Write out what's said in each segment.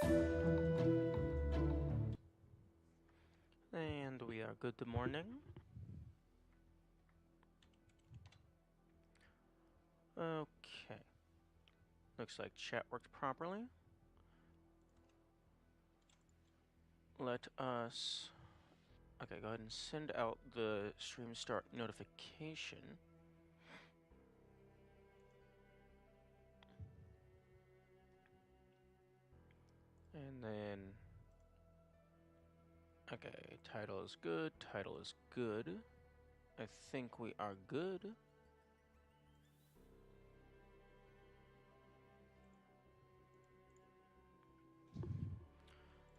And we are good morning. Okay. Looks like chat worked properly. Let us... Okay, go ahead and send out the stream start notification. And then... Okay, title is good, title is good. I think we are good.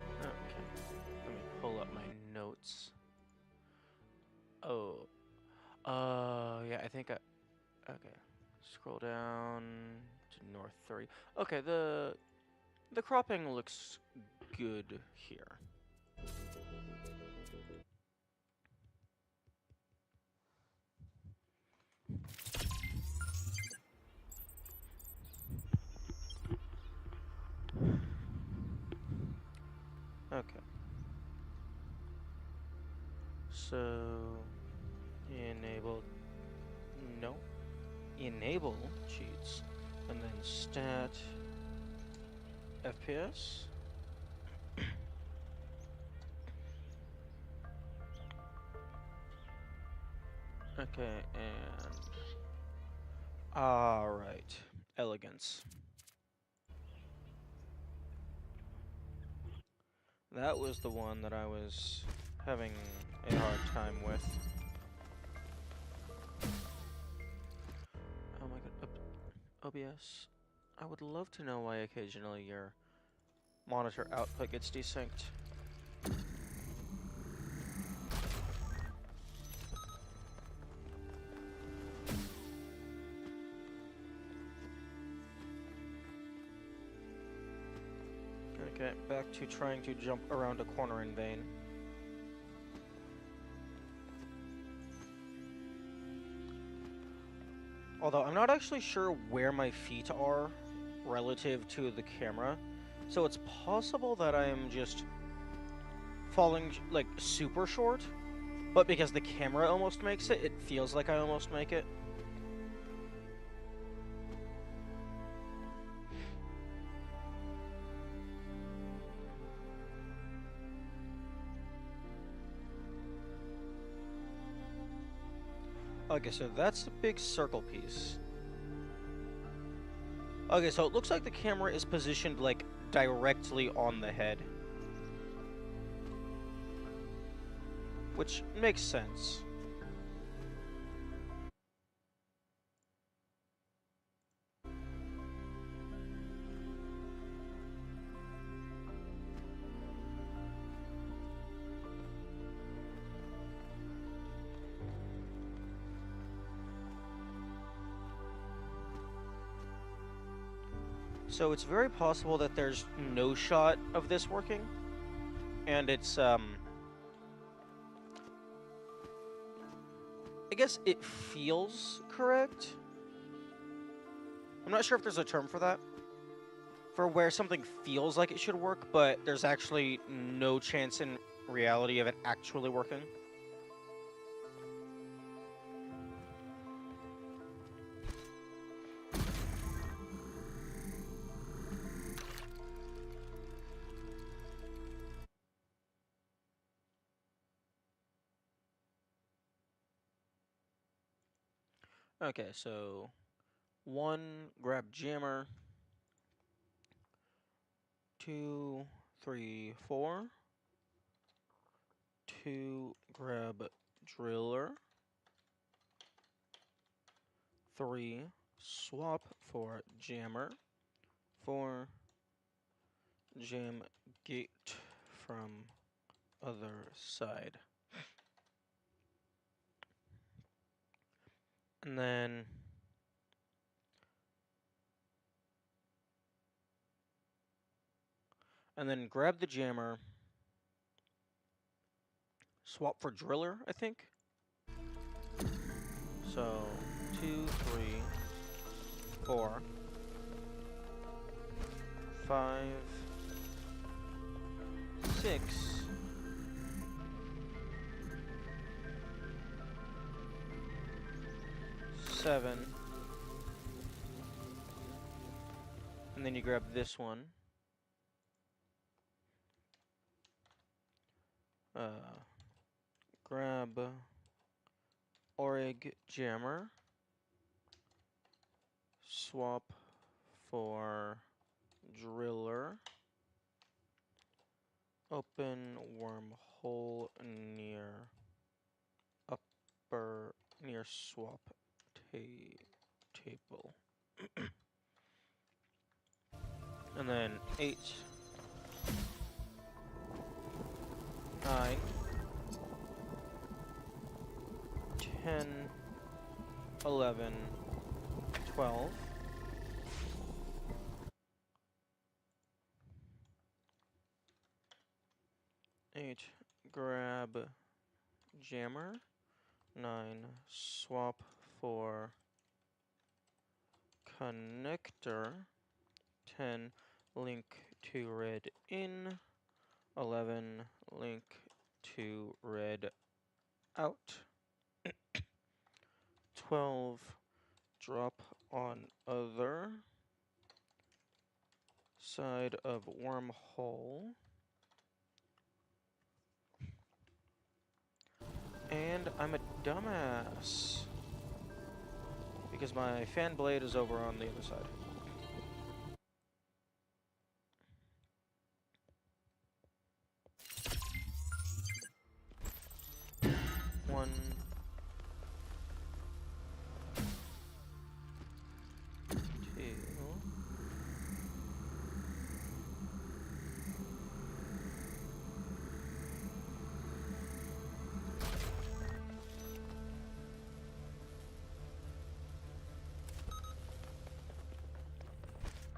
Okay, let me pull up my notes. Oh, yeah, I think I... Okay, scroll down to north 30. Okay, the cropping looks good here. Okay. So, enable, no, enable cheats, and then stat FPS. Okay, and, alright, elegance. That was the one that I was having a hard time with. Oh my god, OBS. I would love to know why occasionally your monitor output gets desynced. Okay, back to trying to jump around a corner in vain. Although I'm not actually sure where my feet are relative to the camera, so it's possible that I'm just falling like super short, but because the camera almost makes it, it feels like I almost make it. Okay, so that's the big circle piece. Okay, so it looks like the camera is positioned, like, directly on the head. Which makes sense. So it's very possible that there's no shot of this working, and it's, I guess it feels correct. I'm not sure if there's a term for that. For where something feels like it should work, but there's actually no chance in reality of it actually working. Okay, so 1, grab jammer. 2, 3, 4. 2, grab driller. 3, swap for jammer. 4, jam gate from other side. And then grab the jammer, swap for driller, I think. So 2, 3, 4, 5, 6. Seven. And then you grab this one. Grab Orig Jammer. Swap for Driller. Open wormhole near swap table. And then 8, 9, 10, 11, 12. 8, grab Jammer. 9, swap for Connector. 10, link to red in. 11, link to red out. 12, drop on other side of wormhole. And I'm a dumbass because my fan blade is over on the other side. One,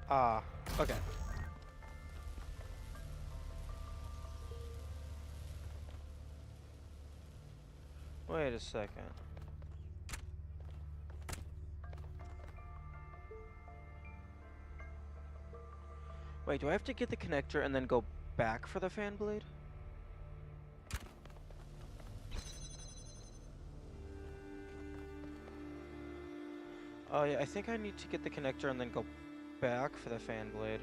two, okay. Wait a second. Wait, do I have to get the connector and then go back for the fan blade? Oh yeah, I think I need to get the connector and then go back for the fan blade.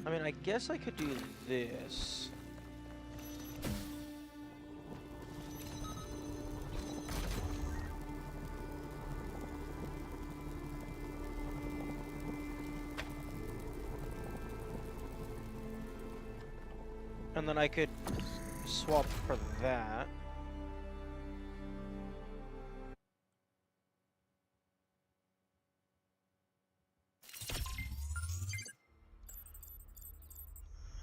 I mean, I guess I could do this. And then I could swap for that.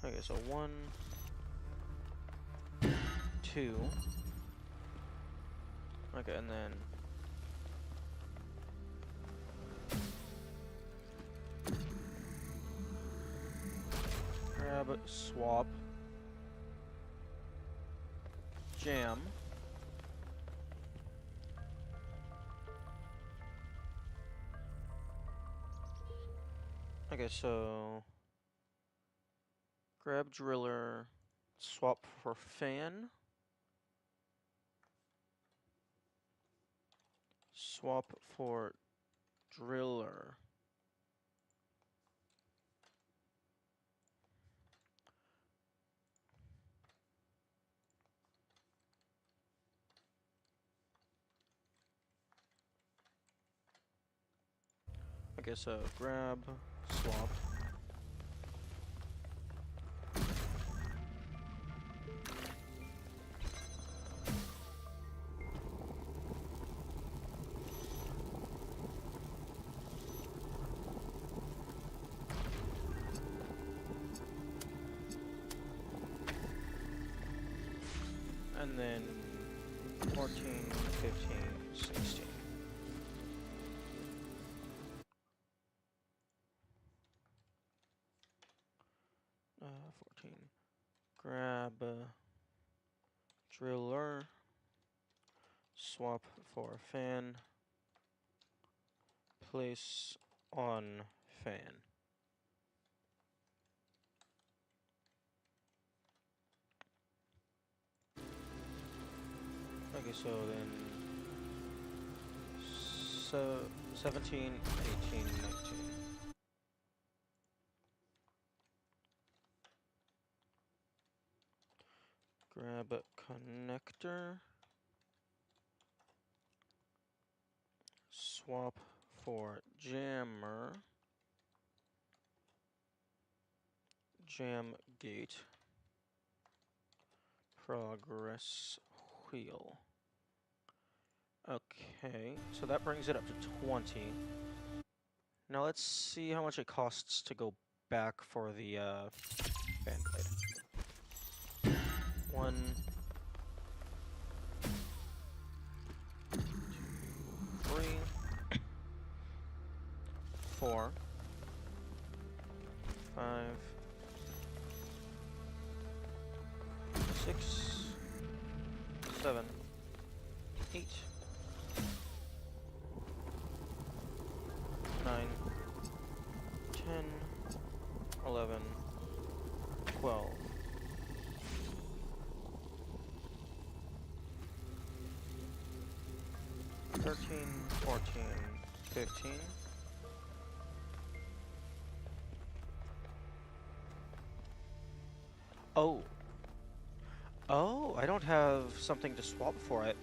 Okay, so 1, 2. Okay, and then grab, swap, jam. Okay, so grab driller, swap for fan, swap for driller. Okay, so grab, swap. And then 14, 15, 16. Uh, 14. Grab driller, swap for fan, Place on fan. Okay, so then 17, 18, 19. Grab a connector. Swap for jammer. Jam gate. Progress wheel. Okay, so that brings it up to 20. Now let's see how much it costs to go back for the fan blade. 1, 2, 3, 4, 5, 6, 7, 8, 9, 10, 11, 12. 13, 14, 15. Oh. Oh, I don't have something to swap for it.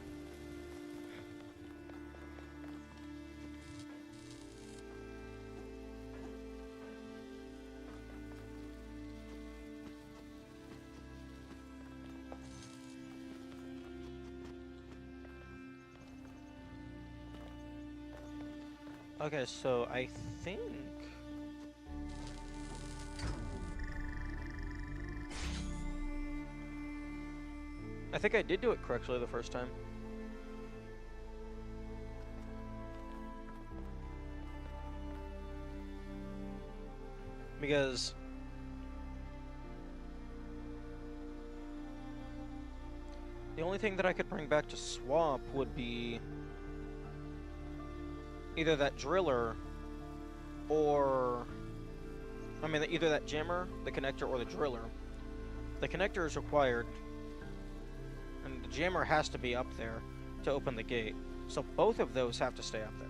Okay, so I think I did do it correctly the first time. Because the only thing that I could bring back to swap would be either that driller or, I mean, either that jammer, the connector, or the driller. The connector is required, and the jammer has to be up there to open the gate. So both of those have to stay up there.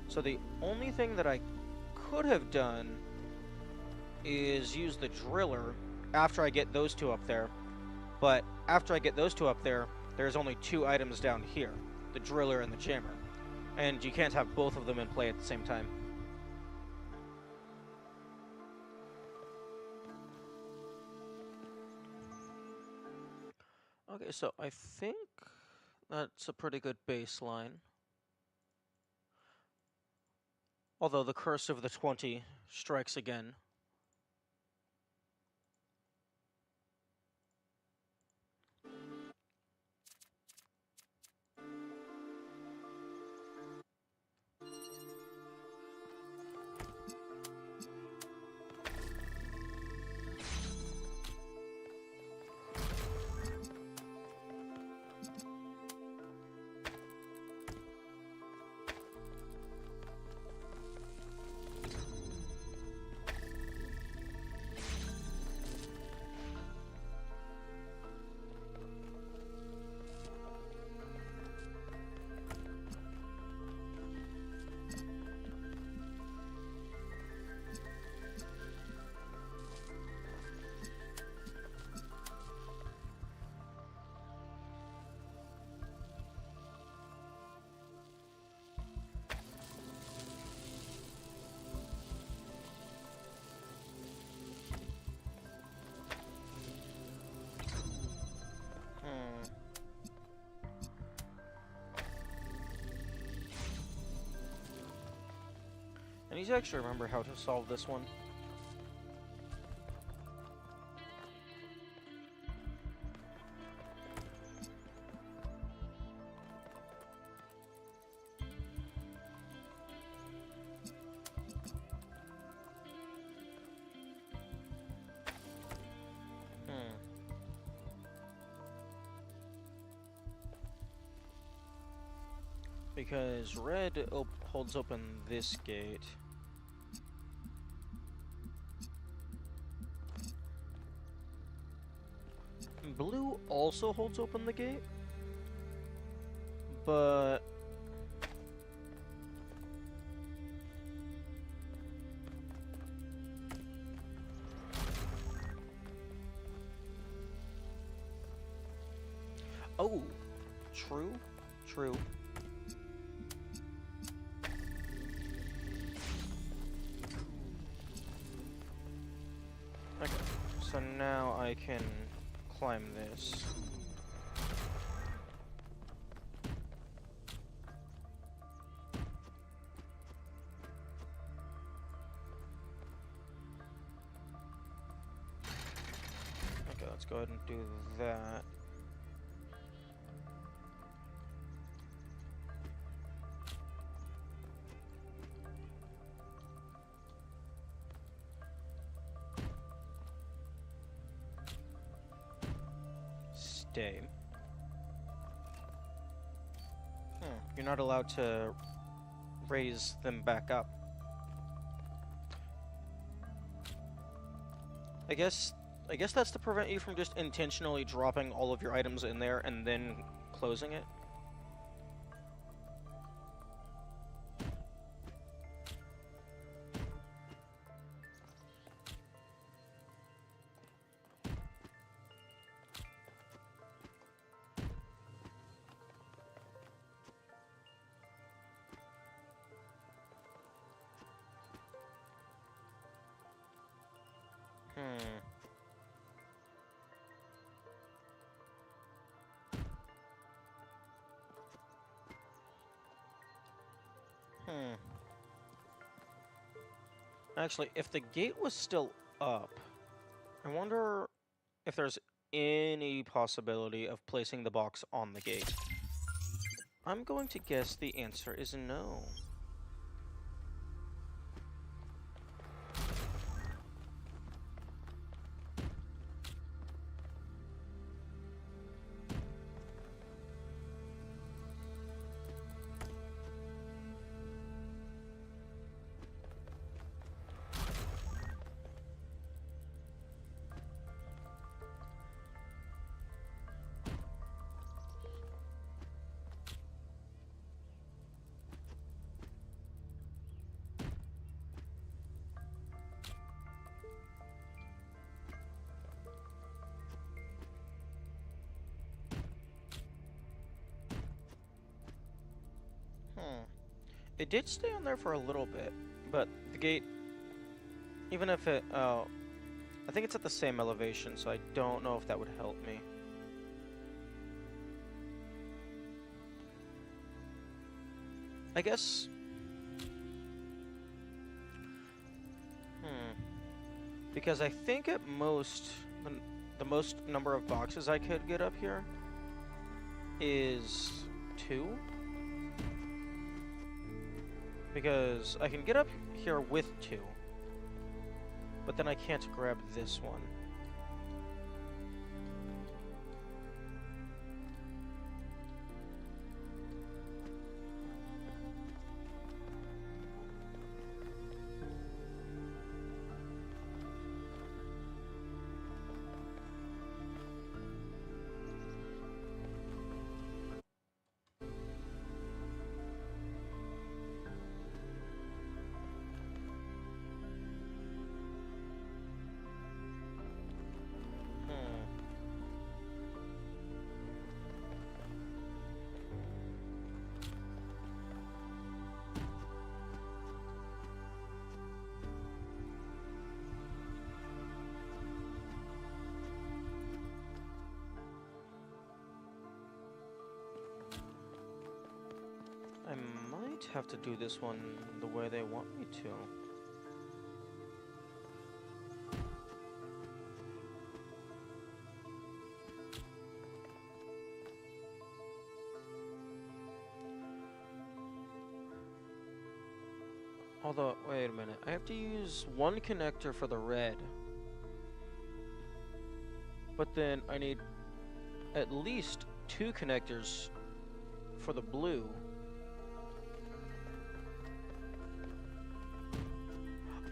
So the only thing that I could have done is use the driller after I get those two up there. But after I get those two up there, there's only 2 items down here, the driller and the jammer. And you can't have both of them in play at the same time. Okay, so I think that's a pretty good baseline. Although the curse of the 20 strikes again. I need to actually remember how to solve this one. Because red holds open this gate. Blue also holds open the gate, but oh, true, true. Okay, so now I can climb this. Okay, let's go ahead and do that. Stay. You're not allowed to raise them back up. I guess that's to prevent you from just intentionally dropping all of your items in there and then closing it. Actually, if the gate was still up, I wonder if there's any possibility of placing the box on the gate. I'm going to guess the answer is no. It did stay on there for a little bit, but the gate, even if it, I think it's at the same elevation, so I don't know if that would help me. I guess, because I think at most, the most number of boxes I could get up here is 2. Because I can get up here with 2, but then I can't grab this one. I might have to do this one the way they want me to. Although, wait a minute, I have to use one connector for the red. But then I need at least 2 connectors for the blue.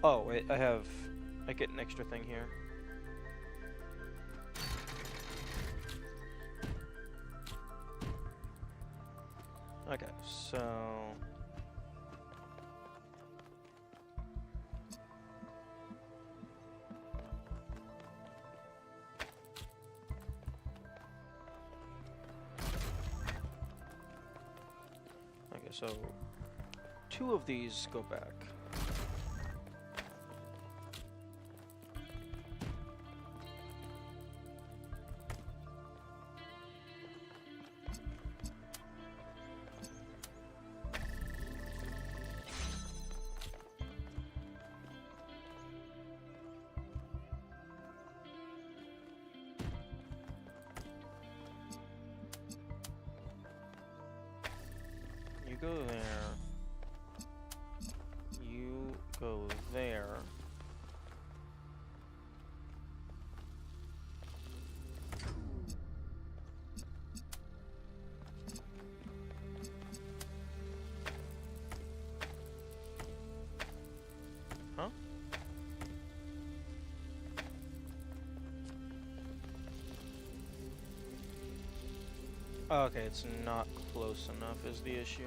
Oh, wait, I get an extra thing here. Okay, so... Okay, so 2 of these go back. You go there. You go there. Huh? Okay, it's not close enough is the issue.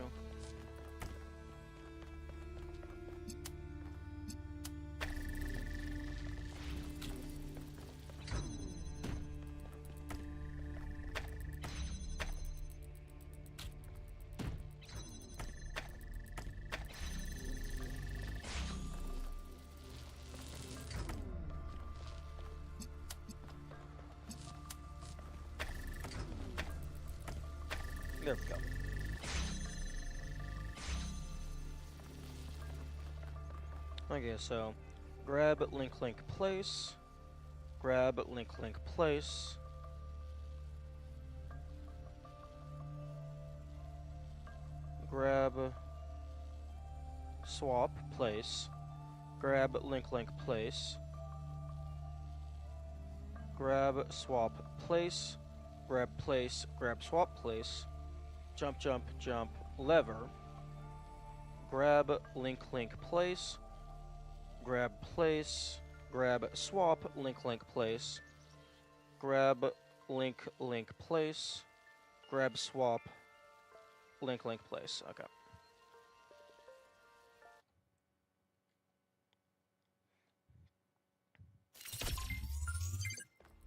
There we go. Okay, so grab link place, grab link place, grab swap place, grab link place, grab swap place, grab swap place, jump jump jump lever, grab link place, grab place, grab swap link place, grab link place, grab swap link place. Okay.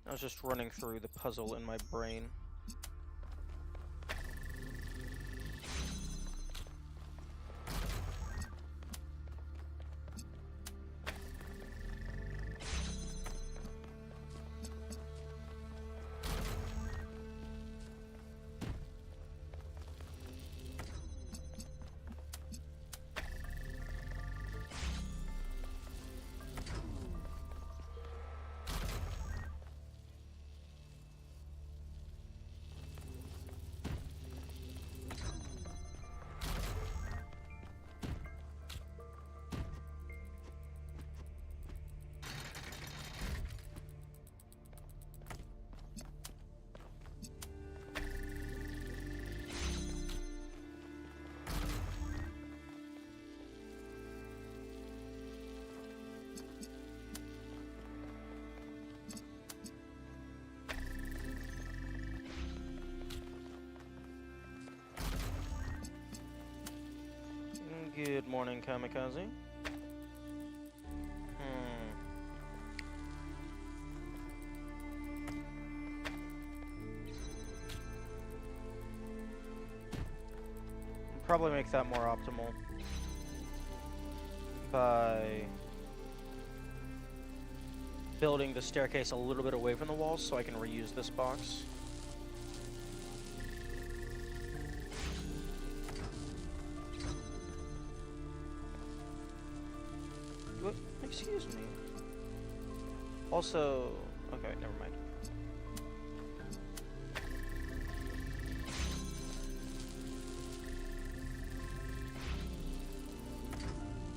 I was just running through the puzzle in my brain. Good morning, Kamikaze. Probably make that more optimal by building the staircase a little bit away from the walls so I can reuse this box. What? Excuse me. Also, okay, never mind.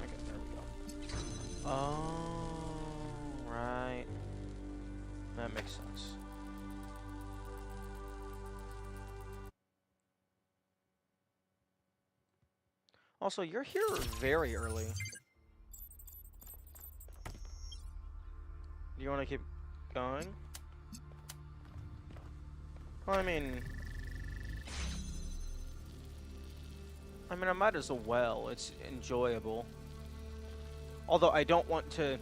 Okay, there we go. Oh, right. That makes sense. Also, you're here very early. Do you want to keep going? Well, I might as well. It's enjoyable. Although I don't want to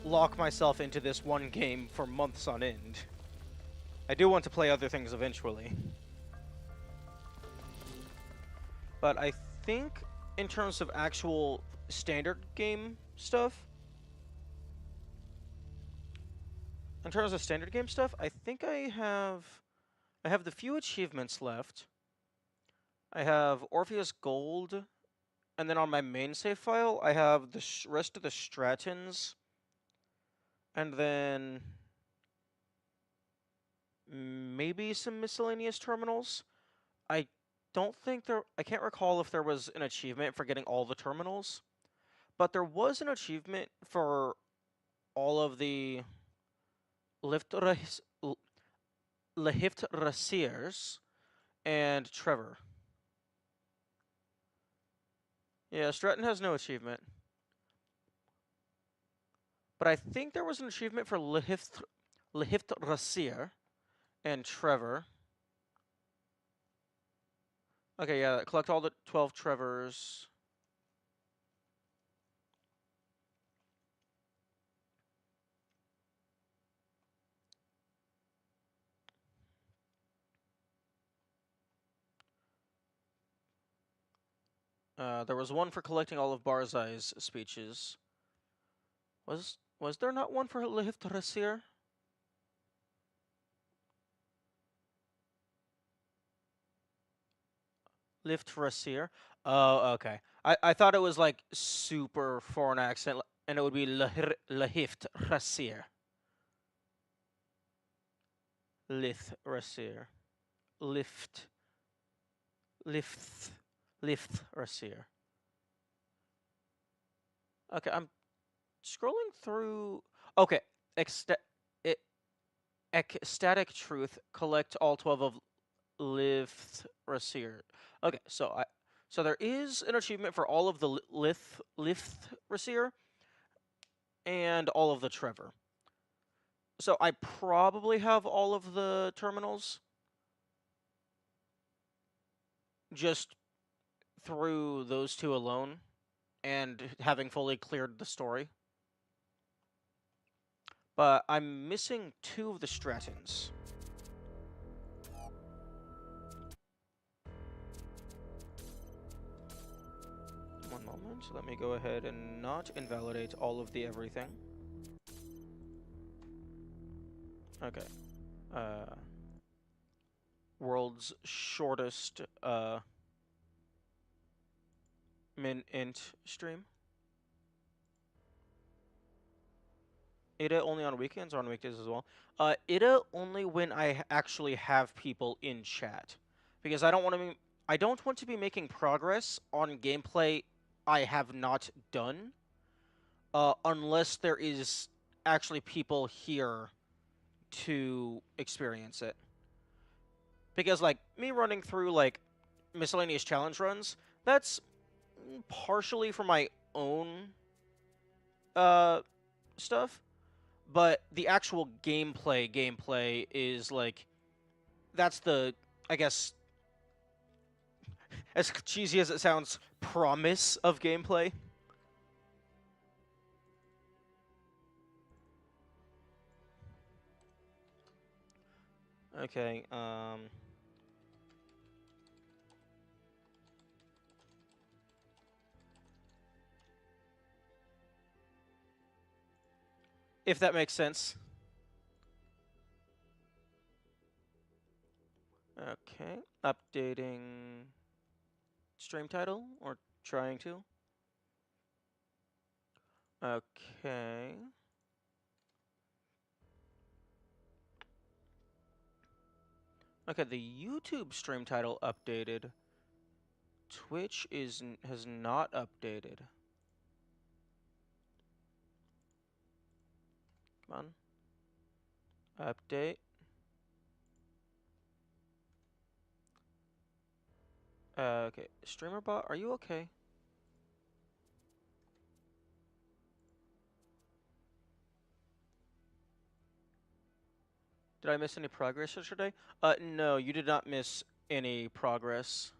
lock myself into this one game for months on end. I do want to play other things eventually. But I think in terms of actual standard game stuff, I think I have the few achievements left. I have Orpheus Gold, and then on my main save file, I have the rest of the Stratons, and then maybe some miscellaneous terminals. I don't think I can't recall if there was an achievement for getting all the terminals, but there was an achievement for all of the Lehiftrasiers and Trevor. Yeah, Stratton has no achievement. But I think there was an achievement for Lehiftrasier and Trevor. Okay, yeah, collect all the 12 Trevors. There was one for collecting all of Barzai's speeches. Was there not one for Lehiftrasier? Liftrasier? Oh, okay. I thought it was like super foreign accent, and it would be Lehiftrasier. Lithrasier. Lift. Lift. Liftrasier. Okay, I'm scrolling through. Okay, ecstatic truth. Collect all 12 of Liftrasier. Okay, so there is an achievement for all of the Liftrasier and all of the Trevor. So I probably have all of the terminals just through those two alone and having fully cleared the story. But I'm missing 2 of the Stratons. One moment, let me go ahead and not invalidate all of the everything. Okay. World's shortest min-int stream. IDA only on weekends or on weekdays as well? IDA only when I actually have people in chat, because I don't want to be making progress on gameplay I have not done, unless there is actually people here to experience it. Because like me running through like miscellaneous challenge runs, that's partially for my own stuff. But the actual gameplay is like, that's the, I guess, as cheesy as it sounds, promise of gameplay. Okay, if that makes sense. Okay, updating stream title, or trying to. Okay. Okay, the YouTube stream title updated. Twitch has not updated. Come on. Update. Okay. StreamerBot, are you okay? Did I miss any progress yesterday? No, you did not miss any progress.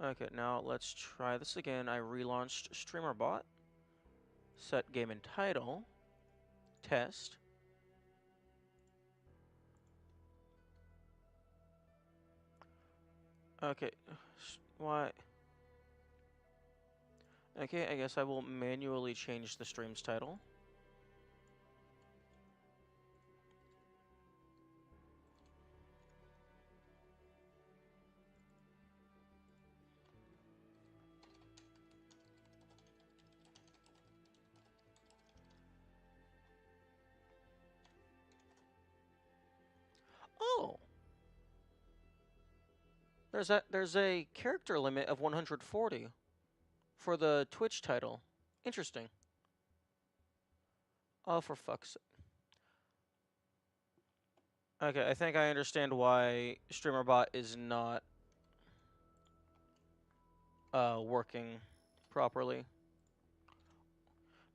Okay, now let's try this again. I relaunched StreamerBot. Set game and title. Test. Okay, why? Okay, I guess I will manually change the stream's title. Oh! There's a character limit of 140 for the Twitch title. Interesting. Oh, for fuck's sake. Okay, I think I understand why StreamerBot is not working properly.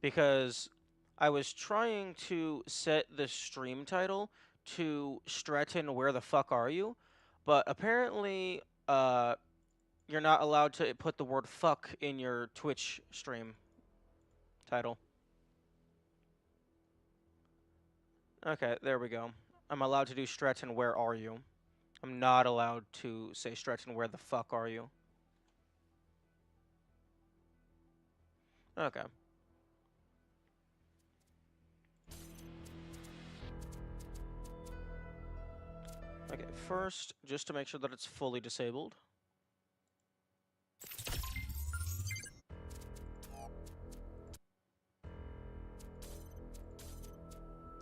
Because I was trying to set the stream title to Stratton, where the fuck are you? But apparently, you're not allowed to put the word fuck in your Twitch stream title. Okay, there we go. I'm allowed to do Stratton, where are you? I'm not allowed to say Stratton, where the fuck are you? Okay. Okay, first, just to make sure that it's fully disabled.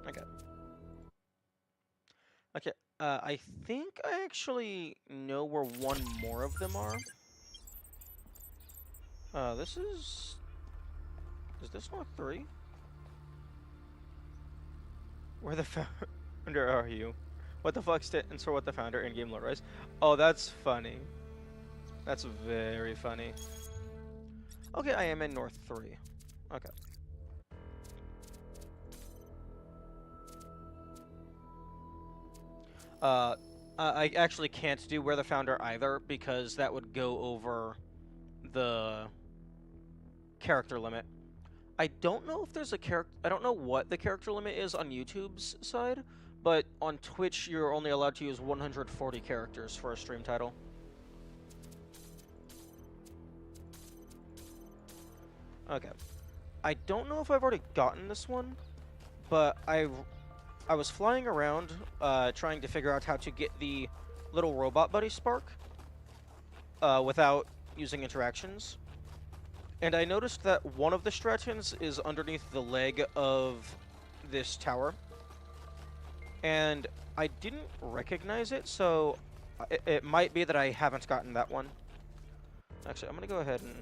Okay. Okay, I think I actually know where one more of them are. This is... Is this not 3? Where the founder are you? What the fuck stands for what the founder in-game lore is? Oh, that's funny. That's very funny. Okay, I am in North 3. Okay. I actually can't do where the founder either, because that would go over the character limit. I don't know if there's a character... I don't know what the character limit is on YouTube's side, but on Twitch, you're only allowed to use 140 characters for a stream title. Okay. I don't know if I've already gotten this one, but I was flying around trying to figure out how to get the little robot buddy spark without using interactions. And I noticed that one of the Strattons is underneath the leg of this tower. And I didn't recognize it, so it might be that I haven't gotten that one. Actually, I'm going to go ahead and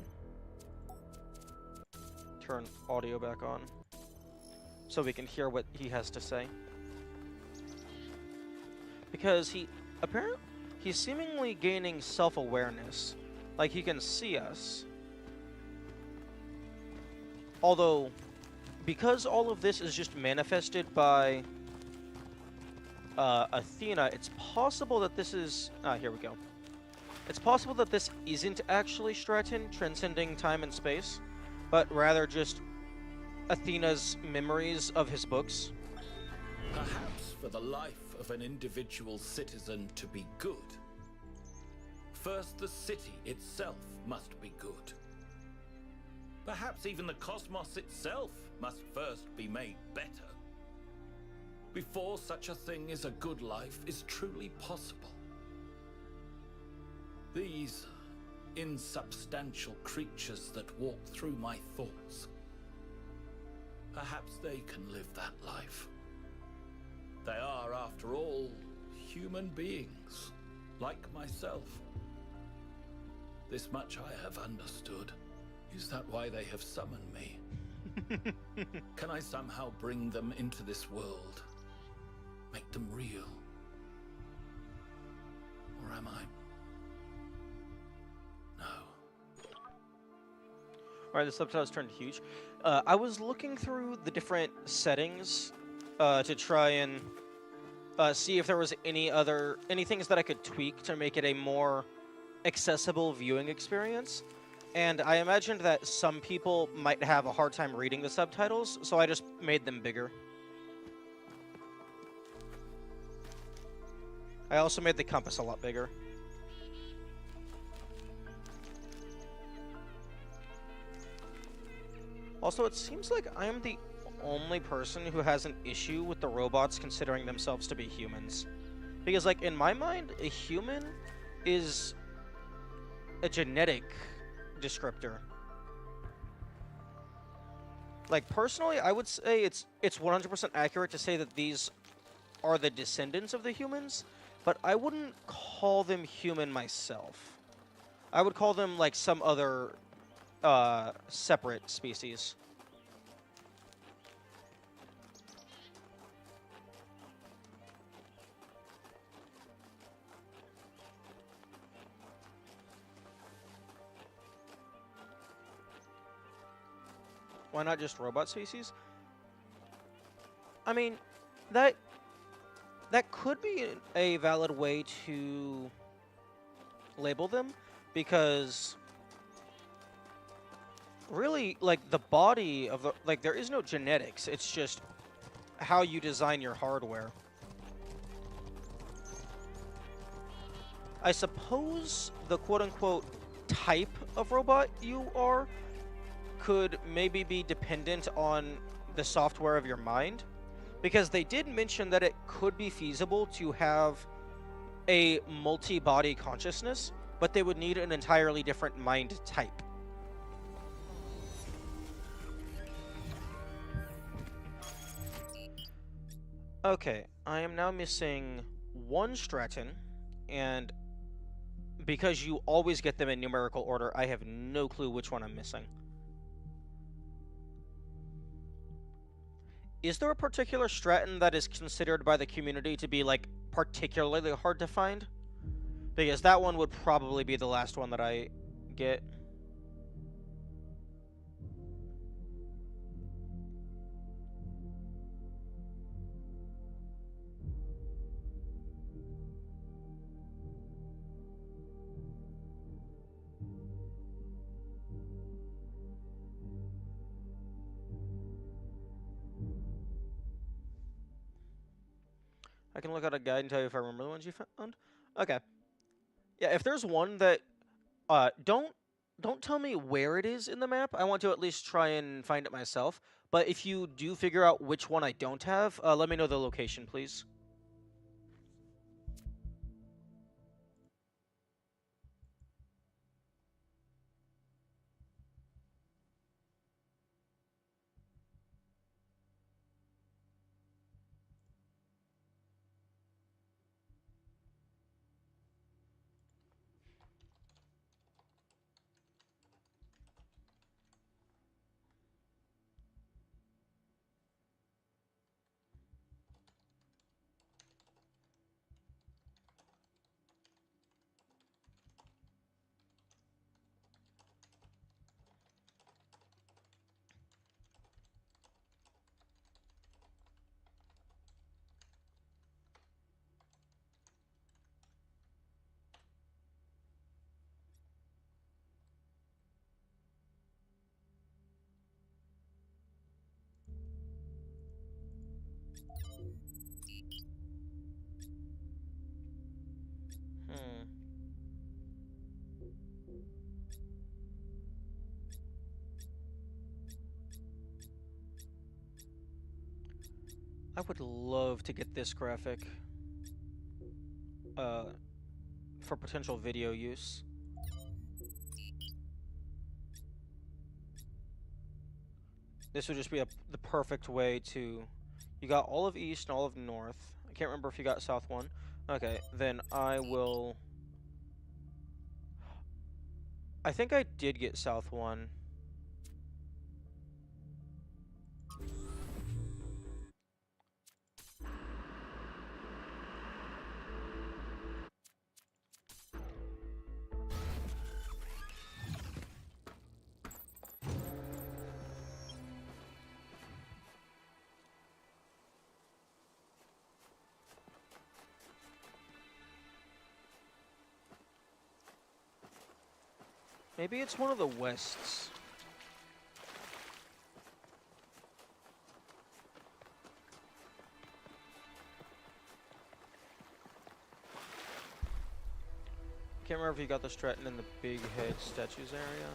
turn audio back on so we can hear what he has to say. Because he's seemingly gaining self-awareness. Like, he can see us. Although, because all of this is just manifested by Athena, it's possible that this is... here we go. It's possible that this isn't actually Stratton transcending time and space, but rather just Athena's memories of his books. Perhaps for the life of an individual citizen to be good, first the city itself must be good. Perhaps even the cosmos itself must first be made better, before such a thing as a good life is truly possible. These insubstantial creatures that walk through my thoughts, perhaps they can live that life. They are, after all, human beings, like myself. This much I have understood. Is that why they have summoned me? Can I somehow bring them into this world? Make them real? Or am I? No. Alright, the subtitles turned huge. I was looking through the different settings to try and see if there was any things that I could tweak to make it a more accessible viewing experience. And I imagined that some people might have a hard time reading the subtitles, so I just made them bigger. I also made the compass a lot bigger. Also, it seems like I am the only person who has an issue with the robots considering themselves to be humans. Because, like, in my mind, a human is a genetic descriptor. Like, personally, I would say it's 100% accurate to say that these are the descendants of the humans, but I wouldn't call them human myself. I would call them, like, some other separate species. Why not just robot species? I mean, that could be a valid way to label them, because really, like, the body of the, like, there is no genetics. It's just how you design your hardware. I suppose the quote-unquote type of robot you are could maybe be dependent on the software of your mind, because they did mention that it could be feasible to have a multi-body consciousness, but they would need an entirely different mind type. Okay, I am now missing one Stratton, and because you always get them in numerical order, I have no clue which one I'm missing. Is there a particular Stratton that is considered by the community to be, like, particularly hard to find? Because that one would probably be the last one that I get. I can look at a guide and tell you if I remember the ones you found. Okay. Yeah, if there's one that don't tell me where it is in the map. I want to at least try and find it myself. But if you do figure out which one I don't have, let me know the location, please. Hmm. I would love to get this graphic uh, for potential video use. This would just be the perfect way to... You got all of East and all of North. I can't remember if you got South one. Okay, then I will... I think I did get South one. Maybe it's one of the Wests. Can't remember if you got the Stratton in the big head statues area.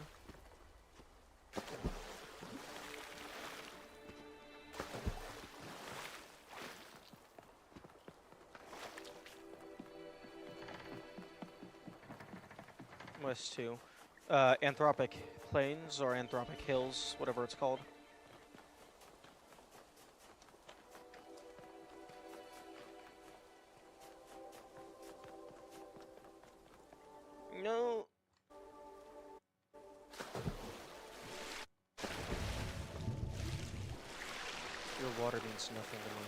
West 2. Anthropic Plains or Anthropic Hills, whatever it's called. No. Your water means nothing to me.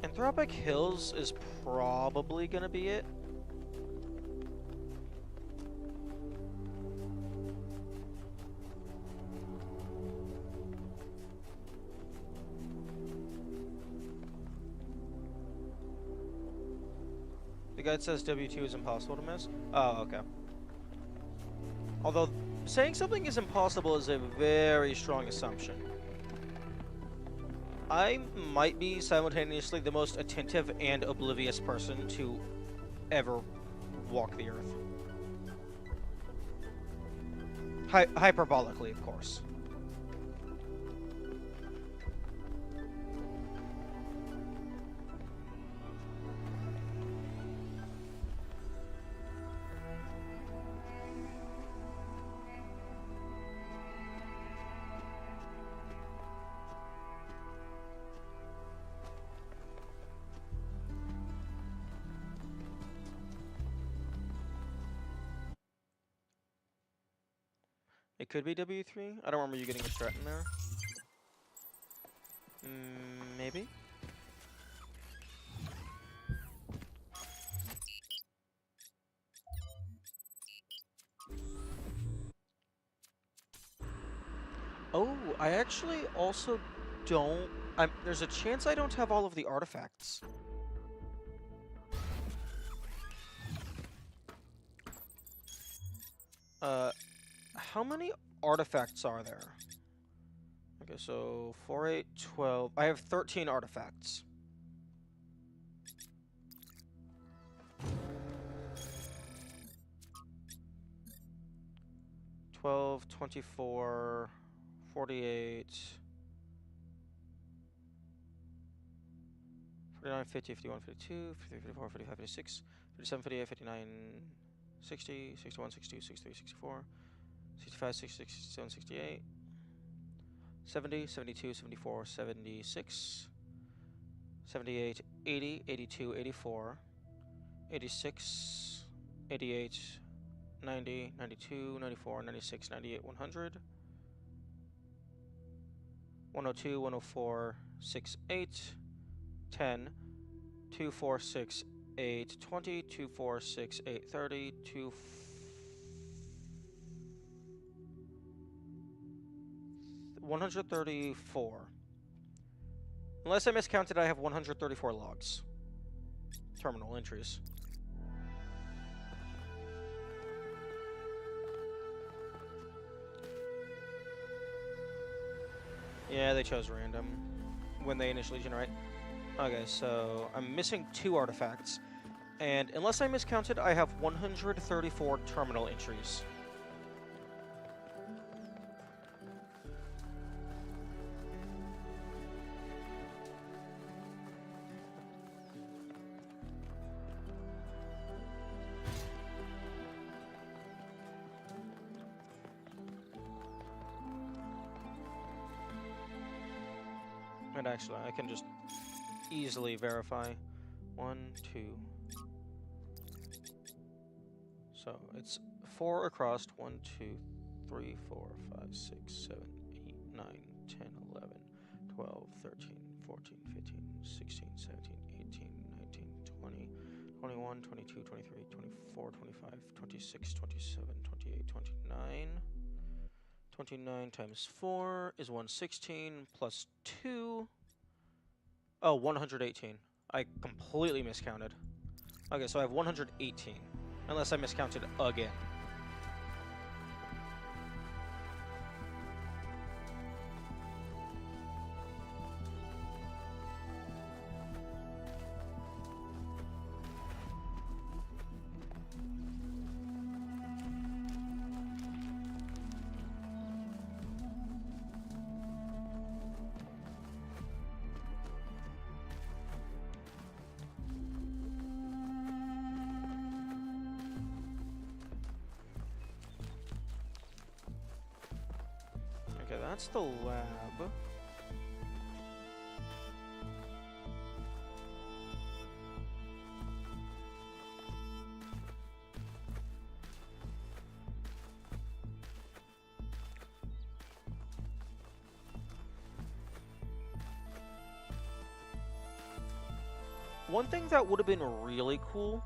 Anthropic Hills is probably gonna be it. The guide says W2 is impossible to miss. Oh, okay. Although, saying something is impossible is a very strong assumption. I might be simultaneously the most attentive and oblivious person to ever walk the earth. Hyperbolically, of course. It could be W3. I don't remember you getting a strat in there. Maybe? Oh, I actually also don't... there's a chance I don't have all of the artifacts. How many artifacts are there? Okay, so 4, 8, 12. I have 13 artifacts. $12, 24, 48, 49, 50, 51, 52, 53, 54, 55, 56, 57, 58, 59, 60, 61, 62, 63, 64, 65, 66, 67, 68, 70, 72, 74, 76, 78, 80, 82, 84, 86, 88, 90, 92, 94, 96, 98, 100, 102, 104, 68, 10, 2, 4, 6, 8, 20, 2, 4, 6, 8, 30, 2, 134. Unless I miscounted, I have 134 logs. Terminal entries. Yeah, they chose random when they initially generate. Okay, so I'm missing 2 artifacts. And unless I miscounted, I have 134 terminal entries. And actually, I can just easily verify. 1, 2. So it's 4 across. 1, 2, 3, 4, 5, 6, 7, 8, 9, 10, 11, 12, 13, 14, 15, 16, 17, 18, 19, 20, 21, 22, 23, 24, 25, 26, 27, 28, 29, 29 times 4 is 116 plus 2. Oh, 118. I completely miscounted. Okay, so I have 118. Unless I miscounted again. Okay, that's the lab. One thing that would have been really cool,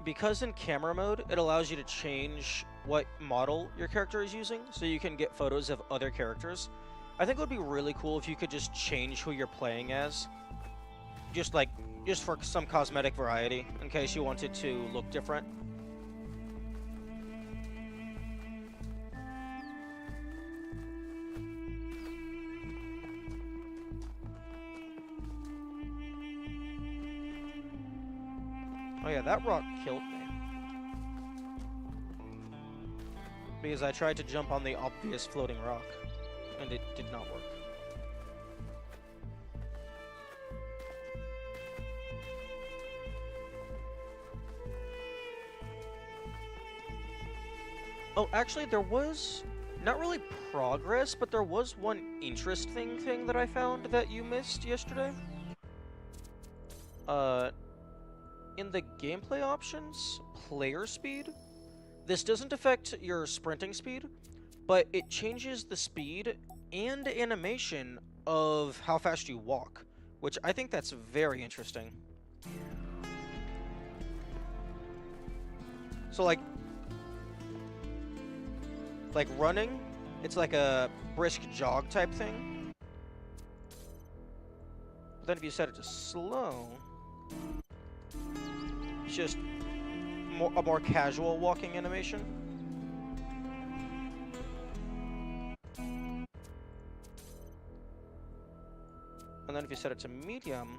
because in camera mode, it allows you to change what model your character is using, so you can get photos of other characters. I think it would be really cool if you could just change who you're playing as. Just for some cosmetic variety, in case you wanted to look different. Oh yeah, that rock killed me. Because I tried to jump on the obvious floating rock, and it did not work. Oh, actually, there was not really progress, but there was one interesting thing that I found that you missed yesterday. In the gameplay options, player speed, this doesn't affect your sprinting speed, but it changes the speed and animation of how fast you walk, which I think that's very interesting. So like running, it's like a brisk jog type thing. But then if you set it to slow, it's just a more casual walking animation. And then if you set it to medium,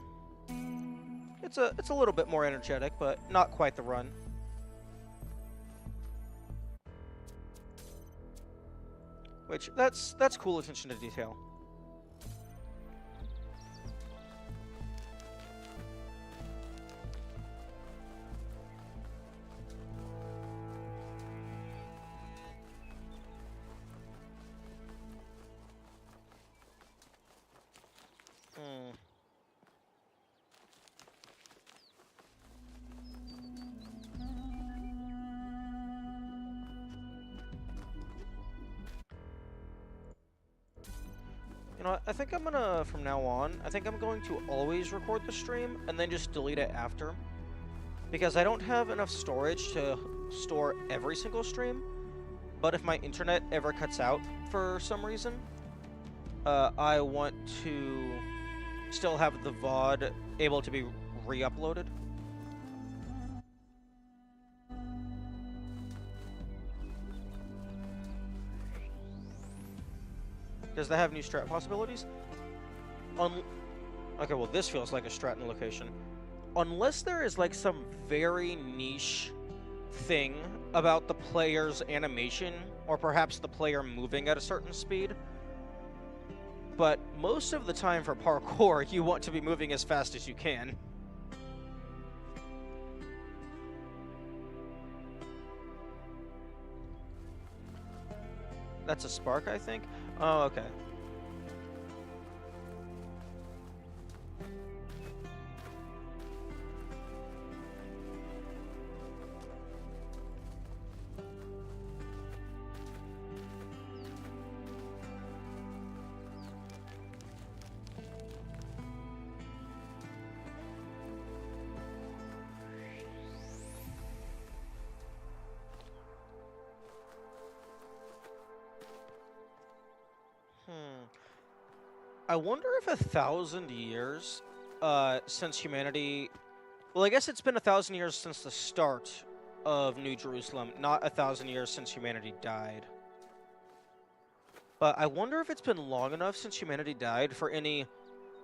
it's a little bit more energetic, but not quite the run. Which that's cool attention to detail. You know what, I think I'm gonna, from now on, I think I'm going to always record the stream and then just delete it after. Because I don't have enough storage to store every single stream, but if my internet ever cuts out for some reason, I want to still have the VOD able to be re-uploaded. Does that have new strat possibilities? Okay, well this feels like a Stratton location. Unless there is like some very niche thing about the player's animation, or perhaps the player moving at a certain speed. But most of the time for parkour, you want to be moving as fast as you can. That's a spark, I think? Oh, okay. I wonder if 1,000 years since humanity. Well, I guess it's been 1,000 years since the start of New Jerusalem, not 1,000 years since humanity died. But I wonder if it's been long enough since humanity died for any,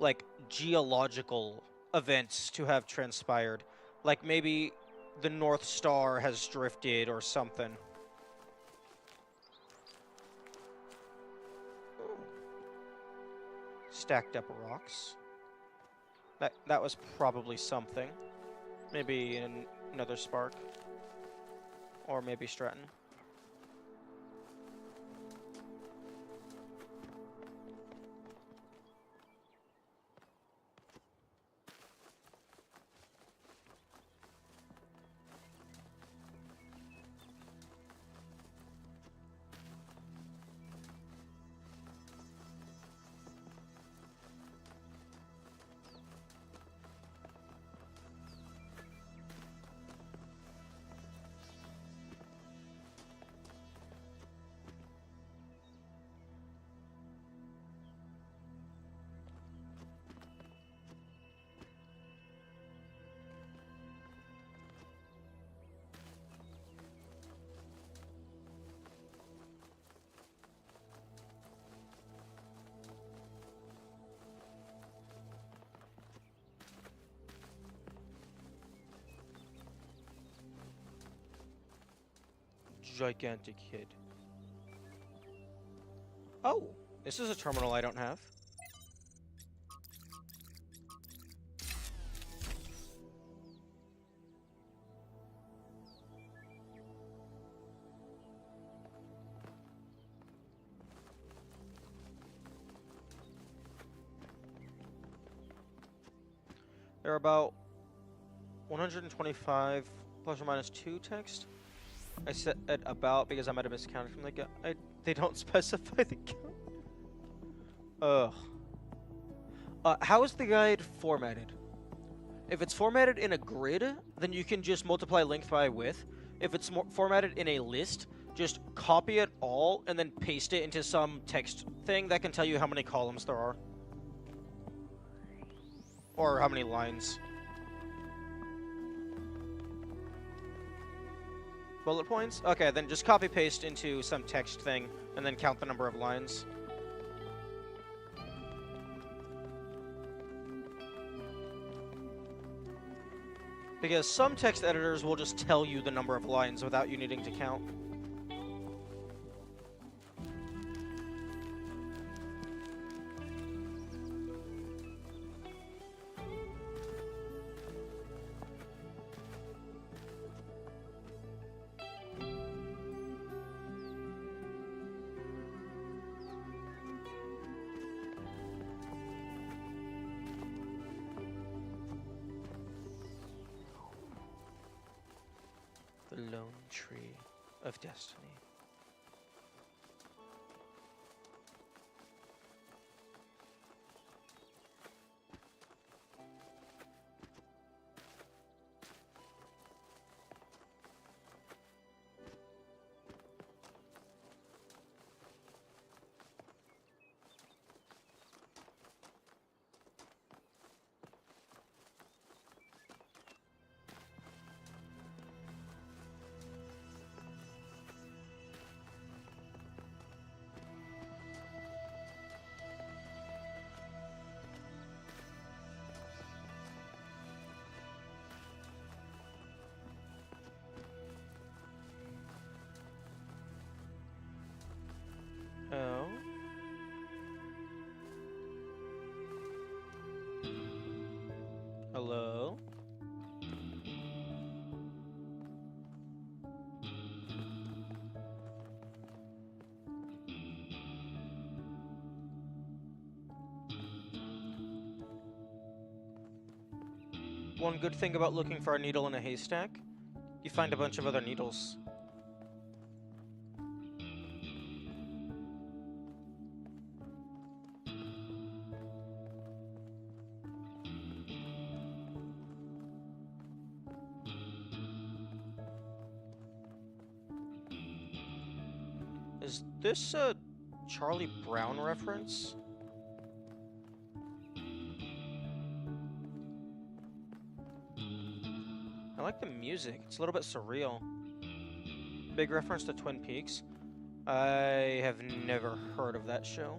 like, geological events to have transpired. Like maybe the North Star has drifted or something. Ooh. Stacked up rocks. That was probably something. Maybe another spark. Or maybe Stratton. Gigantic kid. Oh, this is a terminal I don't have. There are about 125 plus or minus 2 text. I set it about because I might have miscounted from the guy. They don't specify the count. Ugh. How is the guide formatted? If it's formatted in a grid, then you can just multiply length by width. If it's formatted in a list, just copy it all and then paste it into some text thing that can tell you how many columns there are. Or how many lines. Bullet points? Okay, then just copy paste into some text thing and then count the number of lines. Because some text editors will just tell you the number of lines without you needing to count. The Lone Tree of Destiny. Oh. Hello? One good thing about looking for a needle in a haystack, you find a bunch of other needles. Is this a Charlie Brown reference? like the music. It's a little bit surreal. Big reference to Twin Peaks. I have never heard of that show.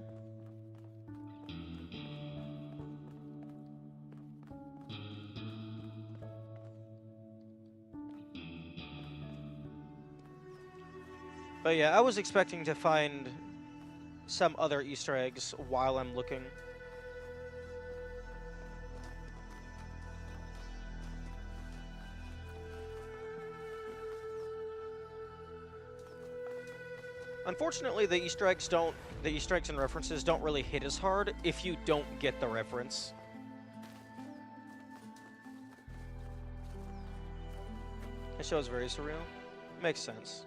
But yeah, I was expecting to find some other Easter eggs while I'm looking. Unfortunately, the Easter eggs and references don't really hit as hard if you don't get the reference. The show is very surreal. Makes sense.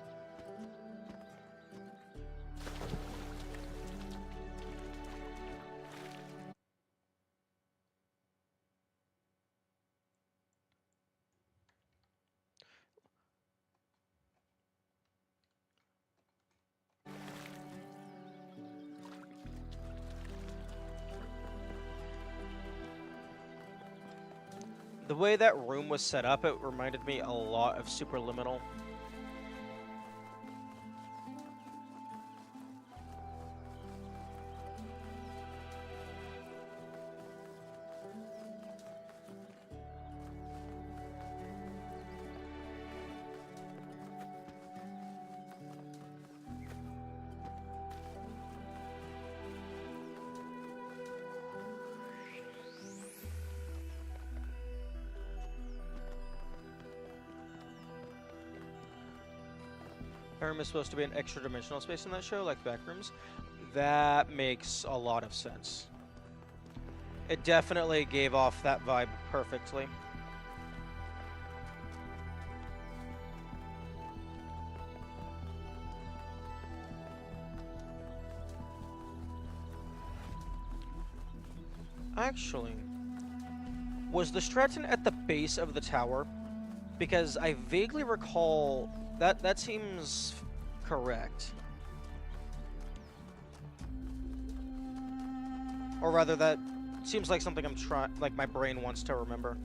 The way that room was set up, it reminded me a lot of Superliminal. Her room is supposed to be an extra dimensional space in that show, like the back rooms. That makes a lot of sense. It definitely gave off that vibe perfectly. Actually, was the Stratton at the base of the tower? Because I vaguely recall that seems correct. Or rather, that seems like something like my brain wants to remember.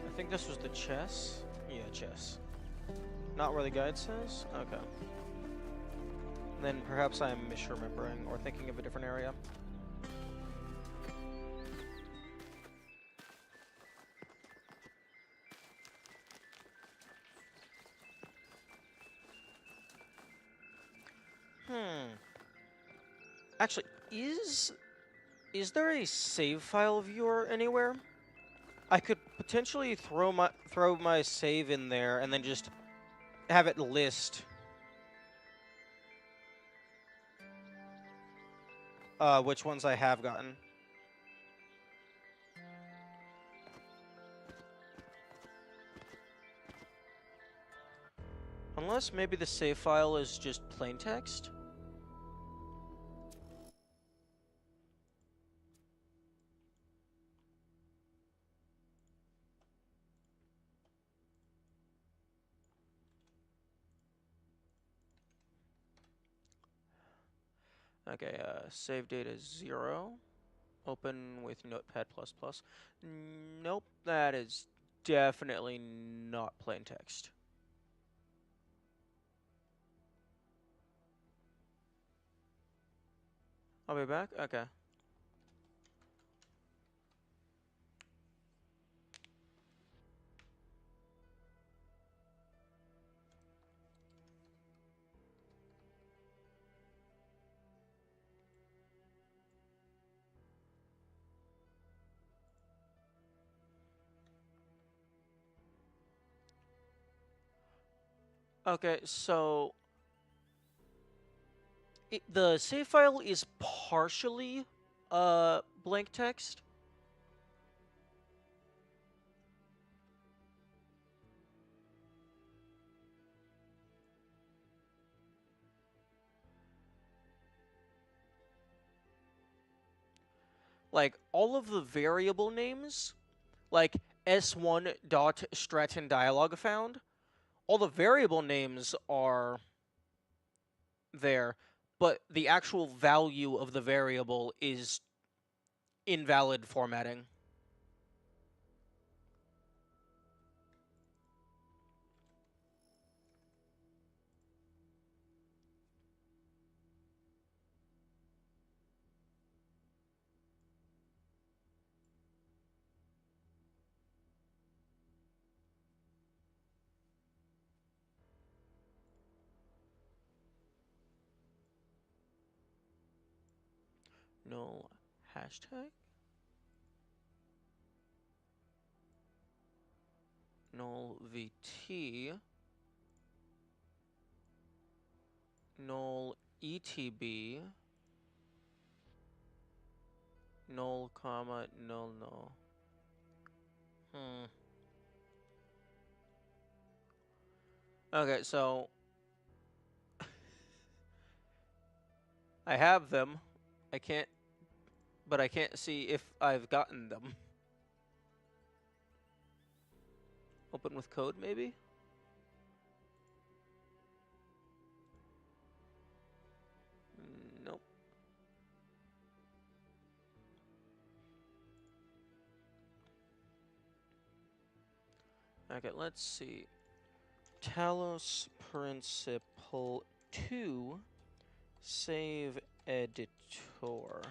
I think this was the chess. Yeah, chess. Not where the guide says? Okay. Then perhaps I'm misremembering or thinking of a different area. Actually, is there a save file viewer anywhere? I could potentially throw my save in there and then just have it list which ones I have gotten. Unless maybe the save file is just plain text. Okay, save data 0. Open with Notepad++. Nope, that is definitely not plain text. I'll be back? Okay. Okay, so the save file is partially blank text. Like all of the variable names, like S1 dot Stratton dialog found, all the variable names are there, but the actual value of the variable is invalid formatting. Null hashtag, null VT, null ETB, null comma null null. Okay, so I have them. I can't, but I can't see if I've gotten them. Open with code, maybe? Nope. Okay, let's see. Talos Principle 2 Save Editor.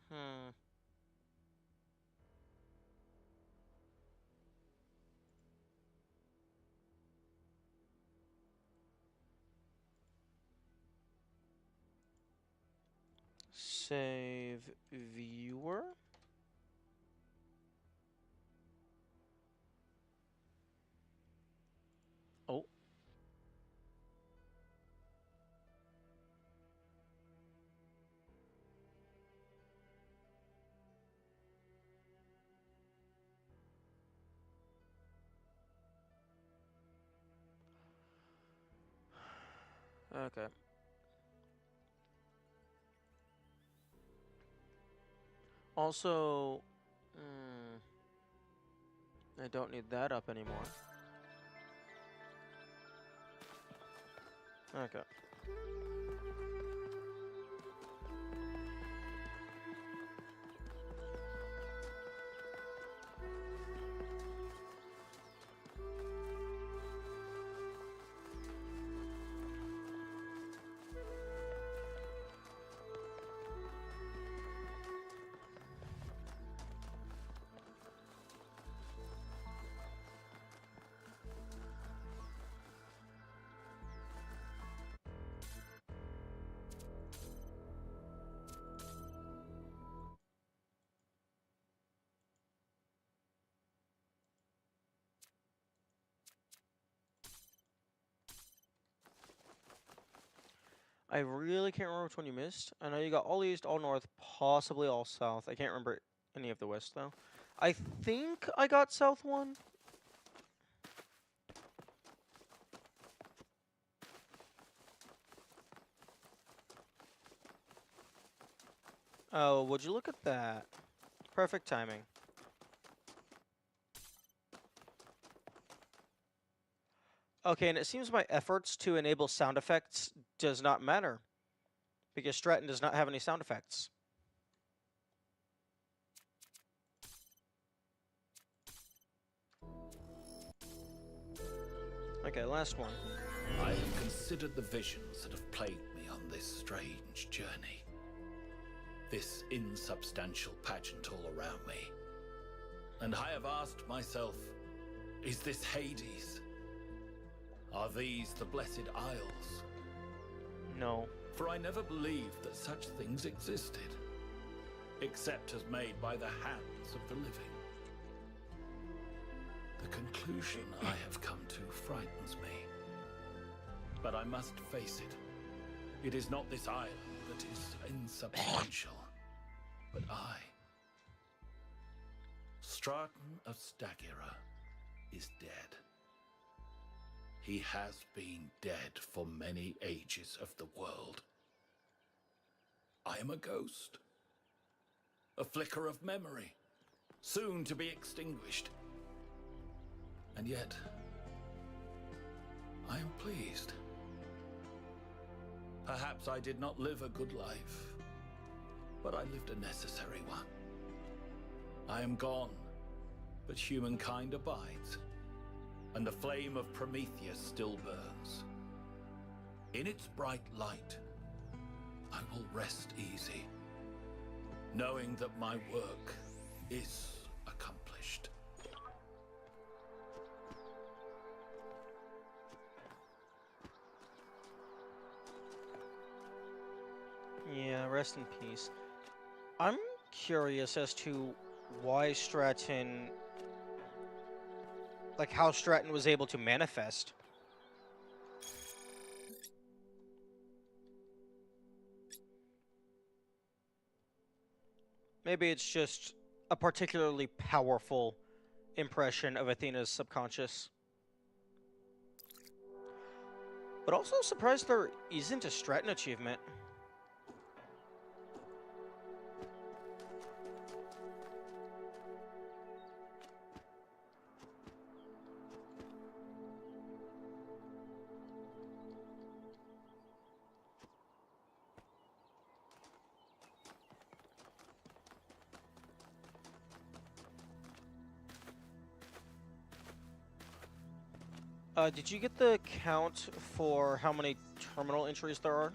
Hmm. Save viewer. Oh. Okay. Also, I don't need that up anymore. Okay. I really can't remember which one you missed. I know you got all east, all north, possibly all south. I can't remember any of the west, though. I think I got south one. Oh, would you look at that? Perfect timing. Okay, and it seems my efforts to enable sound effects does not matter, because Stratton does not have any sound effects. Okay, last one. I have considered the visions that have plagued me on this strange journey. This insubstantial pageant all around me. And I have asked myself, is this Hades? Are these the Blessed Isles? No. For I never believed that such things existed, except as made by the hands of the living. The conclusion I have come to frightens me. But I must face it. It is not this island that is insubstantial, but I. Straton of Stagira is dead. He has been dead for many ages of the world. I am a ghost. A flicker of memory, soon to be extinguished. And yet, I am pleased. Perhaps I did not live a good life, but I lived a necessary one. I am gone, but humankind abides, and the flame of Prometheus still burns. In its bright light, I will rest easy, knowing that my work is accomplished. Yeah, rest in peace. I'm curious as to why Stratton, like how Stratton was able to manifest. Maybe it's just a particularly powerful impression of Athena's subconscious. But also surprised there isn't a Stratton achievement. Did you get the count for how many terminal entries there are?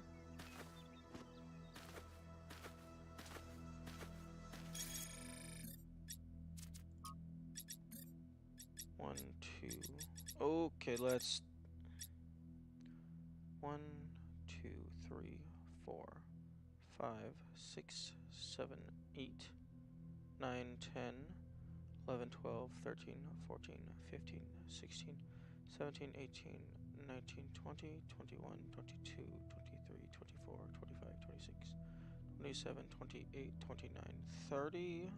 One, two. Okay, let's. 1, 2, 3, 4, 5, 6, 7, 8, 9, 10, 11, 12, 13, 14, 15, 16, 17, 18, 19, 20, 21, 22, 23, 24, 25, 26, 27, 28, 29, 30.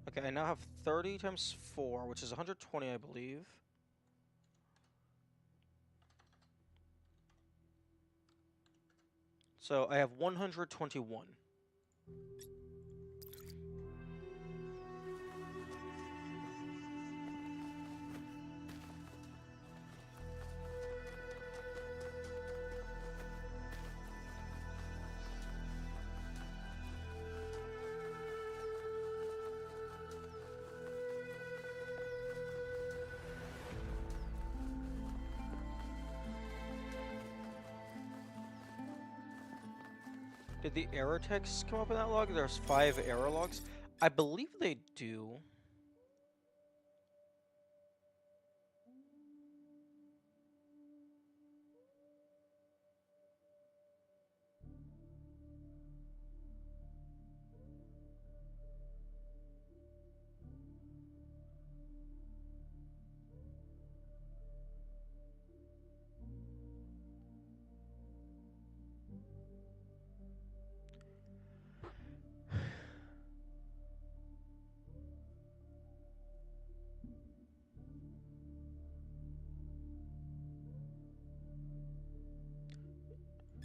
Okay, I now have 30 times 4, which is 120, I believe. So I have 121. Did the error text come up in that log? There's 5 error logs. I believe they do.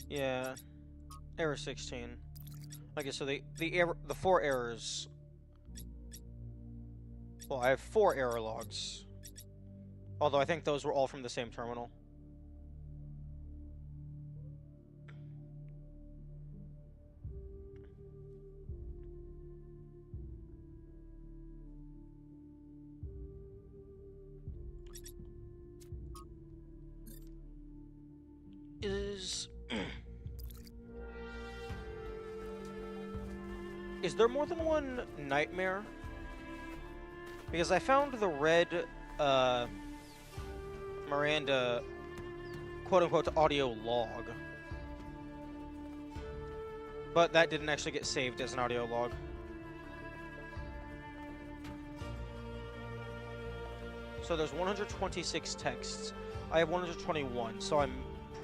Yeah, error 16. Okay, so the 4 errors. Well, I have 4 error logs. Although I think those were all from the same terminal. Is there more than one nightmare? Because I found the red Miranda quote-unquote audio log. But that didn't actually get saved as an audio log. So there's 126 texts. I have 121, so I'm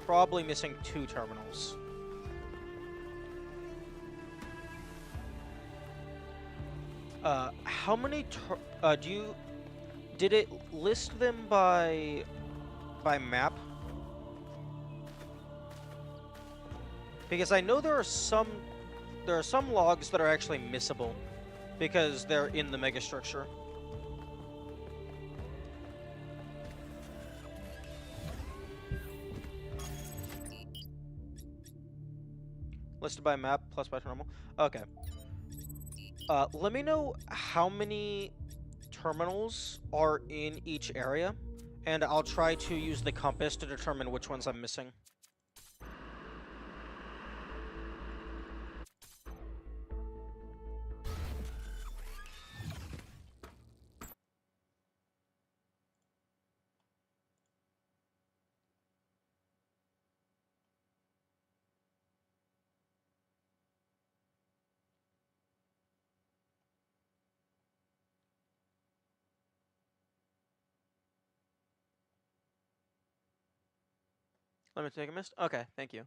probably missing 2 terminals. How many did it list them by map? Because I know there are some logs that are actually missable because they're in the megastructure. Listed by map plus by terminal. Okay. Let me know how many terminals are in each area, and I'll try to use the compass to determine which ones I'm missing. Let me take a mist. Okay, thank you.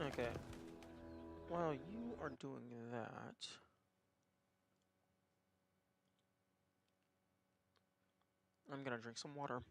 Okay. While you are doing that, I'm gonna drink some water.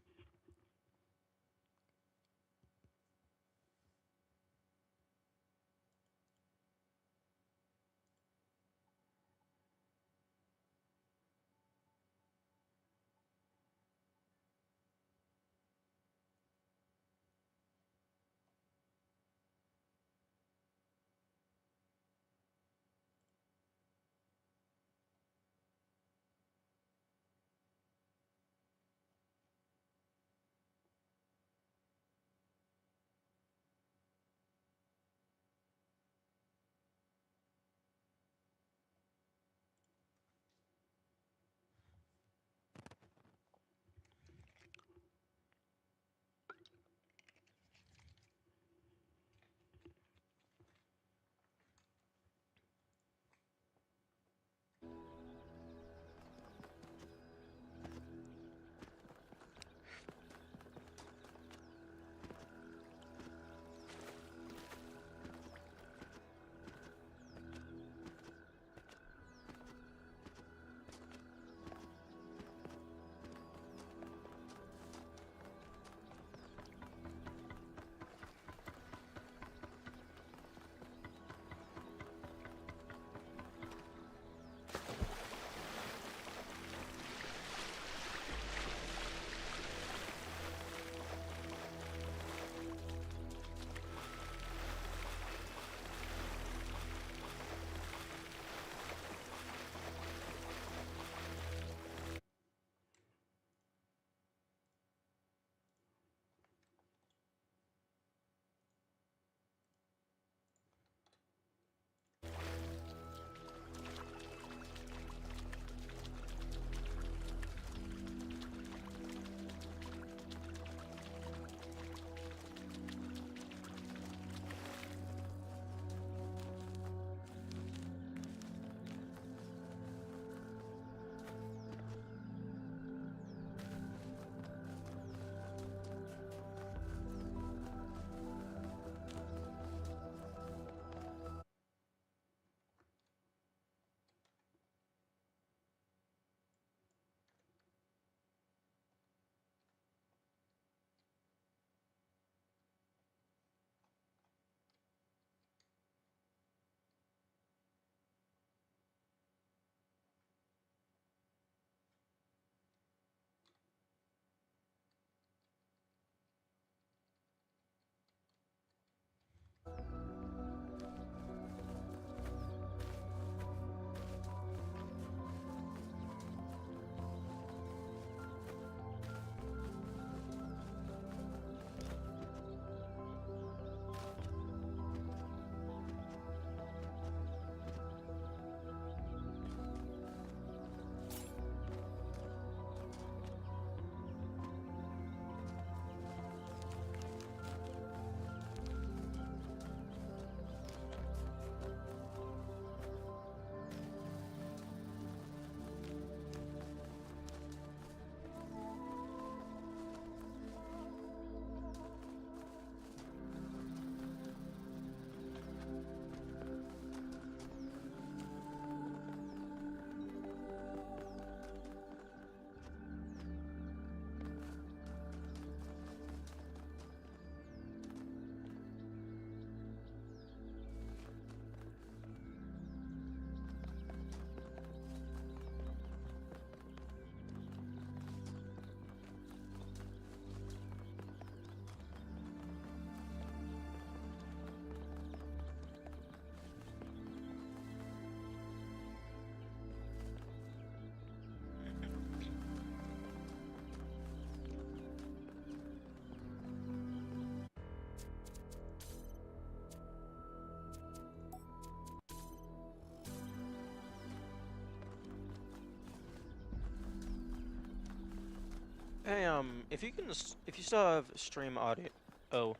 Hey, if you can, if you still have stream audio, oh,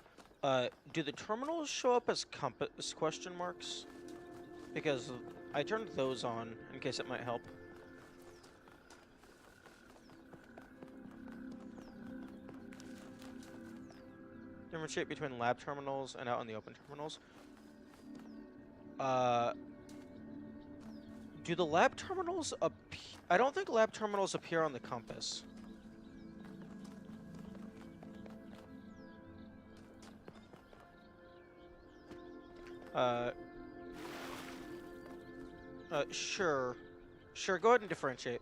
do the terminals show up as compass question marks? Because I turned those on in case it might help. Differentiate between lab terminals and out in the open terminals. Do the lab terminals appear? I don't think lab terminals appear on the compass. Sure. Sure, go ahead and differentiate.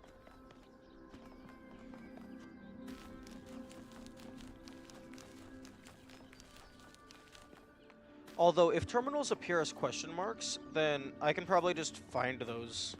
Although, if terminals appear as question marks, then I can probably just find those.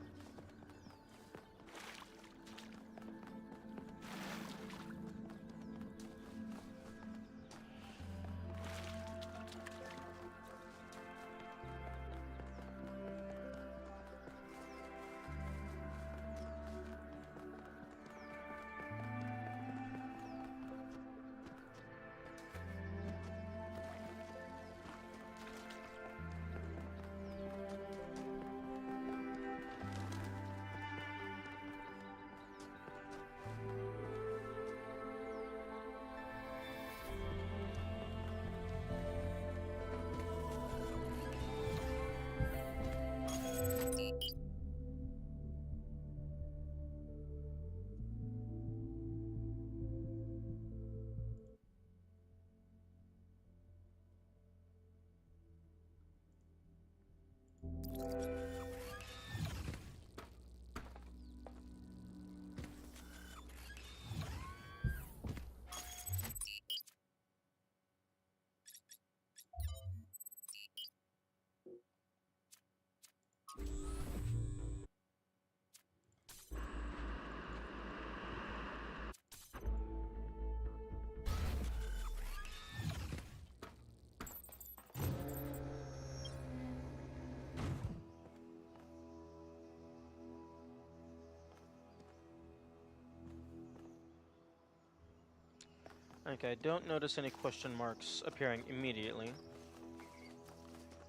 Okay, I don't notice any question marks appearing immediately.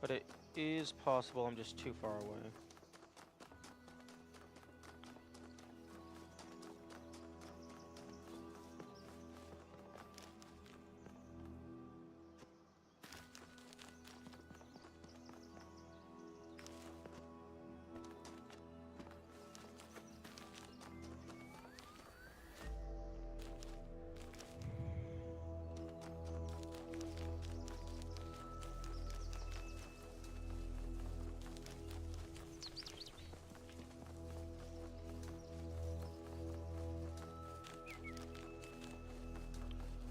But it is possible I'm just too far away.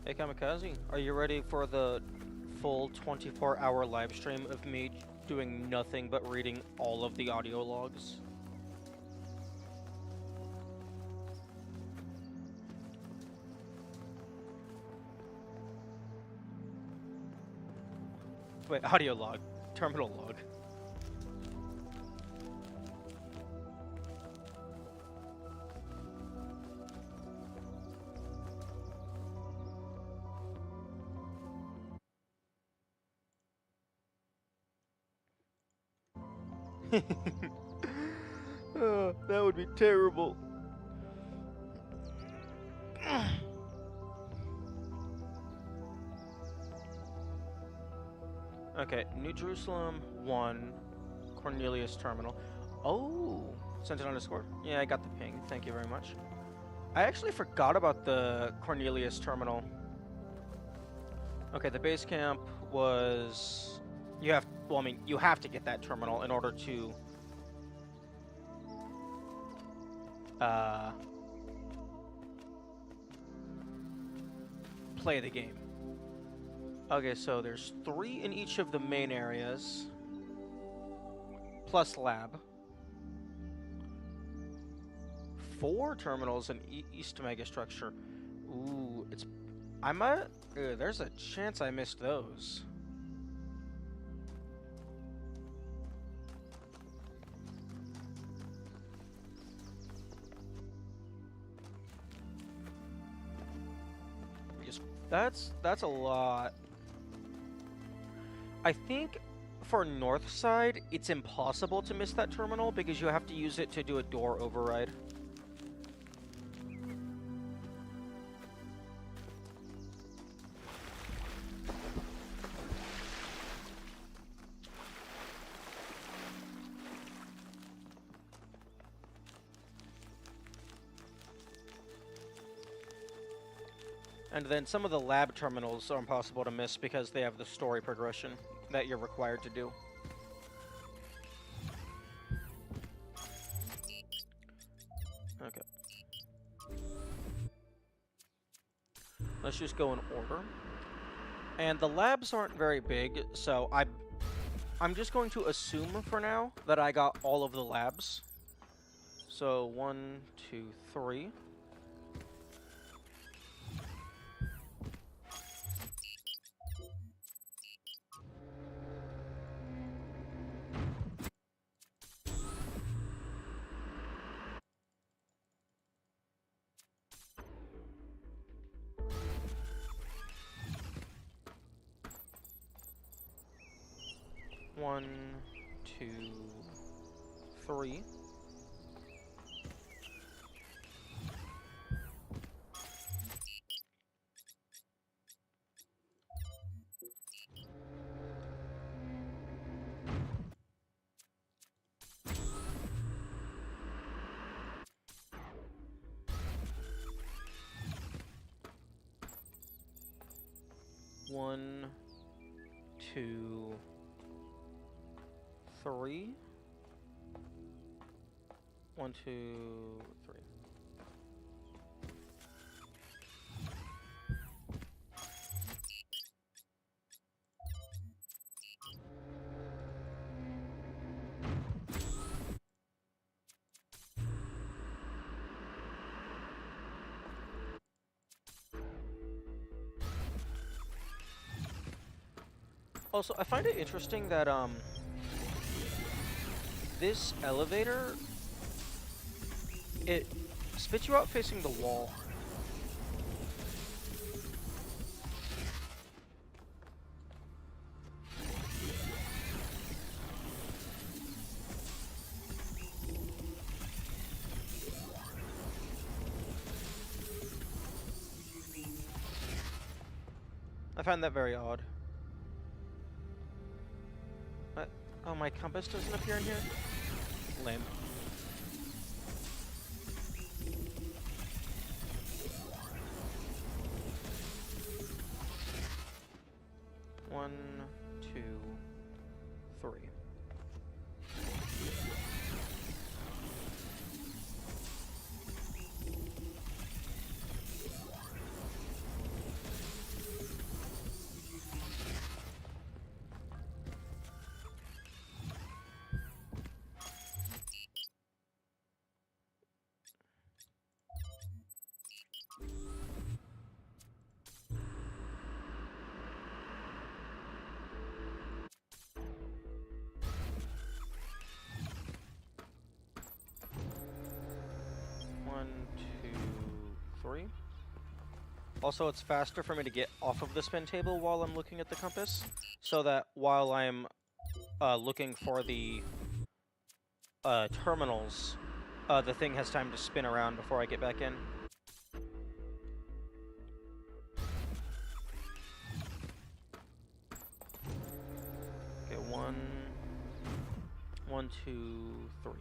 Hey Kamikaze, are you ready for the full 24-hour live stream of me doing nothing but reading all of the audio logs? Wait, audio log. Terminal log. Oh, that would be terrible. Okay, New Jerusalem 1, Cornelius Terminal. Oh, sent it on Discord? Yeah, I got the ping. Thank you very much. I actually forgot about the Cornelius Terminal. Okay, the base camp was... Well, I mean, you have to get that terminal in order to... play the game. Okay, so there's 3 in each of the main areas, plus lab. 4 terminals in East Megastructure. Ooh, it's... there's a chance I missed those. That's a lot. I think for north side, it's impossible to miss that terminal because you have to use it to do a door override. And then some of the lab terminals are impossible to miss because they have the story progression that you're required to do. Okay. Let's just go in order. And the labs aren't very big, so I'm just going to assume for now that I got all of the labs. So 1, 2, 3. One, two, three. One, two, three. 1, 2, 3. Also, I find it interesting that this elevator, it spits you out facing the wall. I find that very odd. Oh, my compass doesn't appear in here? Lame. One, two, three. One, two, three. Also, it's faster for me to get off of the spin table while I'm looking at the compass, so that while I'm looking for the terminals, the thing has time to spin around before I get back in. Okay, one, two, three.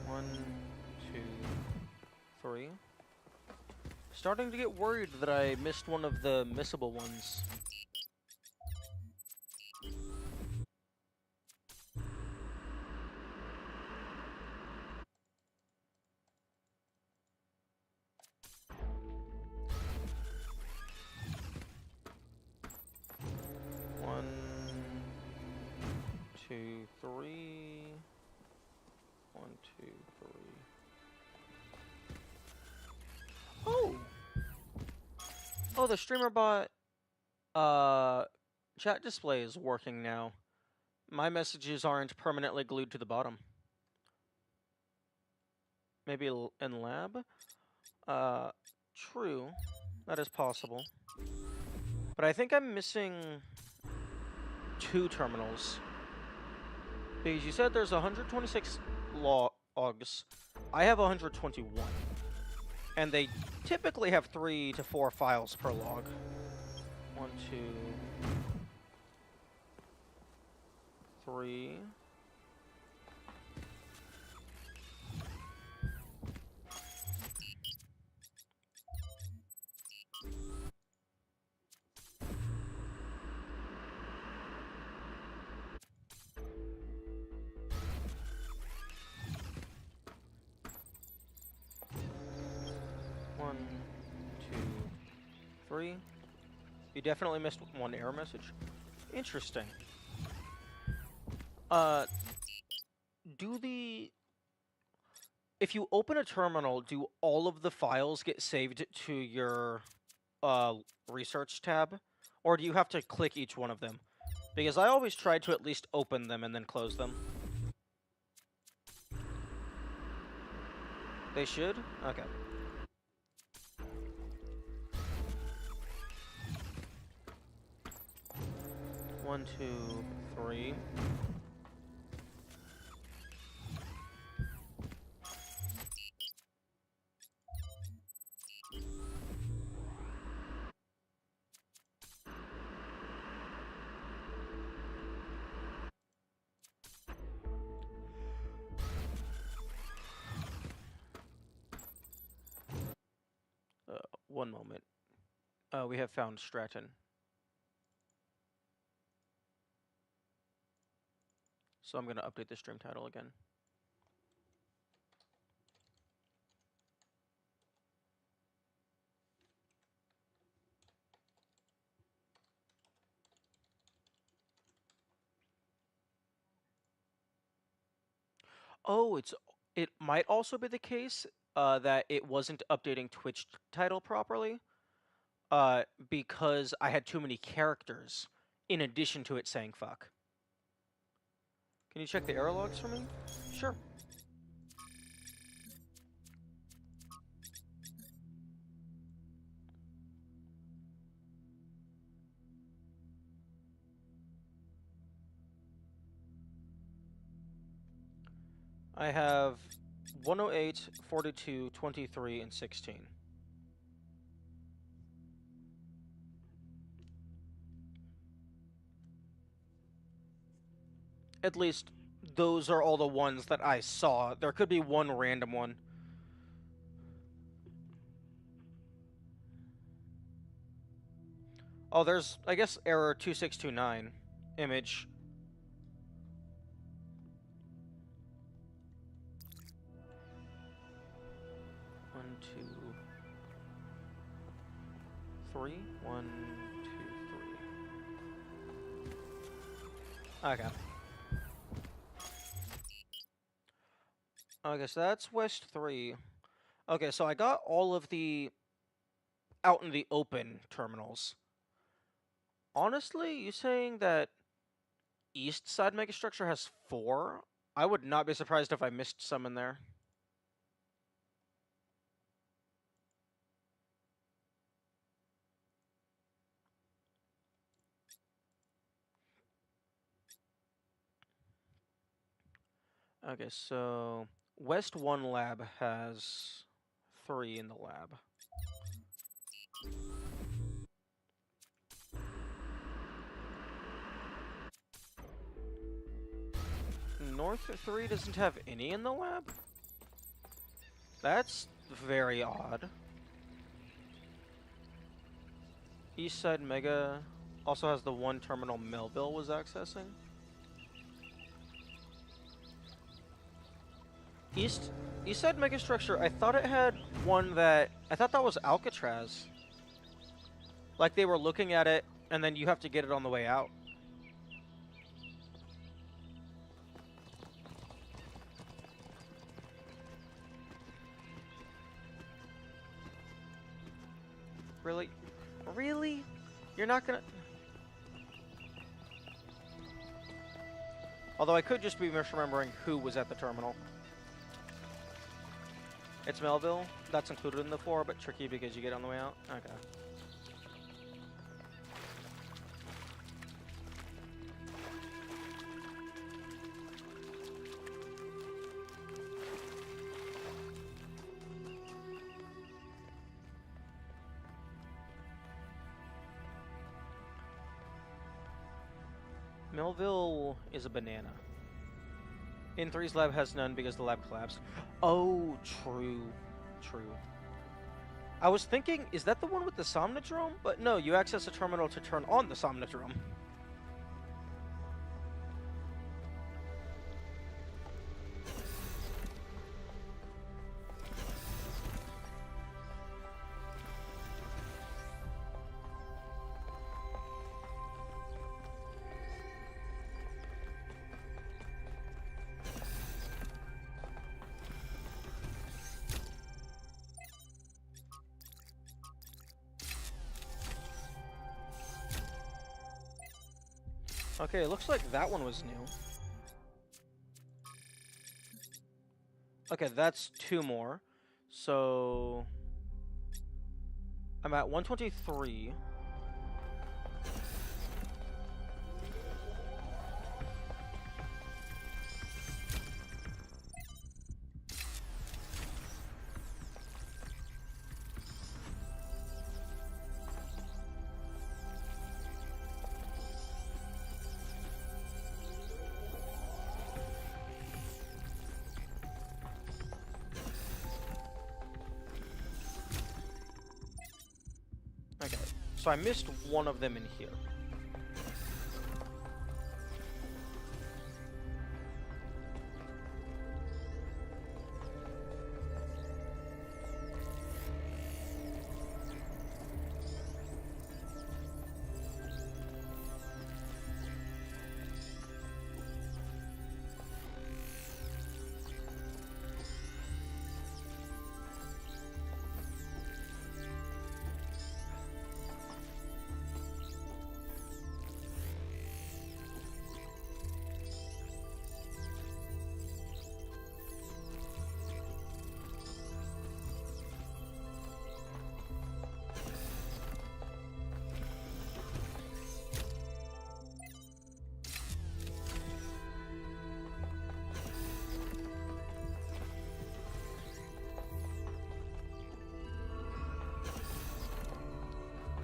One, two, three. Starting to get worried that I missed one of the missable ones. One, two, three. 1, 2, 3. Oh, the streamer bot chat display is working now. My messages aren't permanently glued to the bottom. Maybe in lab? True. That is possible. But I think I'm missing 2 terminals. Because you said there's 126 logs. I have 121. And they typically have 3 to 4 files per log. 1, 2, 3. One, two, three. You definitely missed 1 error message. Interesting. If you open a terminal, do all of the files get saved to your research tab? Or do you have to click each one of them? Because I always try to at least open them and then close them. They should? Okay. One, two, three. One moment. We have found Stratton. So I'm going to update the stream title again. Oh, it might also be the case that it wasn't updating Twitch title properly because I had too many characters in addition to it saying fuck. Can you check the error logs for me? Sure. I have 108, 42, 23, and 16. At least those are all the ones that I saw. There could be one random one. Oh, there's, I guess, error 2629. Image. One, two, three. 1, 2, 3. Okay. Okay, so that's West 3. Okay, so I got all of the out in the open terminals. Honestly, you saying that East Side Megastructure has 4? I would not be surprised if I missed some in there. Okay, so West 1 lab has 3 in the lab. North 3 doesn't have any in the lab? That's very odd. East Side Mega also has the 1 terminal Melville was accessing. East Side Megastructure, I thought it had one that... I thought that was Alcatraz. Like they were looking at it, and then you have to get it on the way out. Really? Really? You're not gonna... Although I could just be misremembering who was at the terminal. It's Melville. That's included in the 4, but tricky because you get on the way out. Okay. Melville is a banana. In 3's lab has none because the lab collapsed. Oh, true. True. I was thinking, is that the one with the Somnodrome? But no, you access a terminal to turn on the Somnodrome. Okay, it looks like that one was new. Okay, that's 2 more. So... I'm at 123. Okay, so I missed one of them in here.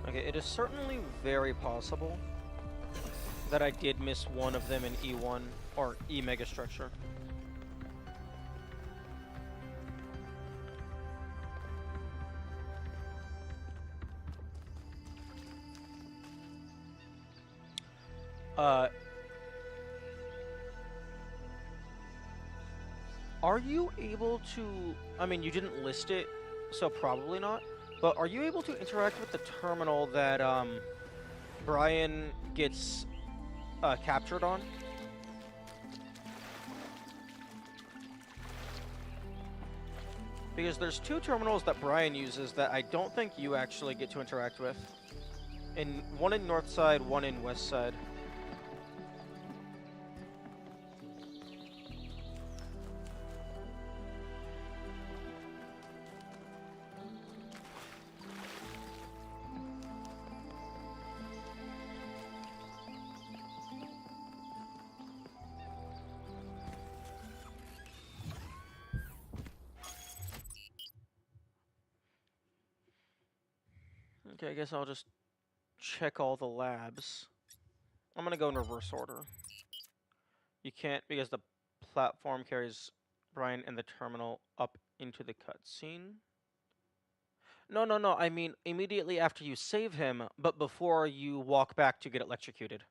Okay, it is certainly very possible that I did miss one of them in E1 or E Megastructure. Are you able to... I mean, you didn't list it, so probably not. But are you able to interact with the terminal that Brian gets captured on? Because there's 2 terminals that Brian uses that I don't think you actually get to interact with. One in North Side, one in West Side. Okay, I guess I'll just check all the labs. I'm gonna go in reverse order. You can't because the platform carries Brian and the terminal up into the cutscene. No, no, no, I mean immediately after you save him, but before you walk back to get electrocuted.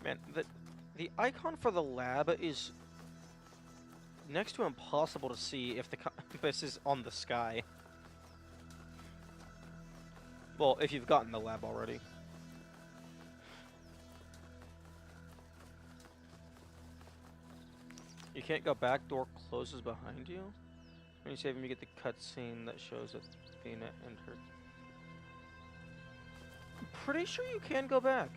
Man, the icon for the lab is next to impossible to see if the compass is on the sky. Well, if you've gotten the lab already. You can't go back, door closes behind you. When you save him, you get the cutscene that shows Athena entered. I'm pretty sure you can go back.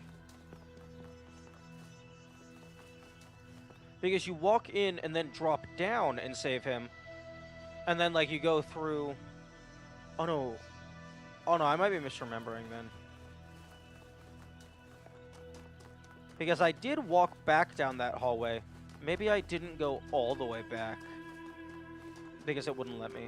Because you walk in and then drop down and save him. And then, like, you go through... Oh, no. Oh, no, I might be misremembering then. Because I did walk back down that hallway. Maybe I didn't go all the way back. Because it wouldn't let me.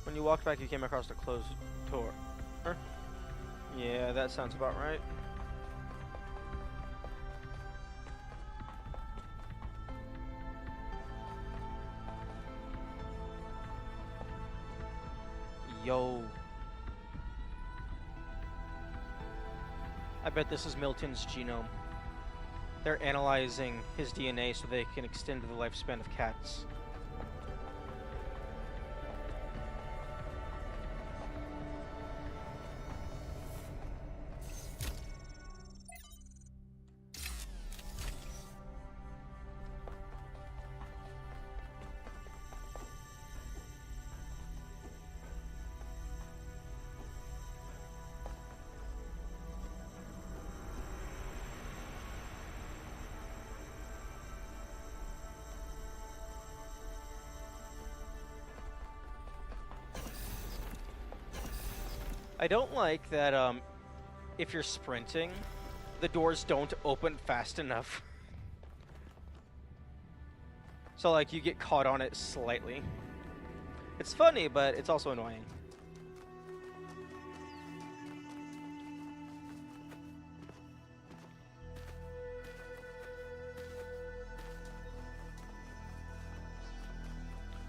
When you walked back, you came across a closed door. Yeah, that sounds about right. Yo. I bet this is Milton's genome. They're analyzing his DNA so they can extend the lifespan of cats. I don't like that, if you're sprinting, the doors don't open fast enough. So, like, you get caught on it slightly. It's funny, but it's also annoying.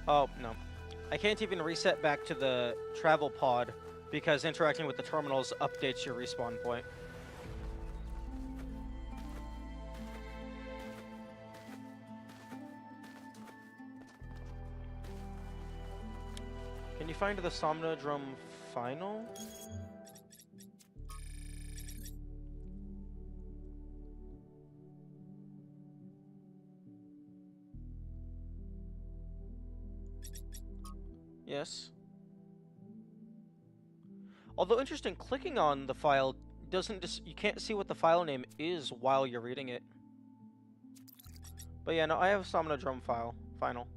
Oh, no. I can't even reset back to the travel pod because interacting with the terminals updates your respawn point. Can you find the Somnodrome final? Yes. Although interesting, clicking on the file doesn't you can't see what the file name is while you're reading it. But yeah, no, I have a Somnodrome final.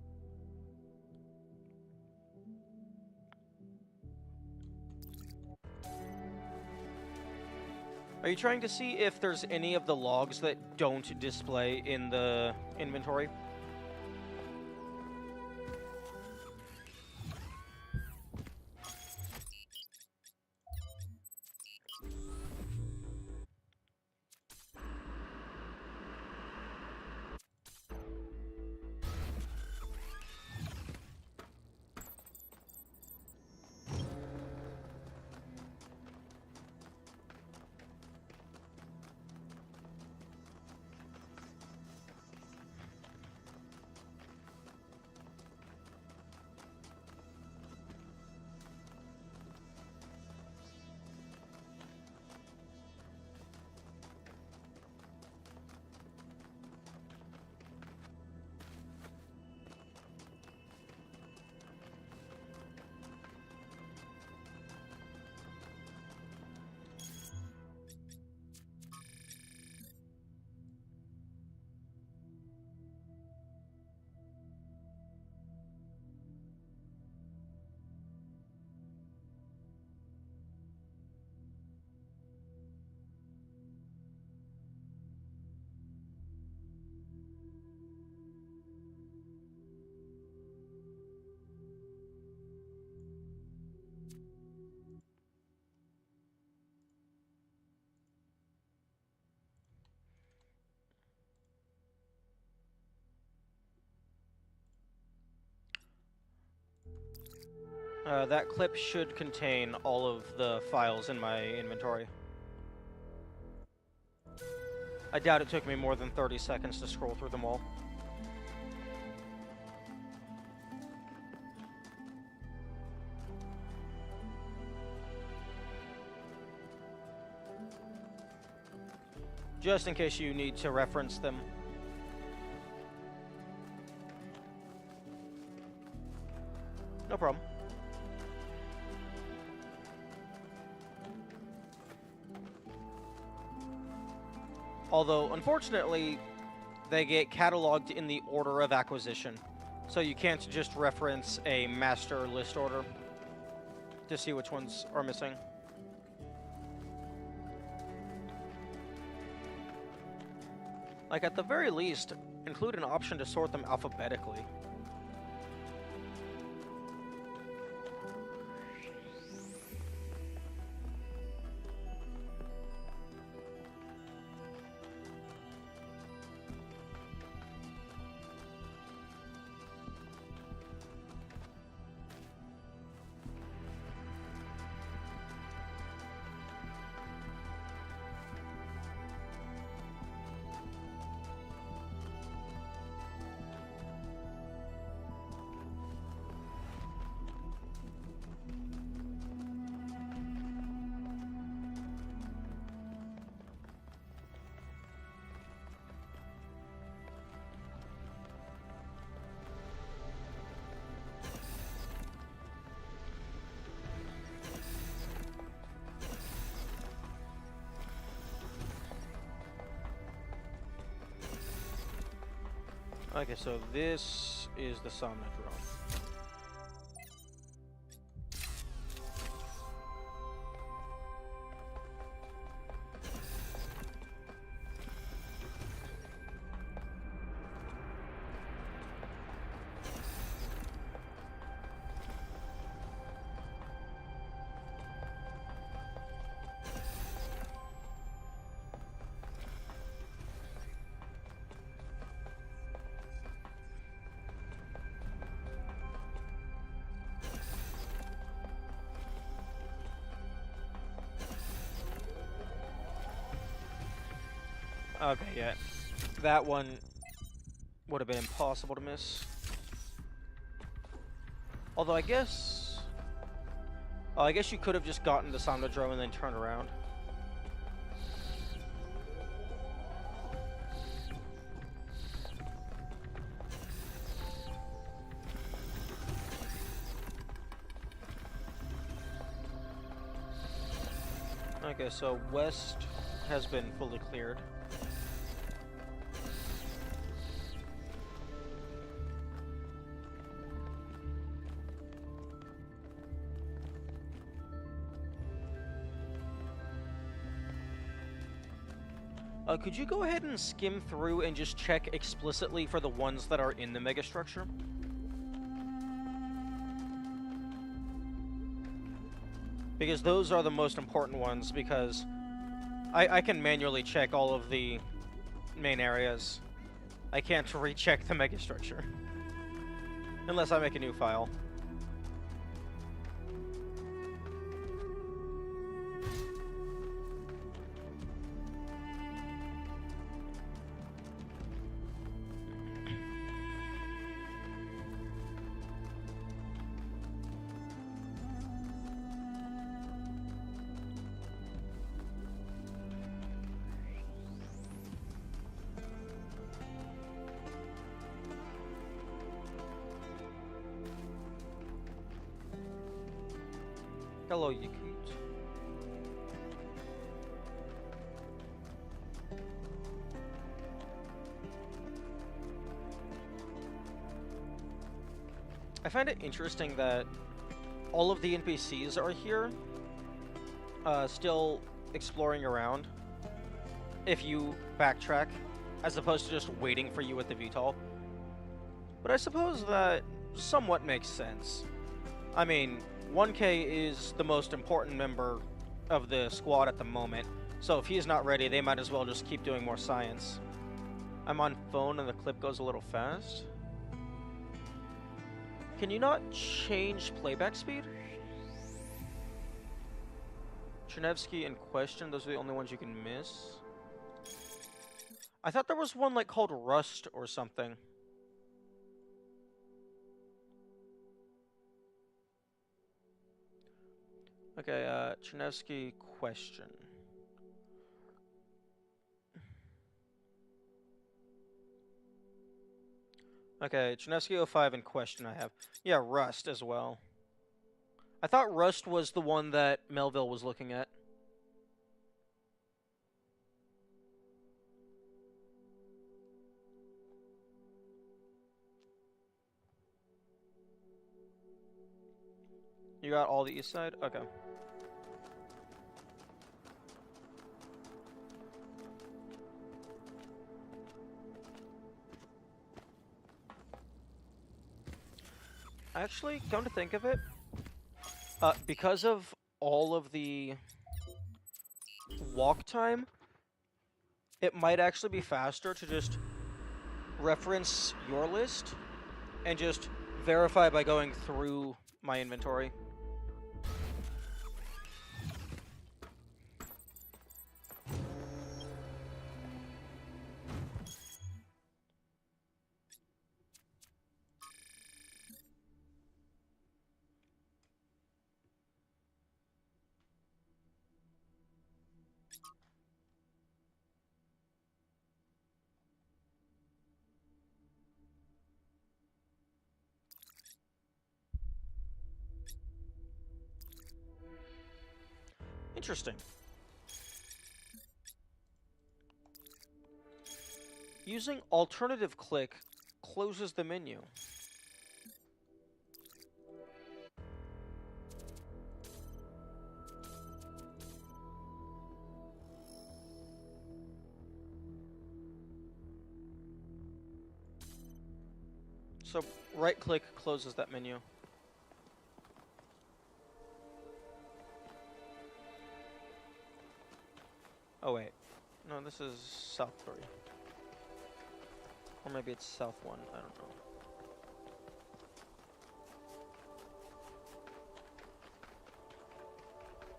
Are you trying to see if there's any of the logs that don't display in the inventory? That clip should contain all of the files in my inventory. I doubt it took me more than 30 seconds to scroll through them all. Just in case you need to reference them. No problem. Although, unfortunately, they get cataloged in the order of acquisition. So you can't just reference a master list order to see which ones are missing. Like, at the very least, include an option to sort them alphabetically. Okay, so this is the Somnodrome. Okay, yeah. That one would have been impossible to miss. Although I guess... Oh, I guess you could have just gotten the Somnodrome and then turned around. Okay, so west has been fully cleared. Could you go ahead and skim through and just check explicitly for the ones that are in the megastructure? Because those are the most important ones, because I can manually check all of the main areas. I can't recheck the megastructure. Unless I make a new file. Hello, Yakut. I find it interesting that all of the NPCs are here, still exploring around, if you backtrack, as opposed to just waiting for you at the VTOL. But I suppose that somewhat makes sense. I mean, 1K is the most important member of the squad at the moment, so if he's not ready, they might as well just keep doing more science. I'm on phone and the clip goes a little fast. Can you not change playback speed? Chernevsky and Question, those are the only ones you can miss. I thought there was one like called Rust or something. Okay, Chernevsky Question. Okay, Chernevsky 05 and Question I have. Yeah, Rust as well. I thought Rust was the one that Melville was looking at. You got all the east side? Okay. Actually, come to think of it, because of all of the walk time, it might actually be faster to just reference your list and just verify by going through my inventory. Interesting. Using alternative click closes the menu. So right click closes that menu. Oh wait. No, this is South 3. Or maybe it's South 1, I don't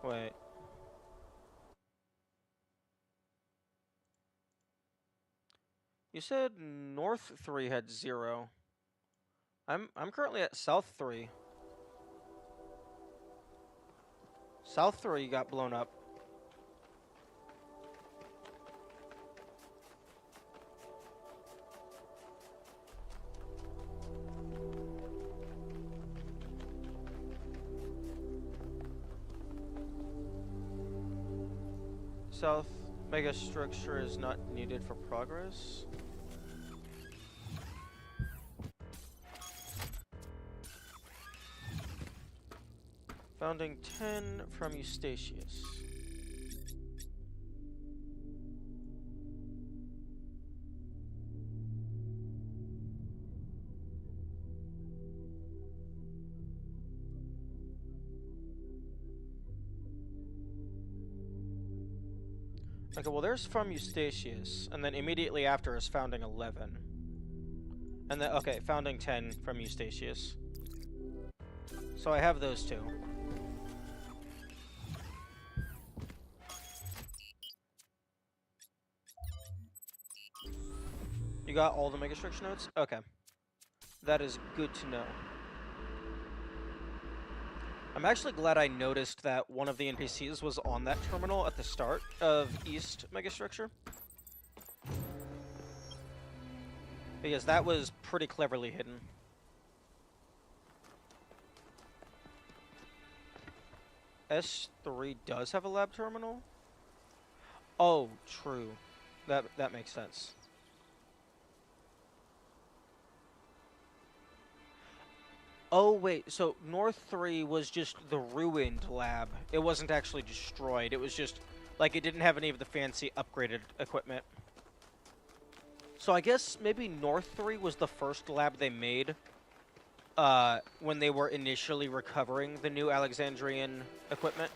know. Wait. You said North 3 had 0. I'm currently at South 3. South 3 got blown up. South megastructure is not needed for progress. Founding 10 from Eustachius. Okay, well there's from Eustachius, and then immediately after is Founding 11. And then, okay, Founding 10 from Eustachius. So I have those two. You got all the megastructure nodes? Okay. That is good to know. I'm actually glad I noticed that one of the NPCs was on that terminal at the start of East Megastructure. Because that was pretty cleverly hidden. S3 does have a lab terminal? Oh, true. That makes sense. Oh, wait, so North 3 was just the ruined lab. It wasn't actually destroyed. It was just, like, it didn't have any of the fancy upgraded equipment. So I guess maybe North 3 was the first lab they made when they were initially recovering the new Alexandrian equipment.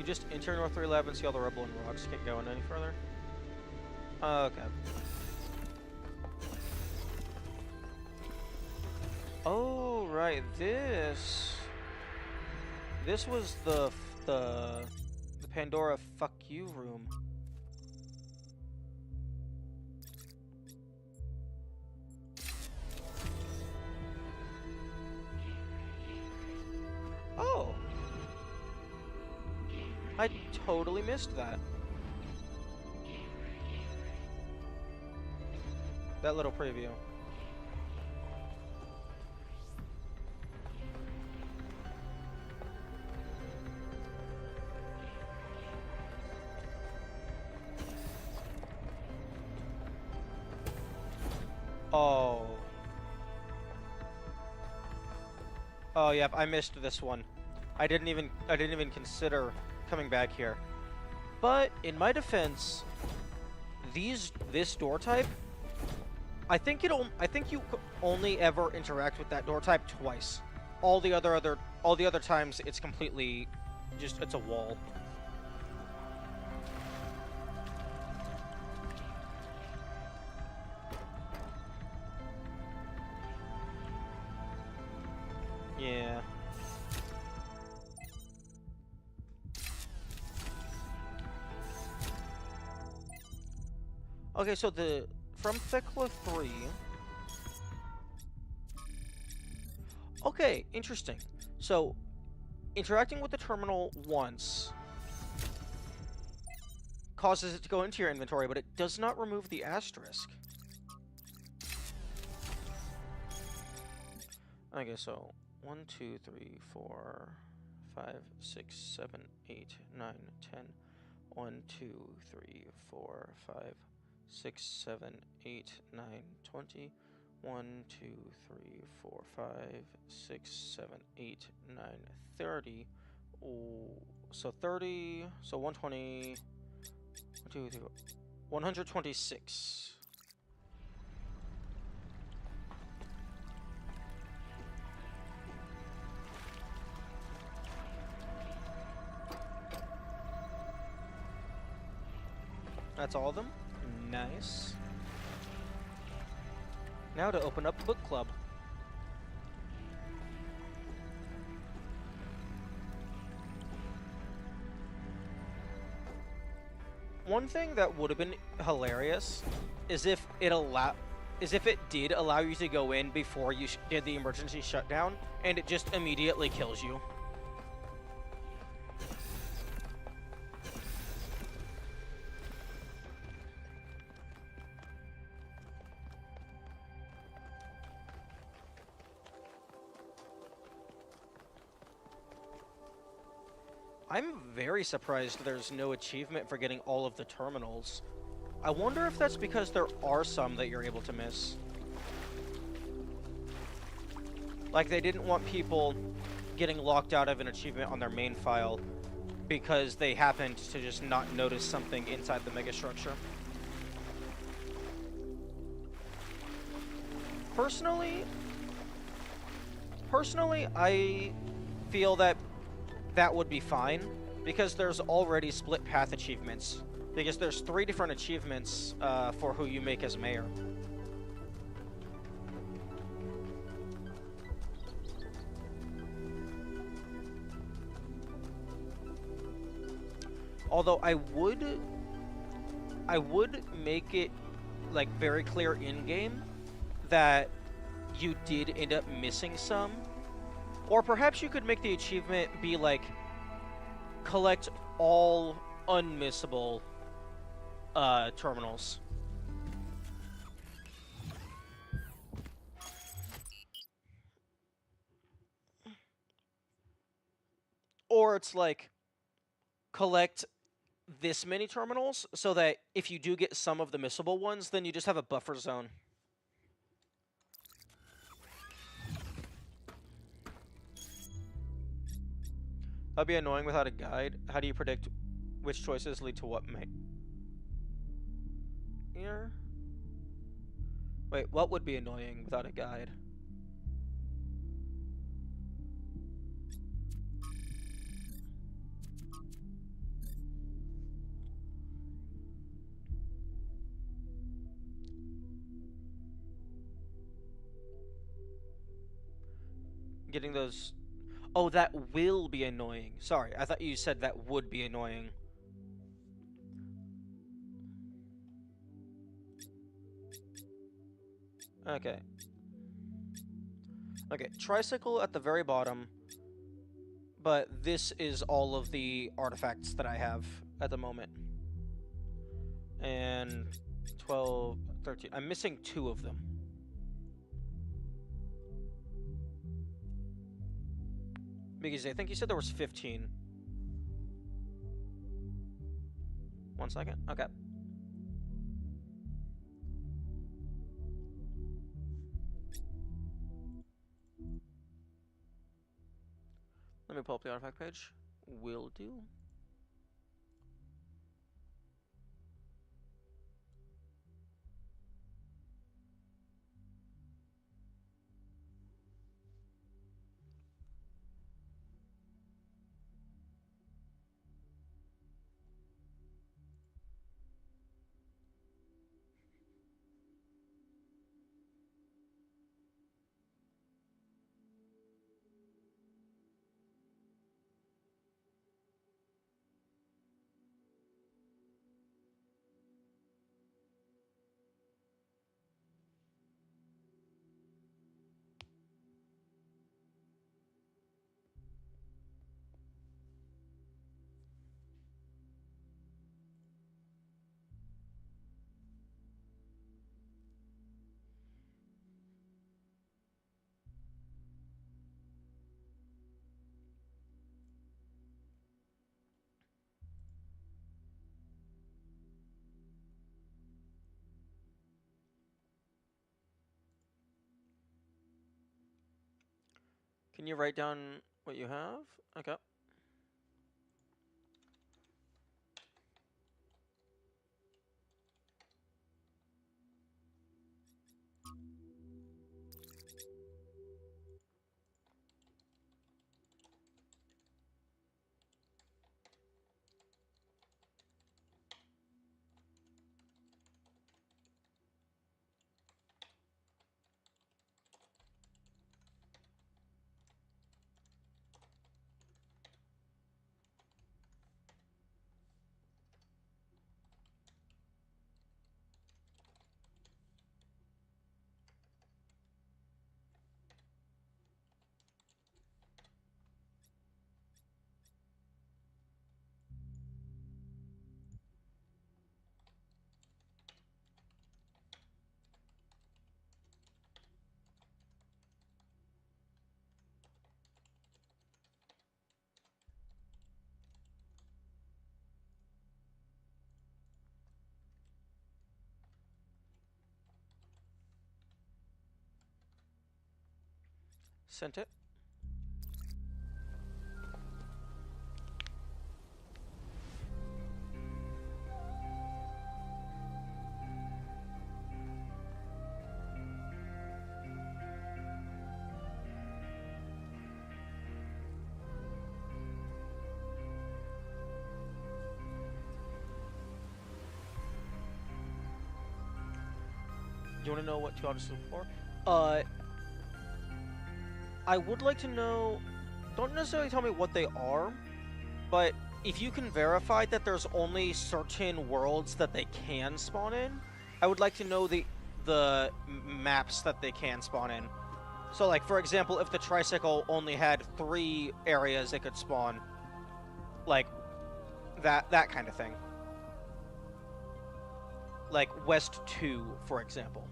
just enter North 3 Lab and see all the rubble and rocks? Can't go in any further? Okay. Oh, right. This was the Pandora fuck you room. Oh. I totally missed that. That little preview. Oh. Oh, yep, I missed this one. I didn't even consider coming back here. But in my defense, this door type, I think you only ever interact with that door type twice. All the other times it's completely just it's a wall. Yeah. Okay, so from Thekla 3. Okay, interesting. So, interacting with the terminal once causes it to go into your inventory, but it does not remove the asterisk. Okay, so 1, 2, 3, 4, 5, 6, 7, 8, 9, 10. 1, 2, 3, 4, 5, 6, 7, 8, 9, 20. 1, 2, 3, 4, 5, 6, 7, 8, 9, 30. Oh, so 30. So 120. 1, 2, 3, 126. That's all of them. Nice. Now to open up book club. One thing that would have been hilarious is if it did allow you to go in before you did the emergency shutdown, and it just immediately kills you. I'm very surprised there's no achievement for getting all of the terminals. I wonder if that's because there are some that you're able to miss. Like, they didn't want people getting locked out of an achievement on their main file because they happened to just not notice something inside the megastructure. Personally, I feel that would be fine, because there's already split path achievements. Because there's 3 different achievements for who you make as mayor. Although I would make it like very clear in game that you did end up missing some. Or perhaps you could make the achievement be like, collect all unmissable terminals. Or it's like, collect this many terminals so that if you do get some of the missable ones, then you just have a buffer zone. That'd be annoying without a guide. How do you predict which choices lead to what here? Wait, what would be annoying without a guide? Getting those... Oh, that will be annoying. Sorry, I thought you said that would be annoying. Okay. Okay, tricycle at the very bottom, but this is all of the artifacts that I have at the moment. And 12, 13. I'm missing 2 of them. Because I think you said there was 15. 1 second. Okay. Let me pull up the artifact page. Will do. Can you write down what you have? Okay. Sent it. You want to know what 2 artists look for? I would like to know... Don't necessarily tell me what they are, but if you can verify that there's only certain worlds that they can spawn in, I would like to know the maps that they can spawn in. So, like, for example, if the tricycle only had 3 areas it could spawn, like, that kind of thing. Like, West 2, for example.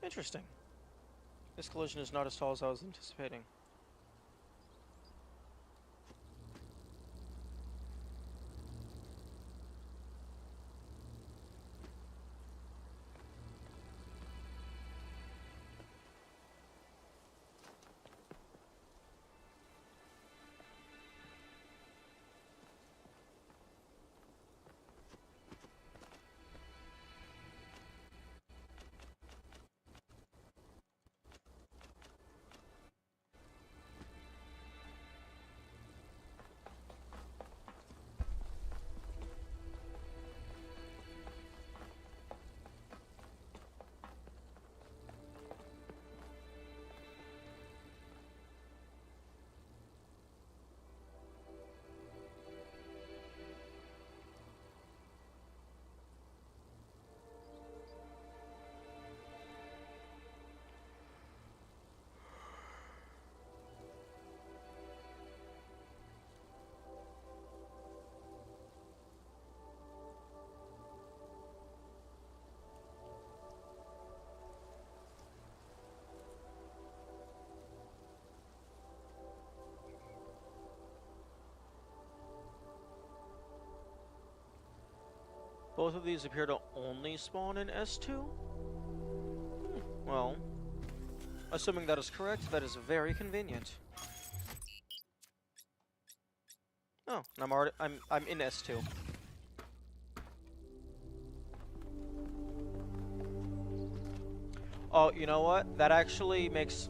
Interesting. This collision is not as tall as I was anticipating. Both of these appear to only spawn in S2? Well, assuming that is correct, that is very convenient. Oh, and I'm in S2. Oh, you know what? That actually makes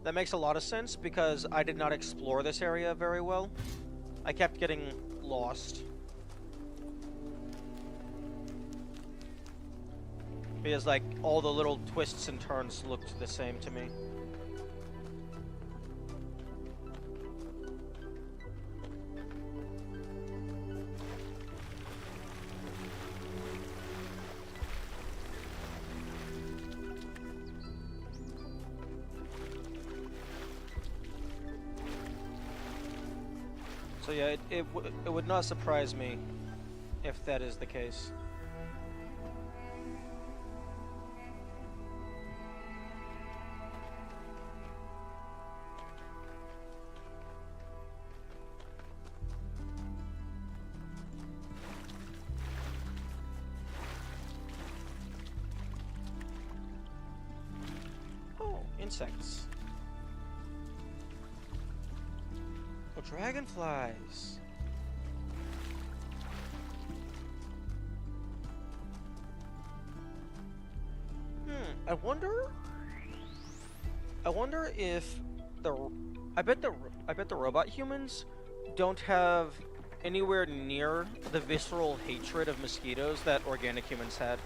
a lot of sense because I did not explore this area very well. I kept getting lost. Because, like, all the little twists and turns looked the same to me. So yeah, it would not surprise me if that is the case. Oh, insects. Oh, dragonflies. I wonder if I bet the robot humans don't have anywhere near the visceral hatred of mosquitoes that organic humans had.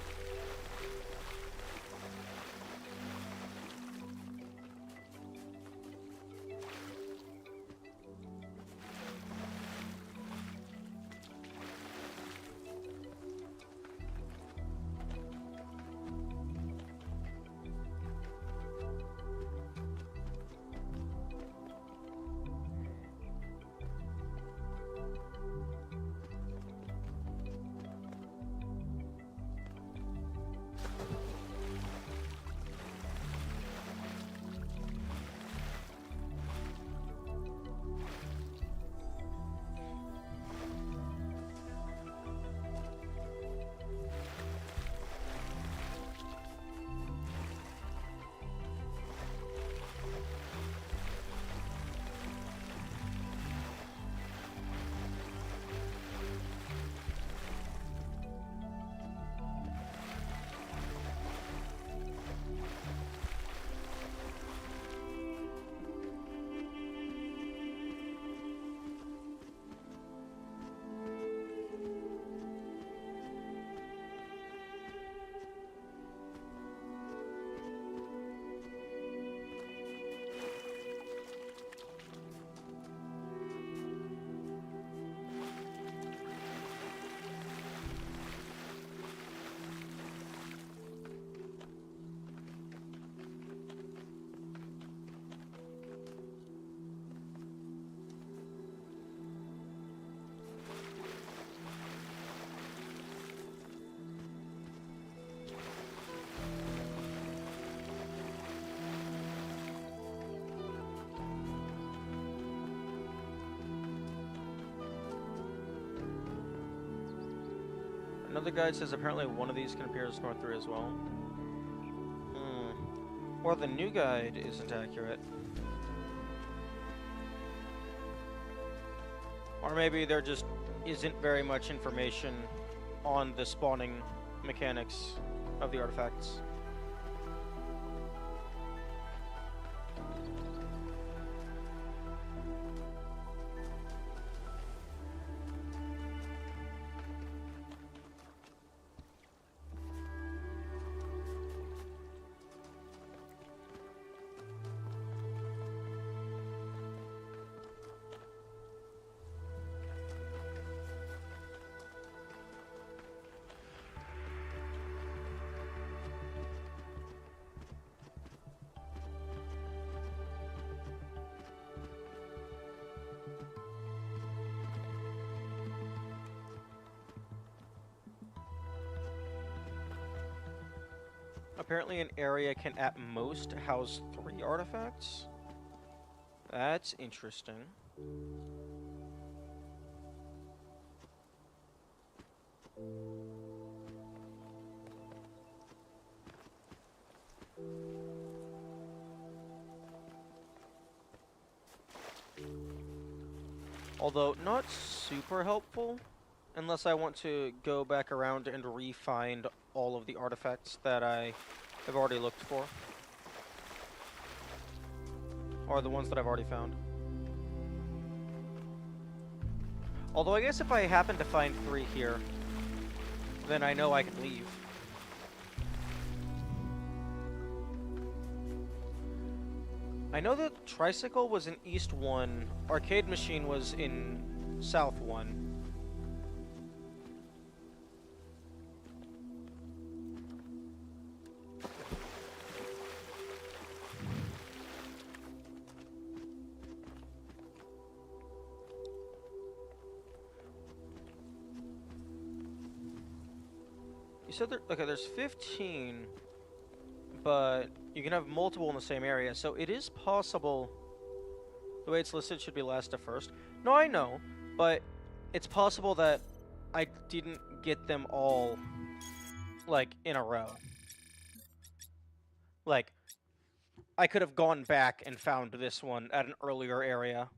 Another guide says apparently one of these can appear as North 3 as well. Or the new guide isn't accurate. Or maybe there just isn't very much information on the spawning mechanics of the artifacts. Apparently an area can at most house 3 artifacts. That's interesting. Although not super helpful, unless I want to go back around and re-find all of the artifacts that I have already looked for. Or the ones that I've already found. Although I guess if I happen to find 3 here, then I know I can leave. I know that Tricycle was in East 1, Arcade Machine was in South 1. You said there, okay, there's 15, but you can have multiple in the same area, so it is possible. The way it's listed should be last to first. No, I know, but it's possible that I didn't get them all, like, in a row. Like, I could have gone back and found this one at an earlier area.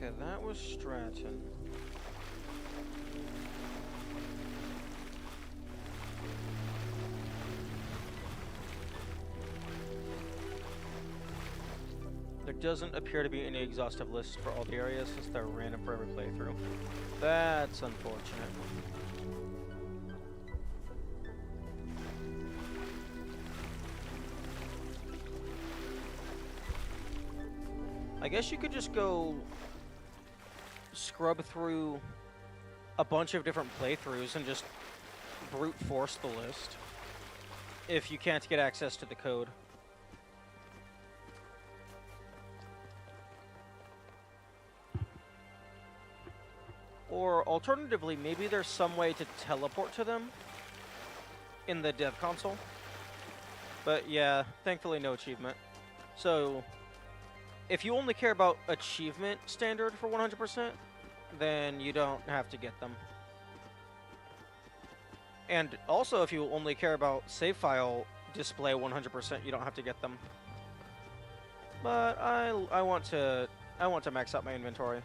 Okay, that was Stratton. There doesn't appear to be any exhaustive lists for all the areas since they're random for every playthrough. That's unfortunate. I guess you could just go scrub through a bunch of different playthroughs and just brute force the list if you can't get access to the code. Or alternatively, maybe there's some way to teleport to them in the dev console. But yeah, thankfully no achievement. So if you only care about achievement standard for 100%, then you don't have to get them. And also, if you only care about save file display 100%, you don't have to get them. But I want to max out my inventory.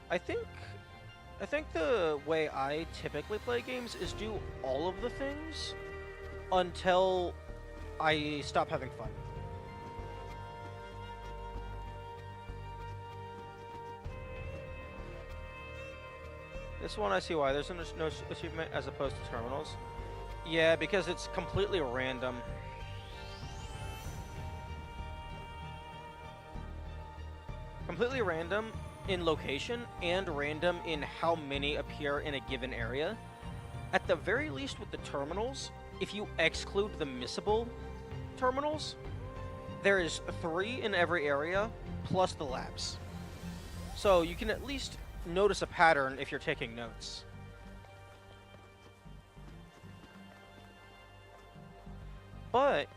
I think the way I typically play games is do all of the things until I stop having fun. This one I see why. There's no achievement as opposed to terminals. Yeah, because it's completely random. Completely random in location and random in how many appear in a given area. At the very least with the terminals, if you exclude the missable terminals, there is 3 in every area plus the labs. So you can at least notice a pattern if you're taking notes. But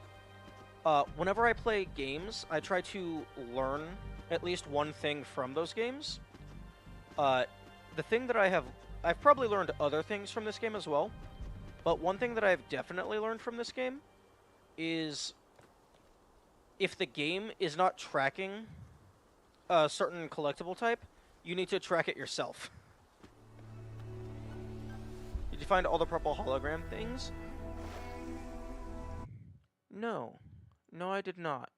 Whenever I play games, I try to learn at least one thing from those games. Uh, the thing that I've probably learned other things from this game as well, but one thing that I've definitely learned from this game is if the game is not tracking a certain collectible type, you need to track it yourself. Did you find all the purple hologram things? No. No, I did not.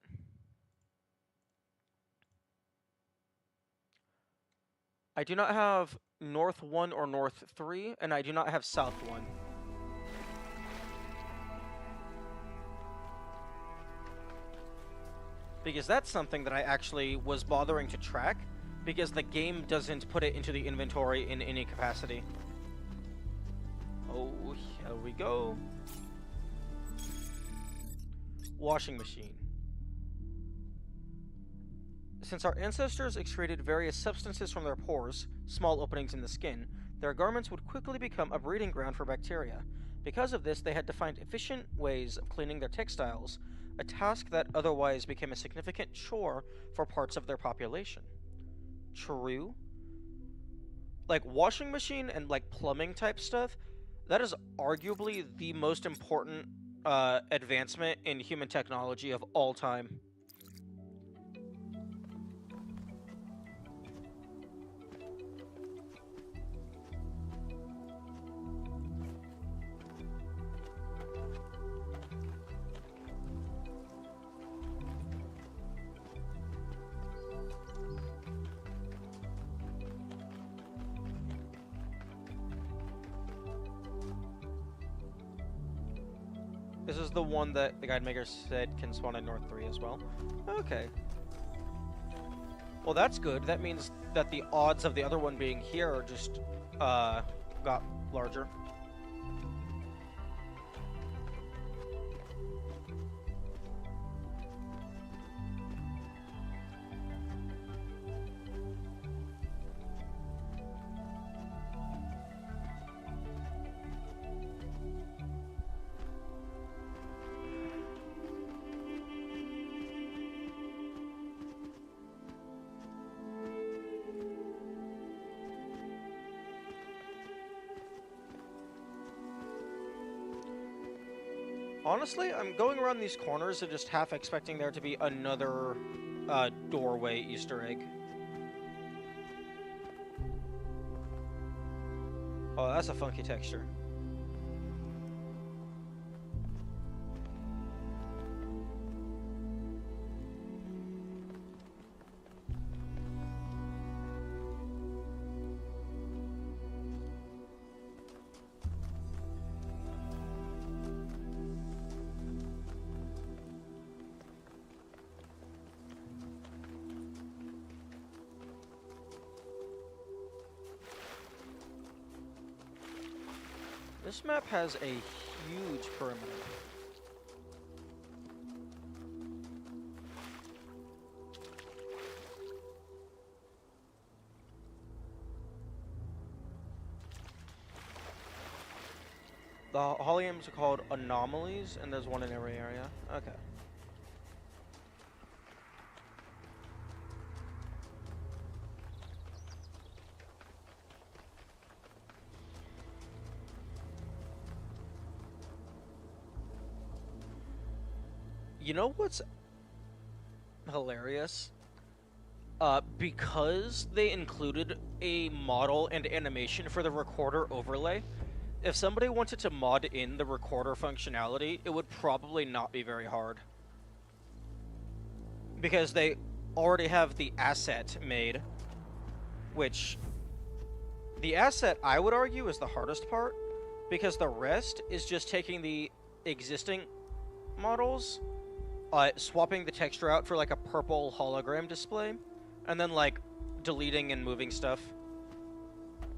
I do not have North 1 or North 3, and I do not have South 1. Because that's something that I actually was bothering to track, because the game doesn't put it into the inventory in any capacity. Oh, here we go. Washing machine. Since our ancestors excreted various substances from their pores, small openings in the skin, their garments would quickly become a breeding ground for bacteria. Because of this, they had to find efficient ways of cleaning their textiles, a task that otherwise became a significant chore for parts of their population. True. Like, washing machine and, like, plumbing type stuff, that is arguably the most important advancement in human technology of all time. This is the one that the guide maker said can spawn in North 3 as well. Okay. Well, that's good. That means that the odds of the other one being here are just, got larger. Honestly, I'm going around these corners and just half expecting there to be another doorway Easter egg. Oh, that's a funky texture. This map has a huge perimeter. The holograms are called anomalies, and there's one in every area. Okay. You know what's hilarious? Because they included a model and animation for the recorder overlay, if somebody wanted to mod in the recorder functionality, it would probably not be very hard. Because they already have the asset made, which the asset, I would argue, is the hardest part, because the rest is just taking the existing models, swapping the texture out for like a purple hologram display, and then like deleting and moving stuff.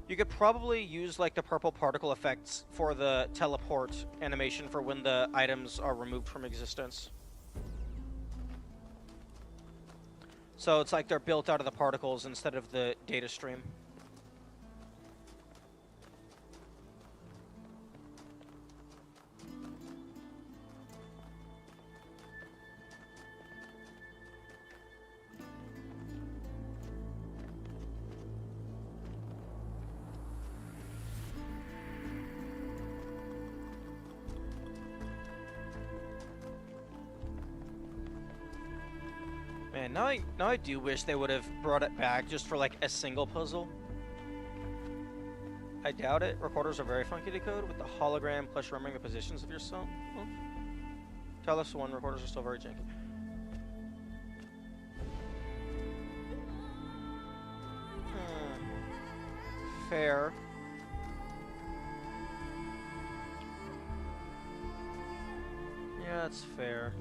You could probably use like the purple particle effects for the teleport animation for when the items are removed from existence. So it's like they're built out of the particles instead of the data stream. Man, now I do wish they would have brought it back just for like a single puzzle. I doubt it. Recorders are very funky to code with the hologram plus remembering the positions of yourself. Oh. Talos 1 recorders are still very janky. Fair. Yeah, that's fair.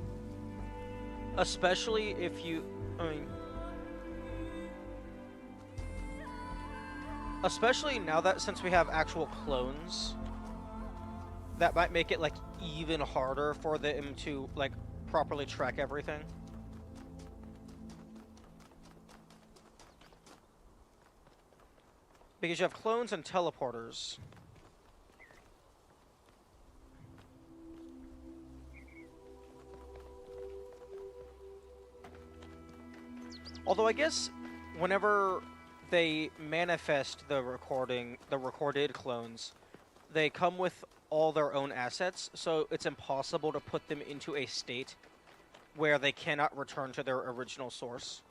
Especially if you... I mean... Especially now that since we have actual clones, that might make it, like, even harder for them to, like, properly track everything. Because you have clones and teleporters. Although I guess whenever they manifest the recorded clones, they come with all their own assets, so it's impossible to put them into a state where they cannot return to their original source.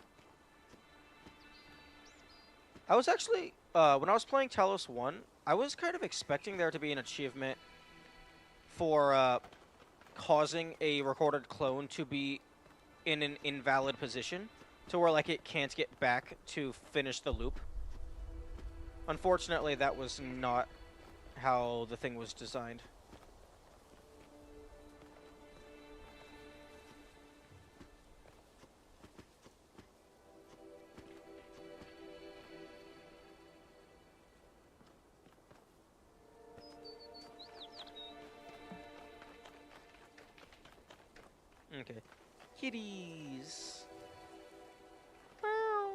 I was actually, when I was playing Talos 1, I was kind of expecting there to be an achievement for causing a recorded clone to be in an invalid position, to where, like, it can't get back to finish the loop. Unfortunately, that was not how the thing was designed. Okay. Kitties! Meow.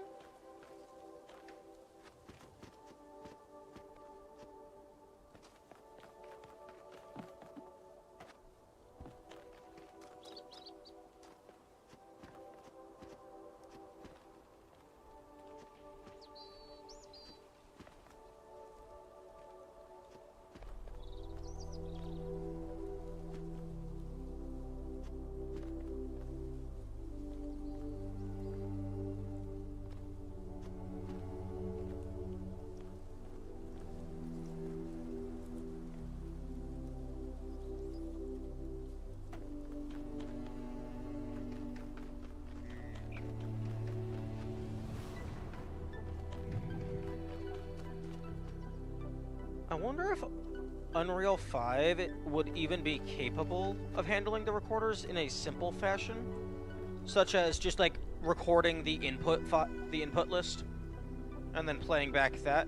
I wonder if Unreal 5 would even be capable of handling the recorders in a simple fashion, such as just like recording the input list and then playing back that.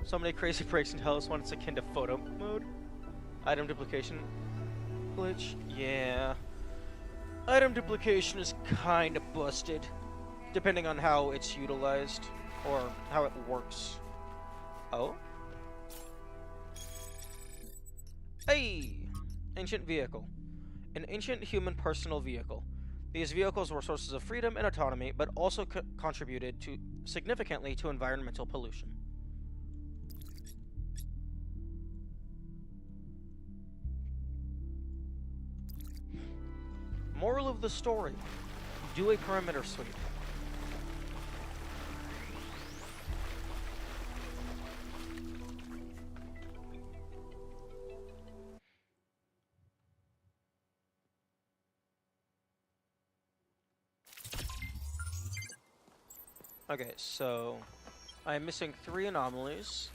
So many crazy breaks in Talos 1, it's akin to photo mode. Item duplication glitch, yeah. Item duplication is kind of busted, depending on how it's utilized or how it works. Oh? Hey! Ancient vehicle. An ancient human personal vehicle. These vehicles were sources of freedom and autonomy, but also contributed significantly to environmental pollution. Moral of the story: do a perimeter sweep. Okay, so I'm missing 3 anomalies.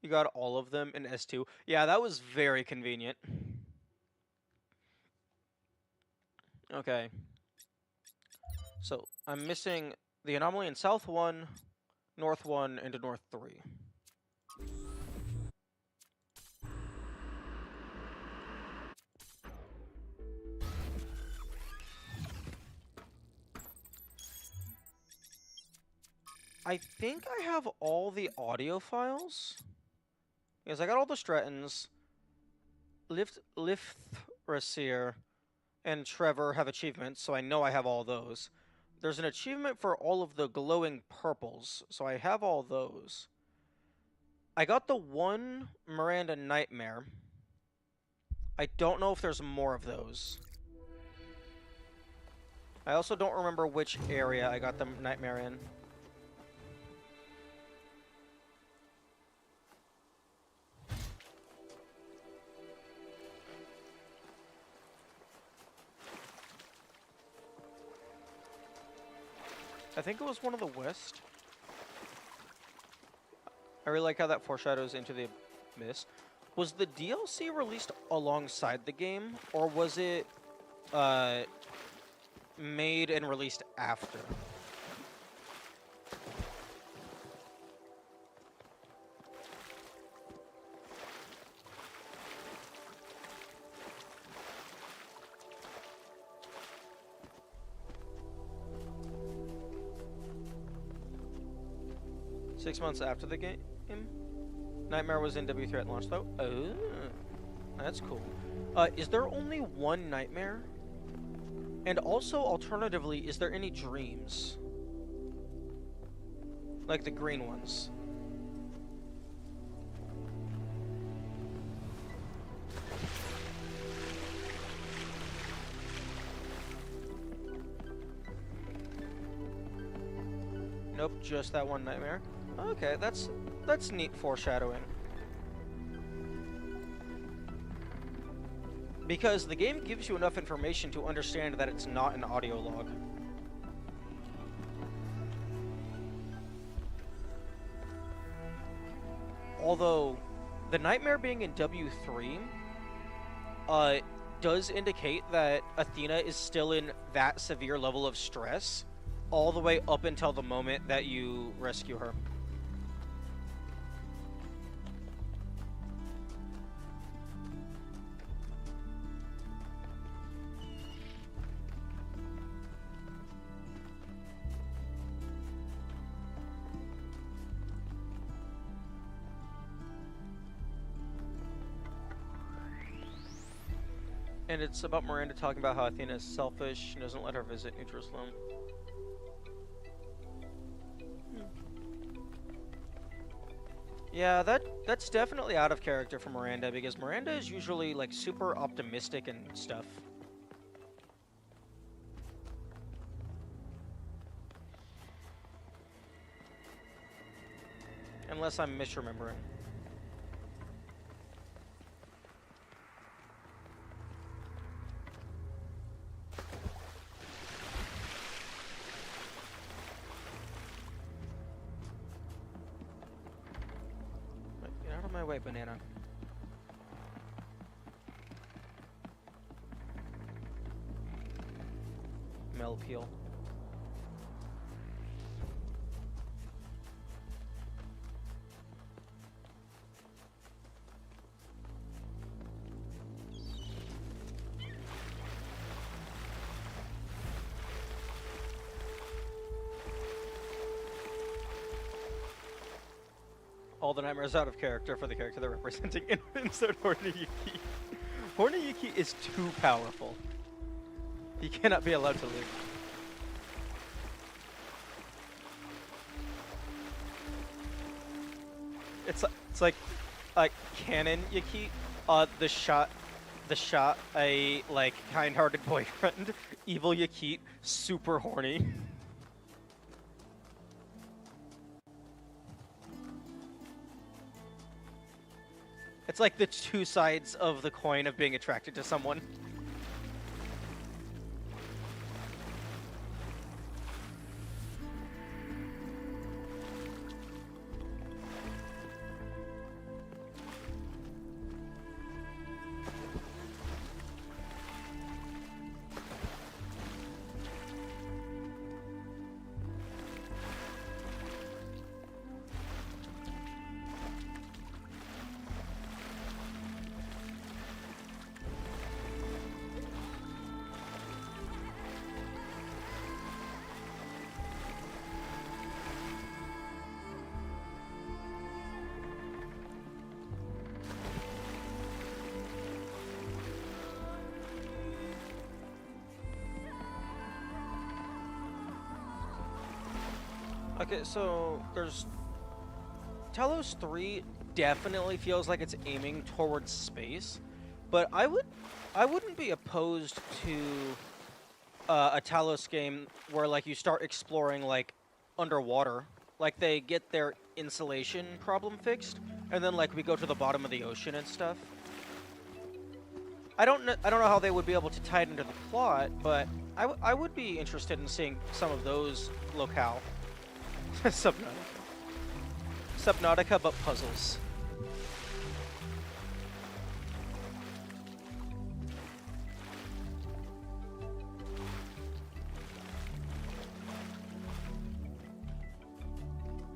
You got all of them in S2. Yeah, that was very convenient. Okay. So, I'm missing the anomaly in South 1, North 1, and North 3. I think I have all the audio files. Because I got all the Stretons. Lifthrassir and Trevor have achievements, so I know I have all those. There's an achievement for all of the glowing purples, so I have all those. I got the one Miranda Nightmare. I don't know if there's more of those. I also don't remember which area I got the nightmare in. I think it was one of the west. I really like how that foreshadows into the Misc. Was the DLC released alongside the game, or was it made and released after? Six months after the game? Nightmare was in W3 at launch, though? Oh, that's cool. Is there only one Nightmare? And also, alternatively, is there any dreams? Like the green ones. Nope, just that one Nightmare. Okay, that's neat foreshadowing. Because the game gives you enough information to understand that it's not an audio log. Although, the Nightmare being in W3 does indicate that Athena is still in that severe level of stress all the way up until the moment that you rescue her. And it's about Miranda talking about how Athena is selfish and doesn't let her visit New Jerusalem. Yeah, that's definitely out of character for Miranda, because Miranda is usually like super optimistic and stuff. Unless I'm misremembering. Get out of my way, banana. Mel peel. All the nightmares out of character for the character they're representing. Insert Horny Yuki. Horny Yuki is too powerful. He cannot be allowed to live. It's like canon Yuki. The shot a like kind-hearted boyfriend. Evil Yuki, super horny. It's like the two sides of the coin of being attracted to someone. Okay, so there's Talos 3 definitely feels like it's aiming towards space, But I wouldn't be opposed to a Talos game where like you start exploring like underwater, like they get their insulation problem fixed, and then like we go to the bottom of the ocean and stuff. I don't know how they would be able to tie it into the plot, but I would be interested in seeing some of those locale. Subnautica. Subnautica, but puzzles.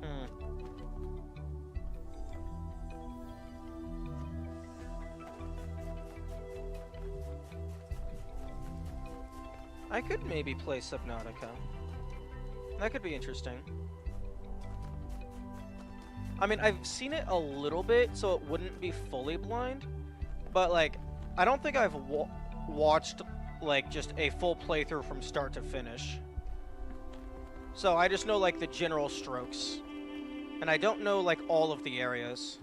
Hmm. I could maybe play Subnautica. That could be interesting. I mean, I've seen it a little bit, so it wouldn't be fully blind. But, like, I don't think I've watched, like, just a full playthrough from start to finish. So I just know, like, the general strokes. And I don't know, like, all of the areas.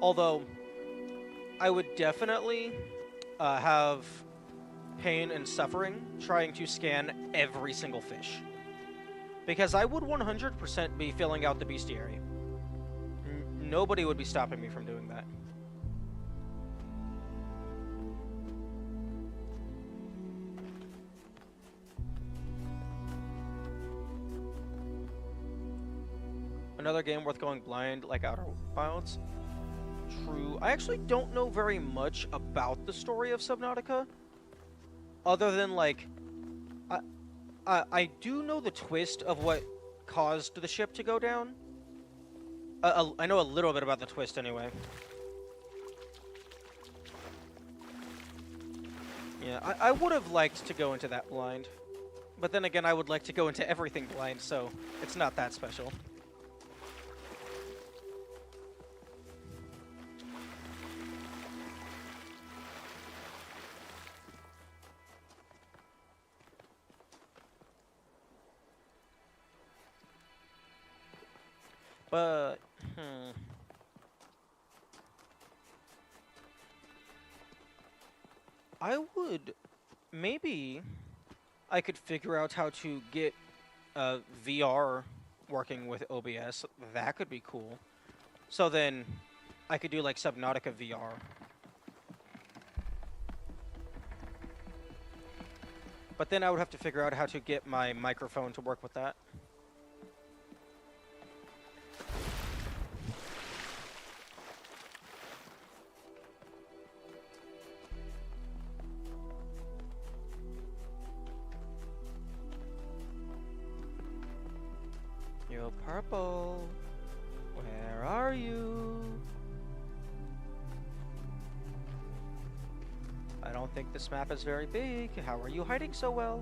Although, I would definitely have pain and suffering trying to scan every single fish. Because I would 100% be filling out the bestiary. Nobody would be stopping me from doing that. Another game worth going blind, like Outer Wilds. True. I actually don't know very much about the story of Subnautica, other than like, I, I do know the twist of what caused the ship to go down. I know a little bit about the twist anyway. Yeah, I would have liked to go into that blind, but then again, I would like to go into everything blind, so it's not that special. But, I would maybe I could figure out how to get VR working with OBS. That could be cool. So then I could do like Subnautica VR. But then I would have to figure out how to get my microphone to work with that. Yo, Purple, where are you? I don't think this map is very big. How are you hiding so well?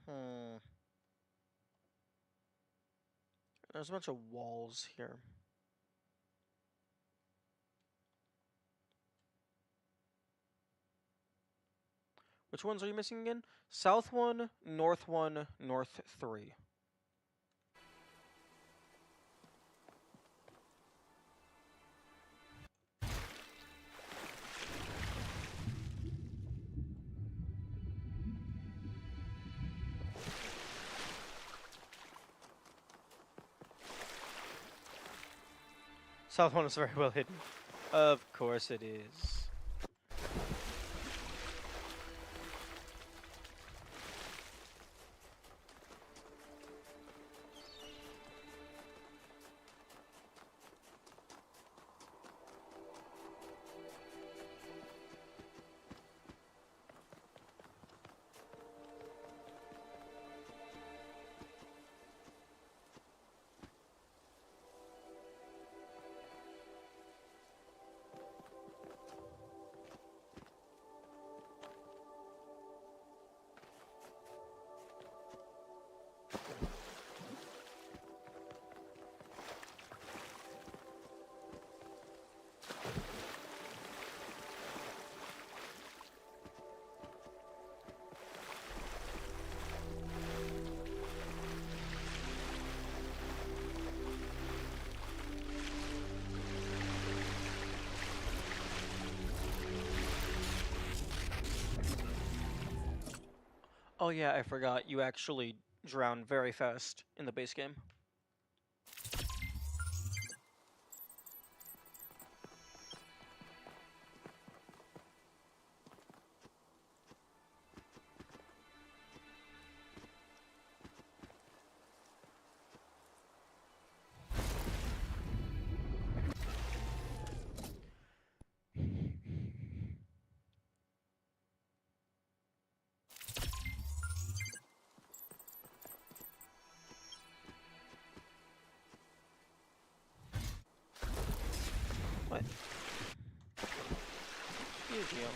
Hmm. There's a bunch of walls here. Which ones are you missing again? South 1, North 1, North 3. South 1 is very well hidden. Of course it is. Oh yeah, I forgot. You actually drown very fast in the base game. What? Yu-Gi-Oh.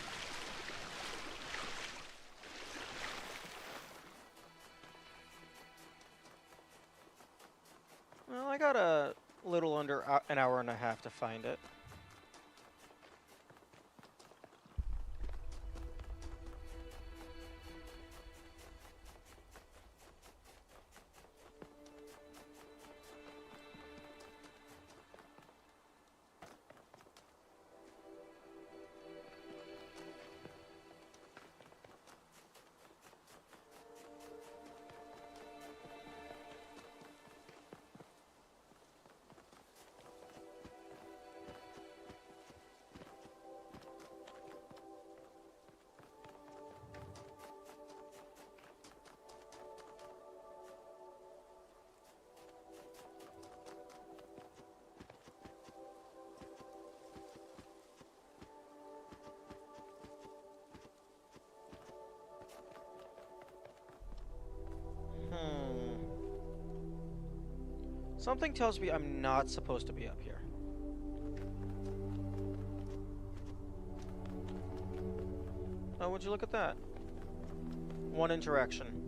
Well, I got a little under an hour and a half to find it. Something tells me I'm not supposed to be up here. Oh, would you look at that? One interaction.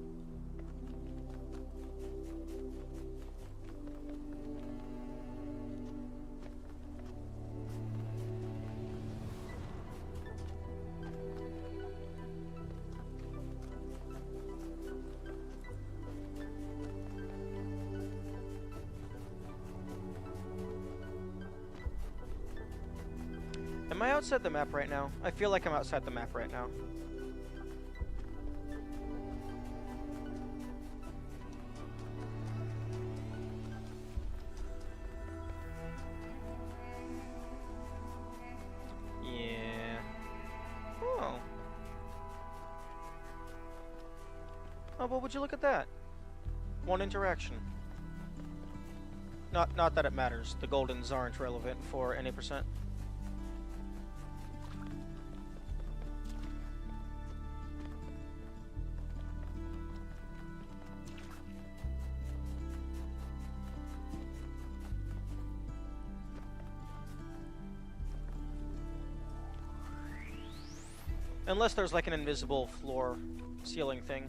Am I outside the map right now? I feel like I'm outside the map right now. Yeah. Oh. Oh, but would you look at that? One interaction. Not that it matters. The goldens aren't relevant for any percent. Unless there's like an invisible floor ceiling thing.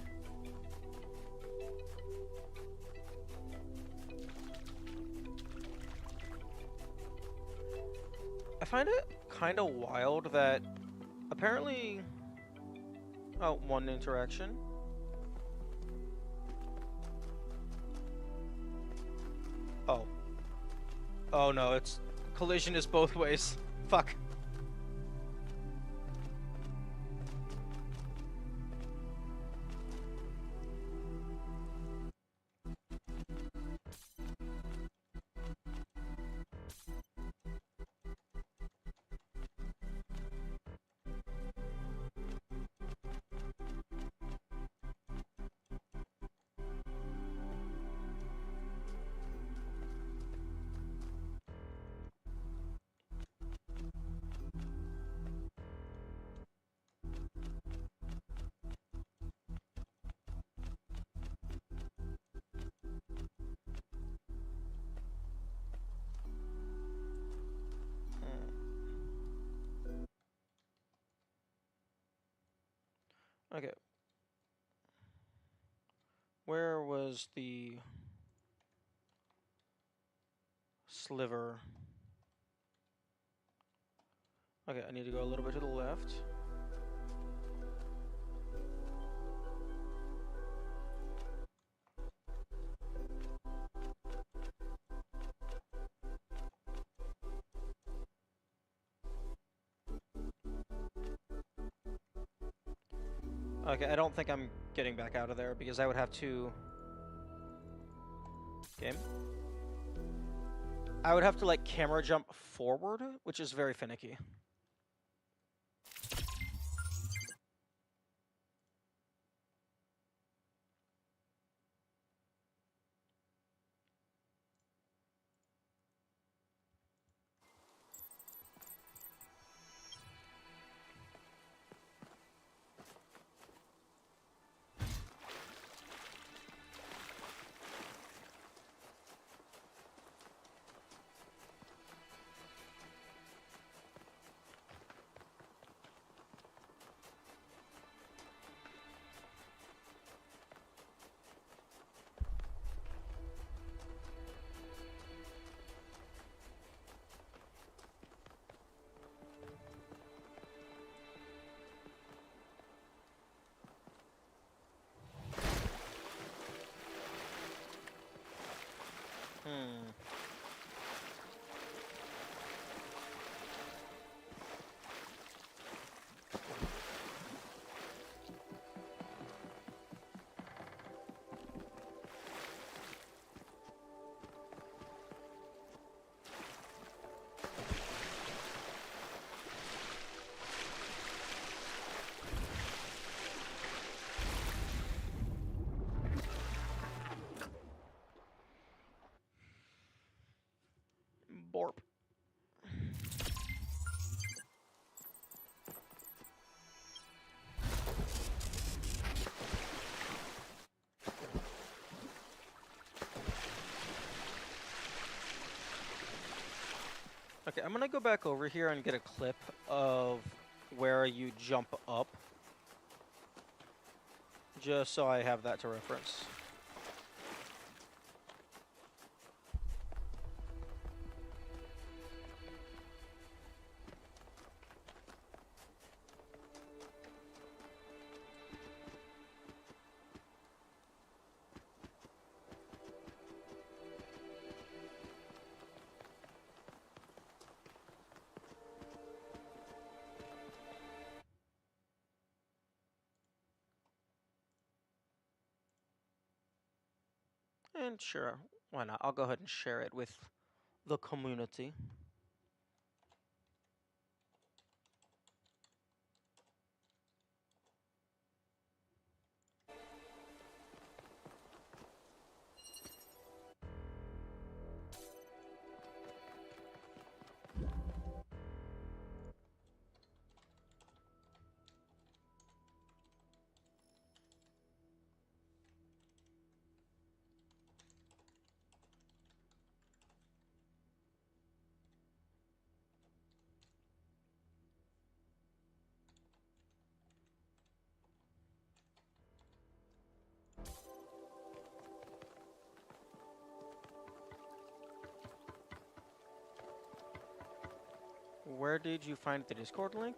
I find it kind of wild that apparently Oh, one interaction. Oh. Oh no, it's... Collision is both ways. Fuck. Okay. Where was the sliver? Okay, I need to go a little bit to the left. Okay, I don't think I'm getting back out of there because I would have to... Game? I would have to, like, camera jump forward, which is very finicky. Hmm. Borp. Okay, I'm gonna go back over here and get a clip of where you jump up. Just so I have that to reference. And sure, why not? I'll go ahead and share it with the community. Where did you find the Discord link?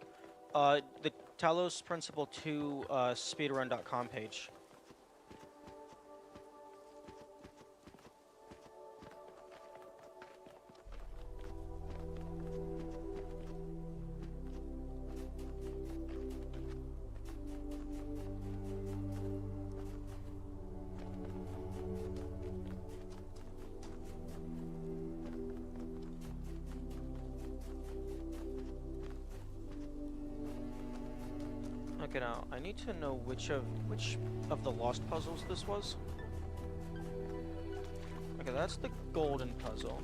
The Talos Principle 2 speedrun.com page. Okay, now I need to know which of the lost puzzles this was. Okay, that's the golden puzzle.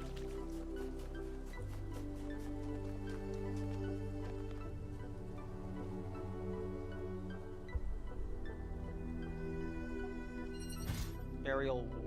Aerial warp.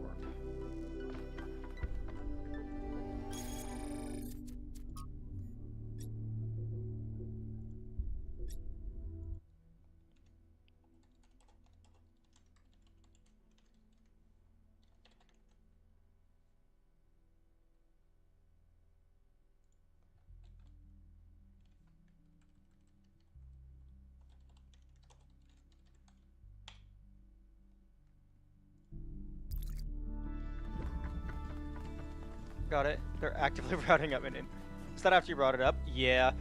Got it. They're actively routing up and in. Is that after you brought it up? Yeah.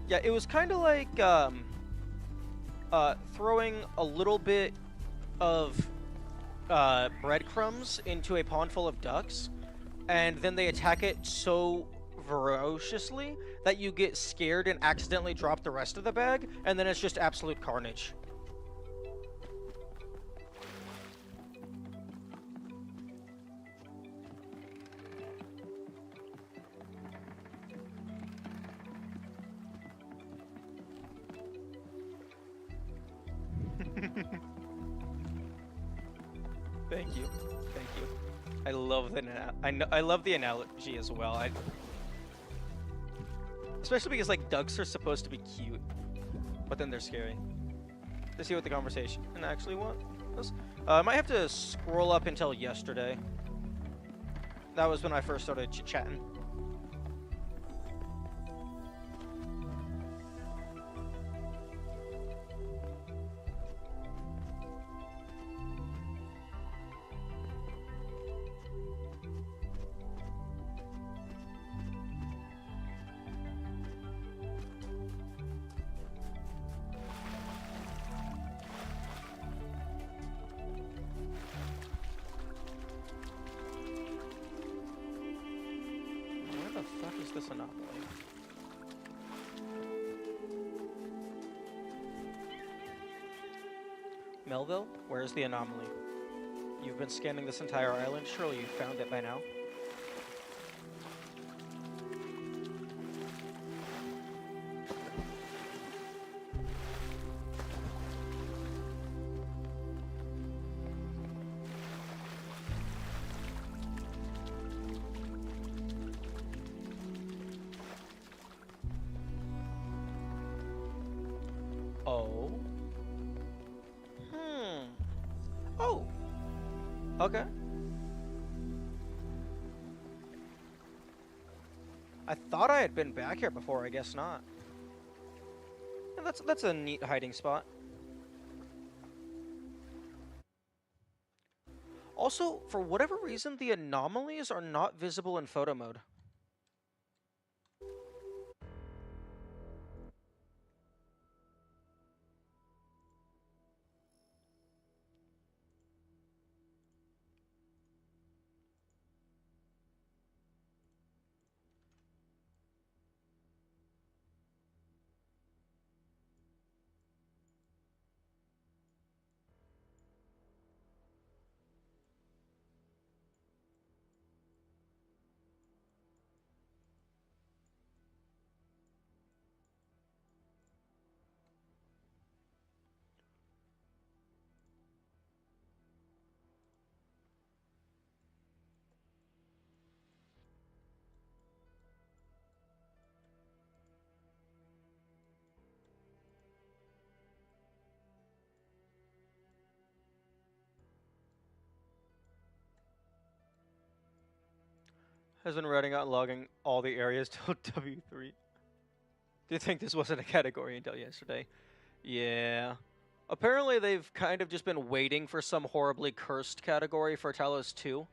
Yeah, it was kind of like throwing a little bit of breadcrumbs into a pond full of ducks, and then they attack it so ferociously that you get scared and accidentally drop the rest of the bag, and then it's just absolute carnage. Thank you, thank you. I love I love the analogy as well. Especially because like ducks are supposed to be cute, but then they're scary. To see what the conversation actually was. I might have to scroll up until yesterday. That was when I first started chit-chatting. This anomaly. Melville, where's the anomaly? You've been scanning this entire island. Surely you found it by now. Oh. Oh. Okay. I thought I had been back here before. I guess not. Yeah, that's a neat hiding spot. Also, for whatever reason, the anomalies are not visible in photo mode. Has been writing out and logging all the areas till W3. Do you think this wasn't a category until yesterday? Yeah. Apparently they've kind of just been waiting for some horribly cursed category for Talos 2.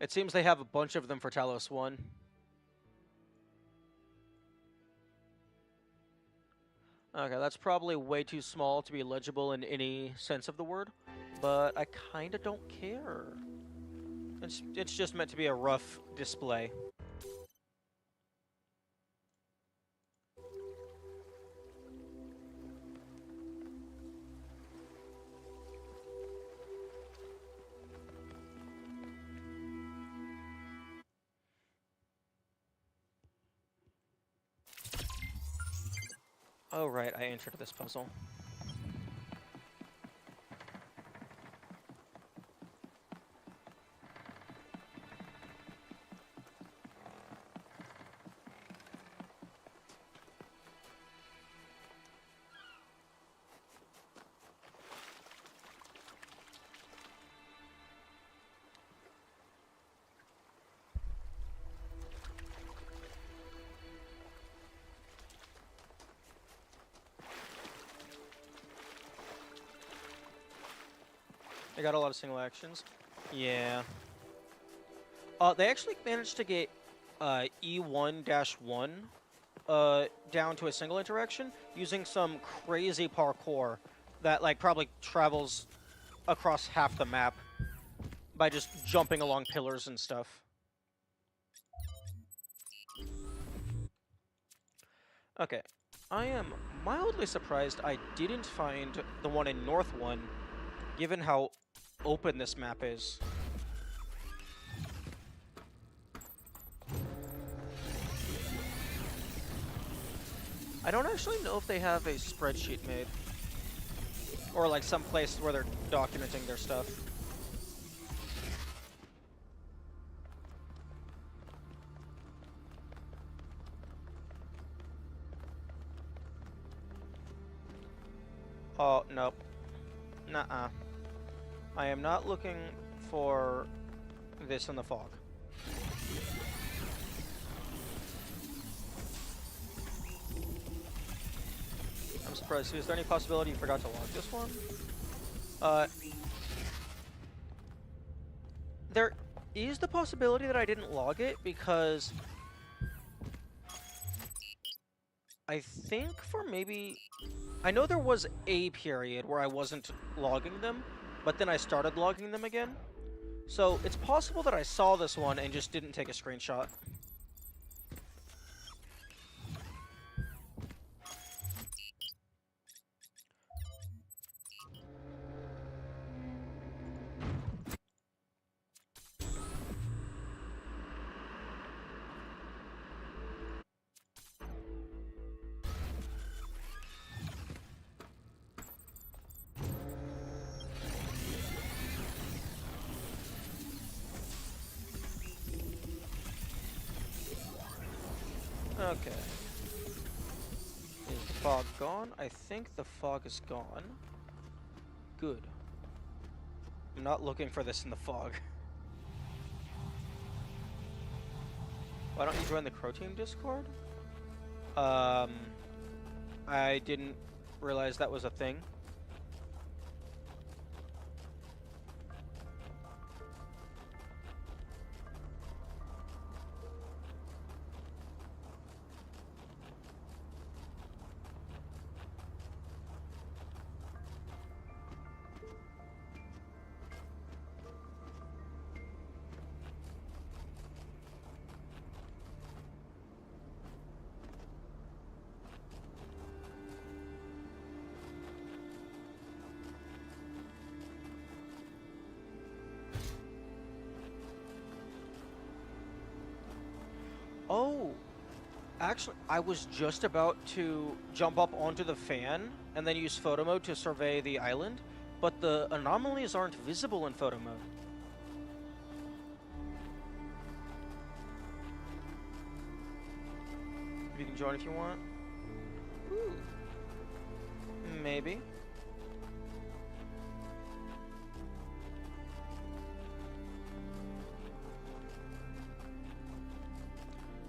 It seems they have a bunch of them for Talos 1. Okay, that's probably way too small to be legible in any sense of the word, but I kinda don't care. It's just meant to be a rough display. Oh right, I entered this puzzle. I got a lot of single actions. Yeah. They actually managed to get E1-1 down to a single interaction using some crazy parkour that like probably travels across half the map by just jumping along pillars and stuff. Okay, I am mildly surprised I didn't find the one in North 1, given how open this map is. I don't actually know if they have a spreadsheet made. Or like some place where they're documenting their stuff. Oh, nope. Nuh-uh. I am not looking for this in the fog. I'm surprised. Is there any possibility you forgot to log this one? There is the possibility that I didn't log it because I think for maybe... I know there was a period where I wasn't logging them, but then I started logging them again. So it's possible that I saw this one and just didn't take a screenshot. Okay. Is the fog gone? I think the fog is gone. Good. I'm not looking for this in the fog. Why don't you join the Crow Team Discord? I didn't realize that was a thing. Oh, actually, I was just about to jump up onto the fan and then use photo mode to survey the island, but the anomalies aren't visible in photo mode. You can join if you want. Ooh. Maybe.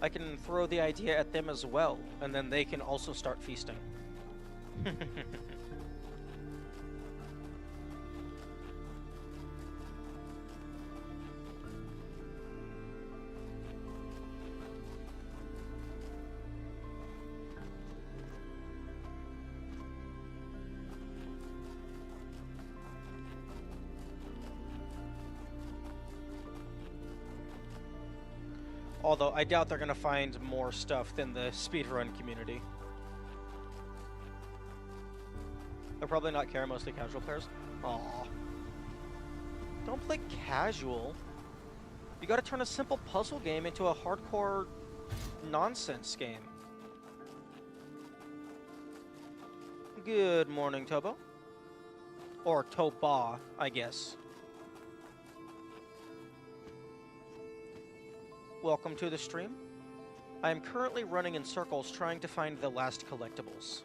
I can throw the idea at them as well, and then they can also start feasting. Although I doubt they're gonna find more stuff than the speedrun community. They'll probably not care, mostly casual players. Aw. Don't play casual. You gotta turn a simple puzzle game into a hardcore nonsense game. Good morning, Tobo. Or Toba, I guess. Welcome to the stream. I am currently running in circles trying to find the last collectibles.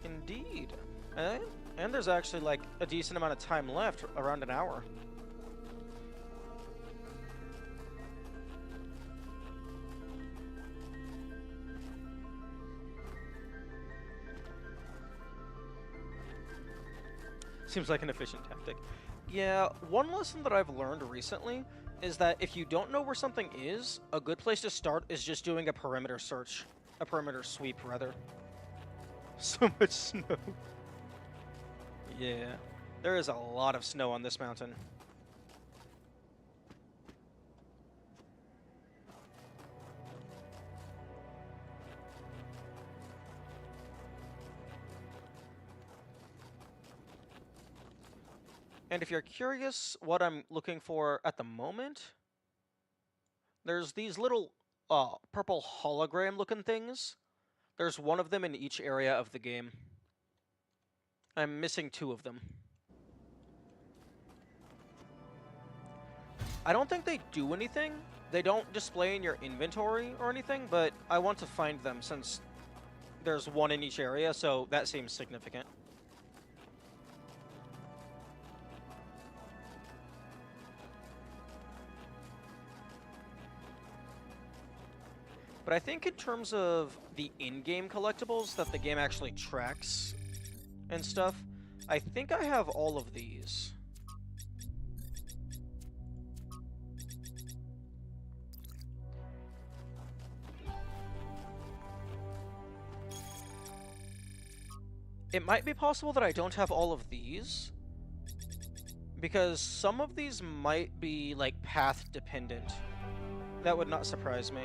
Indeed. And there's actually like a decent amount of time left, around an hour. Seems like an efficient tactic. Yeah, one lesson that I've learned recently is that if you don't know where something is, a good place to start is just doing a perimeter search. A perimeter sweep, rather. So much snow. Yeah, there is a lot of snow on this mountain. And if you're curious what I'm looking for at the moment, there's these little purple hologram looking things. There's one of them in each area of the game. I'm missing 2 of them. I don't think they do anything. They don't display in your inventory or anything, but I want to find them since there's one in each area, so that seems significant. But I think in terms of the in-game collectibles that the game actually tracks and stuff, I think I have all of these. It might be possible that I don't have all of these, because some of these might be, like, path dependent. That would not surprise me.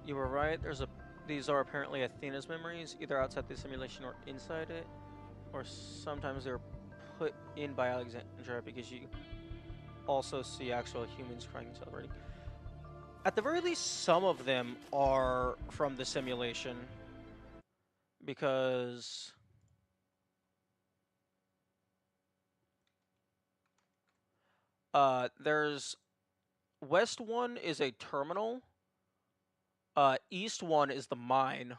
You were right. These are apparently Athena's memories, either outside the simulation or inside it, or sometimes they're put in by Alexandra because you also see actual humans crying and celebrating. At the very least, some of them are from the simulation, because there's West 1 is a terminal. East 1 is the mine.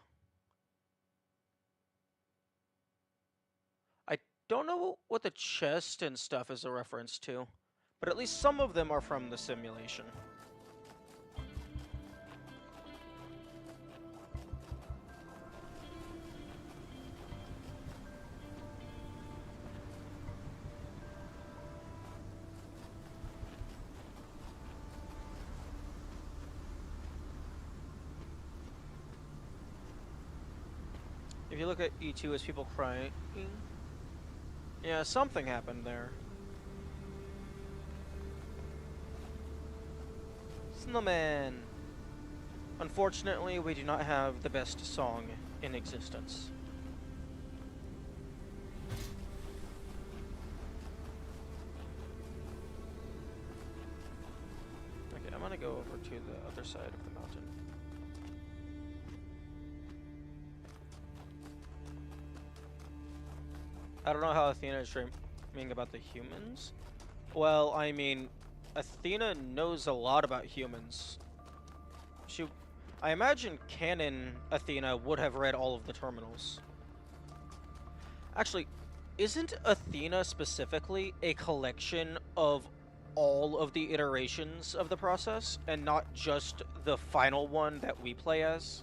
I don't know what the chest and stuff is a reference to, but at least some of them are from the simulation. If you look at E2 as people crying, yeah, something happened there. Snowman. Unfortunately, we do not have the best song in existence. Okay, I'm gonna go over to the other side of the mountain. I don't know how Athena is dreaming about the humans. Well, I mean, Athena knows a lot about humans. She, I imagine canon Athena would have read all of the terminals. Actually, isn't Athena specifically a collection of all of the iterations of the process and not just the final one that we play as?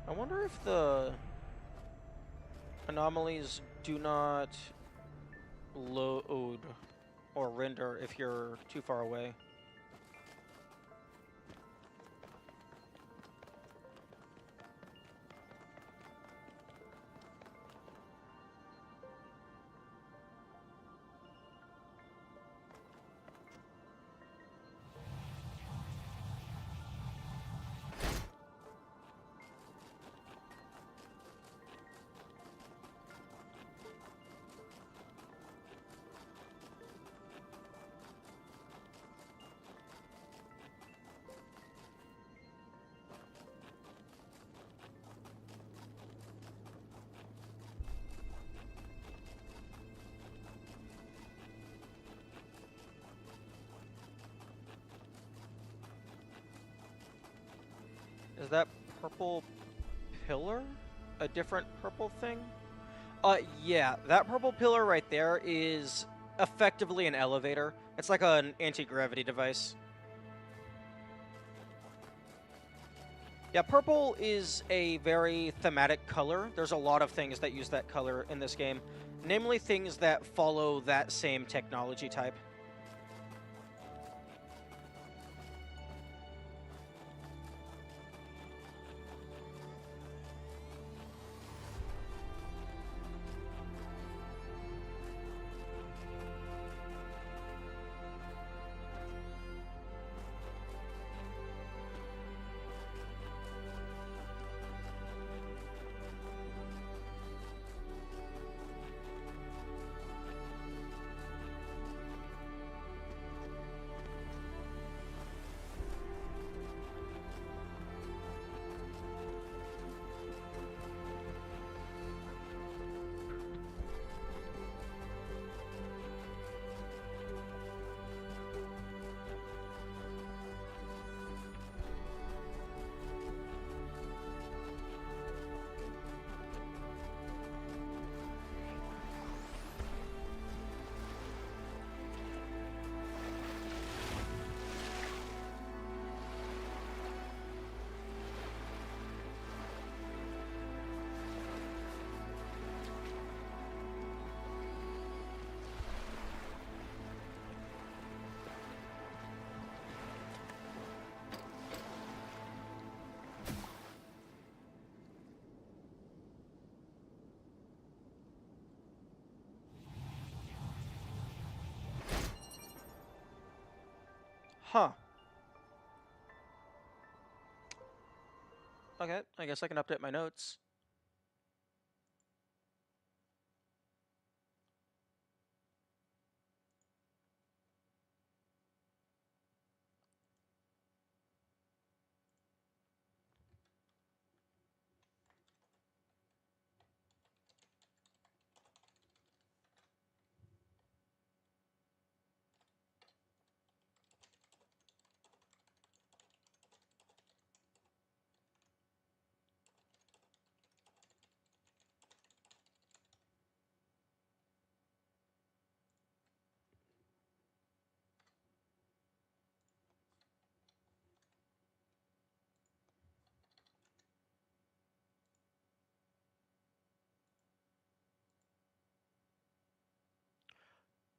I wonder if the anomalies do not load or render if you're too far away. Is that purple pillar a different purple thing? Yeah, that purple pillar right there is effectively an elevator. It's like an anti-gravity device. Yeah, purple is a very thematic color. There's a lot of things that use that color in this game, namely things that follow that same technology type. Huh. Okay, I guess I can update my notes.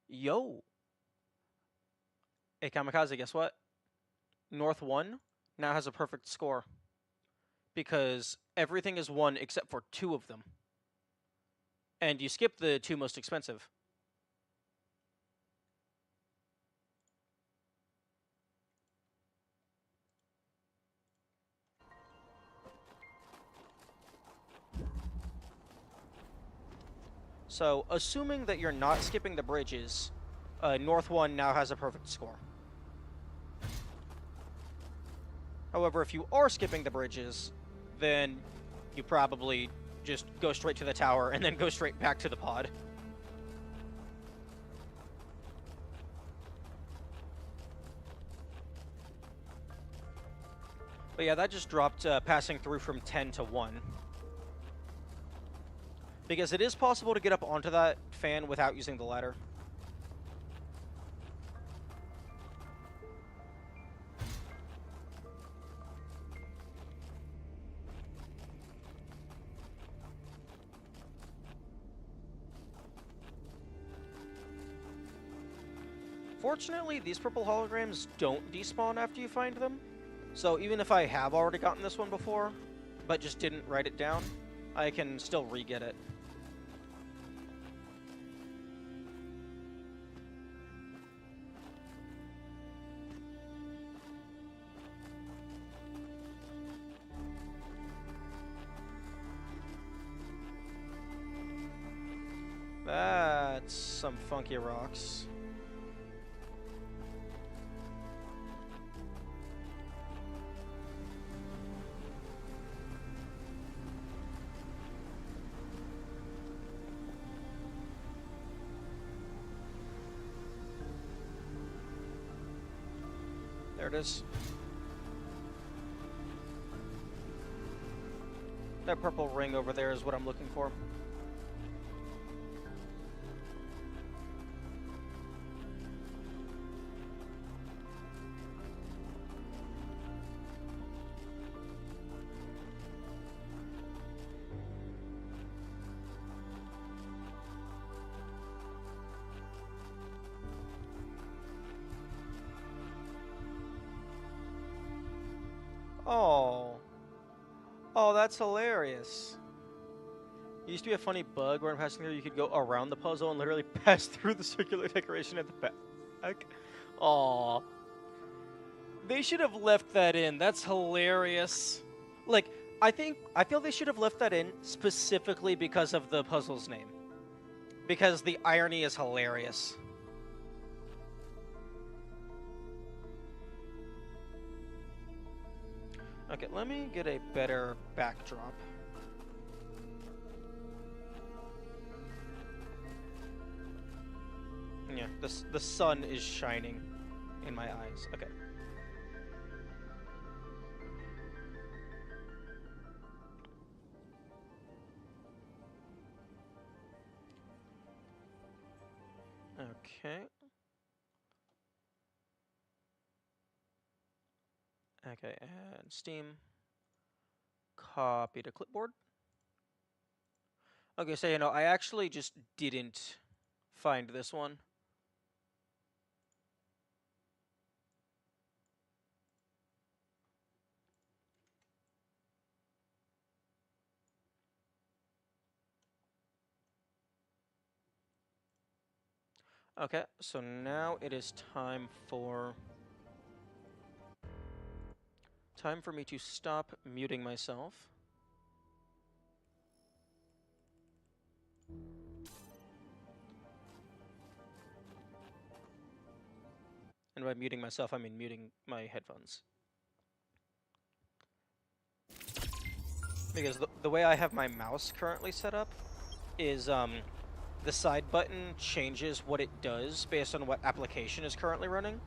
Yo. Hey, Kamikaze, guess what? North 1 now has a perfect score because everything is 1 except for 2 of them. And you skip the 2 most expensive. So, assuming that you're not skipping the bridges, North 1 now has a perfect score. However, if you are skipping the bridges, then you probably just go straight to the tower and then go straight back to the pod. But yeah, that just dropped passing through from 10 to 1. Because it is possible to get up onto that fan without using the ladder. Fortunately, these purple holograms don't despawn after you find them. So even if I have already gotten this one before, but just didn't write it down, I can still re-get it. That's some funky rocks. There it is. That purple ring over there is what I'm looking for. Oh. Oh, that's hilarious. It used to be a funny bug where I'm passing through, you could go around the puzzle and literally pass through the circular decoration at the back. Aw. They should have left that in. That's hilarious. Like, I feel they should have left that in specifically because of the puzzle's name. Because the irony is hilarious. Okay, let me get a better backdrop. Yeah, the sun is shining in my eyes. Okay. Okay. Okay, and Steam. Copy to clipboard. Okay, so I actually just didn't find this one. Okay, so now it is time for me to stop muting myself. And by muting myself, I mean muting my headphones. Because the way I have my mouse currently set up is the side button changes what it does based on what application is currently running.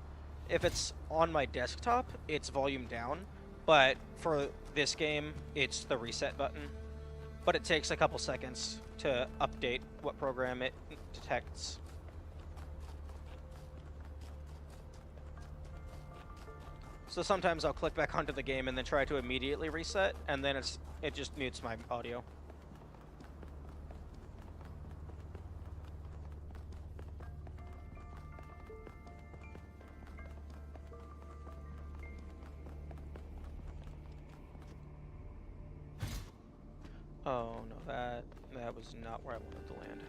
If it's on my desktop, it's volume down, but for this game, it's the reset button. But it takes a couple seconds to update what program it detects. So sometimes I'll click back onto the game and then try to immediately reset, and then it just mutes my audio. Oh no, that was not where I wanted to land.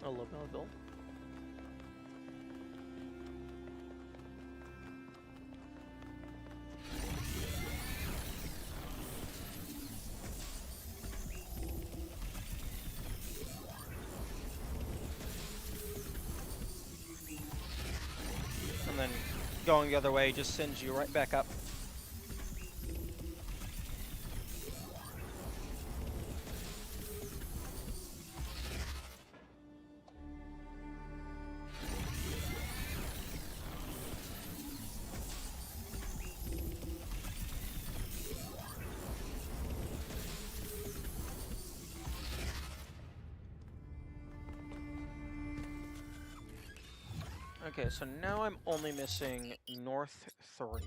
Hello, Bill. going the other way just sends you right back up. Okay, so now I'm only missing North 3.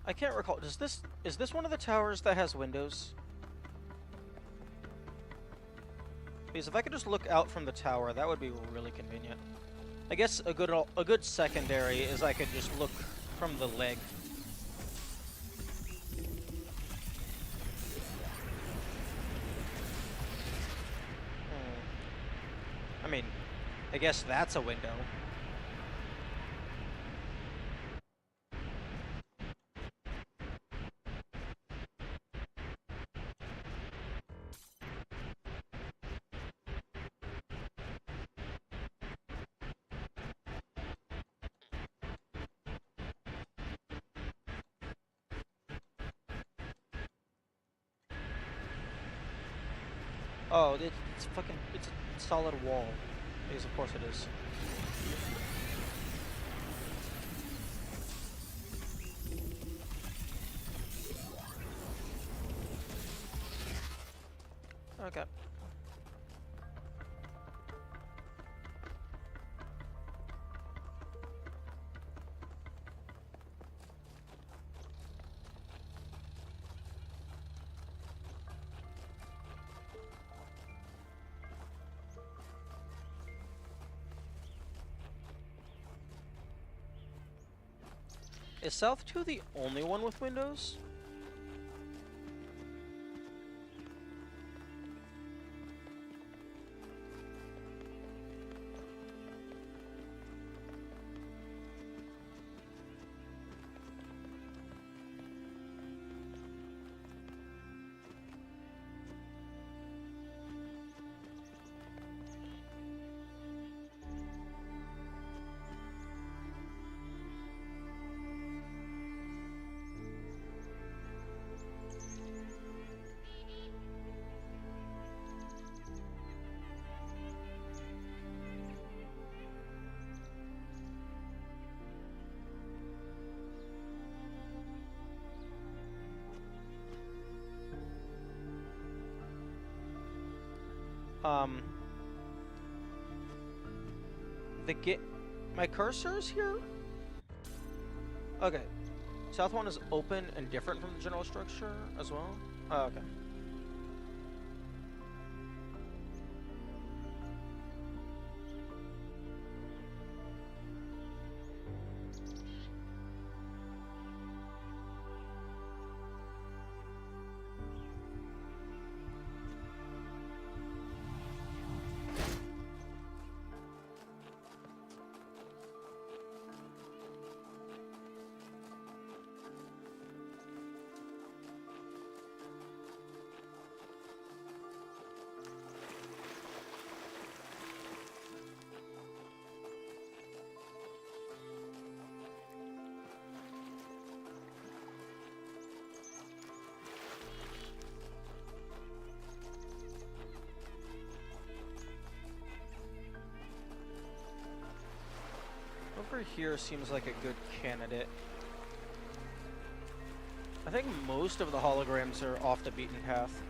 I can't recall. Is this one of the towers that has windows? Because if I could just look out from the tower, that would be really convenient. I guess a good secondary is I could just look from the leg. I mean, I guess that's a window. Oh, it's a solid wall. Because of course it is. Okay. Is South 2 the only one with windows? Um, my cursor is here? Okay. South 1 is open and different from the general structure as well? Oh, okay. Over here seems like a good candidate. I think most of the holograms are off the beaten path.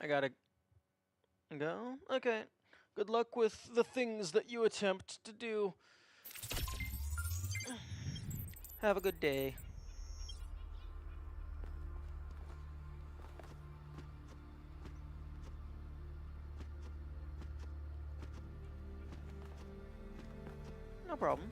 I gotta go? Okay. Good luck with the things that you attempt to do. Have a good day. No problem.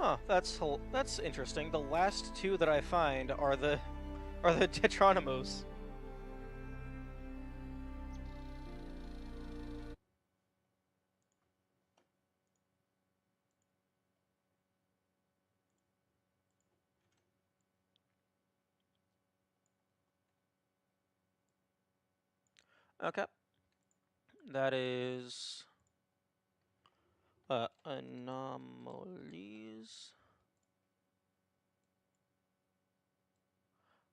Huh, that's interesting. The last two that I find are the Tetronymos. Okay. That is anomalies.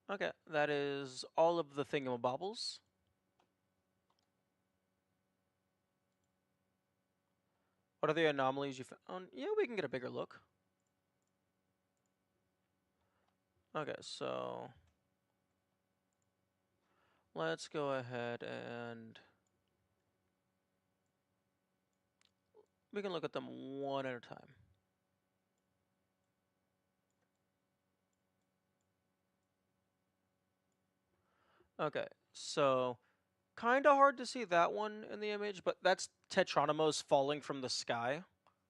Okay, that is all of the thingamabobbles. What are the anomalies you found? Yeah, we can get a bigger look. Okay, so let's go ahead and we can look at them one at a time. Okay, so kind of hard to see that one in the image, but that's Tetronymos falling from the sky.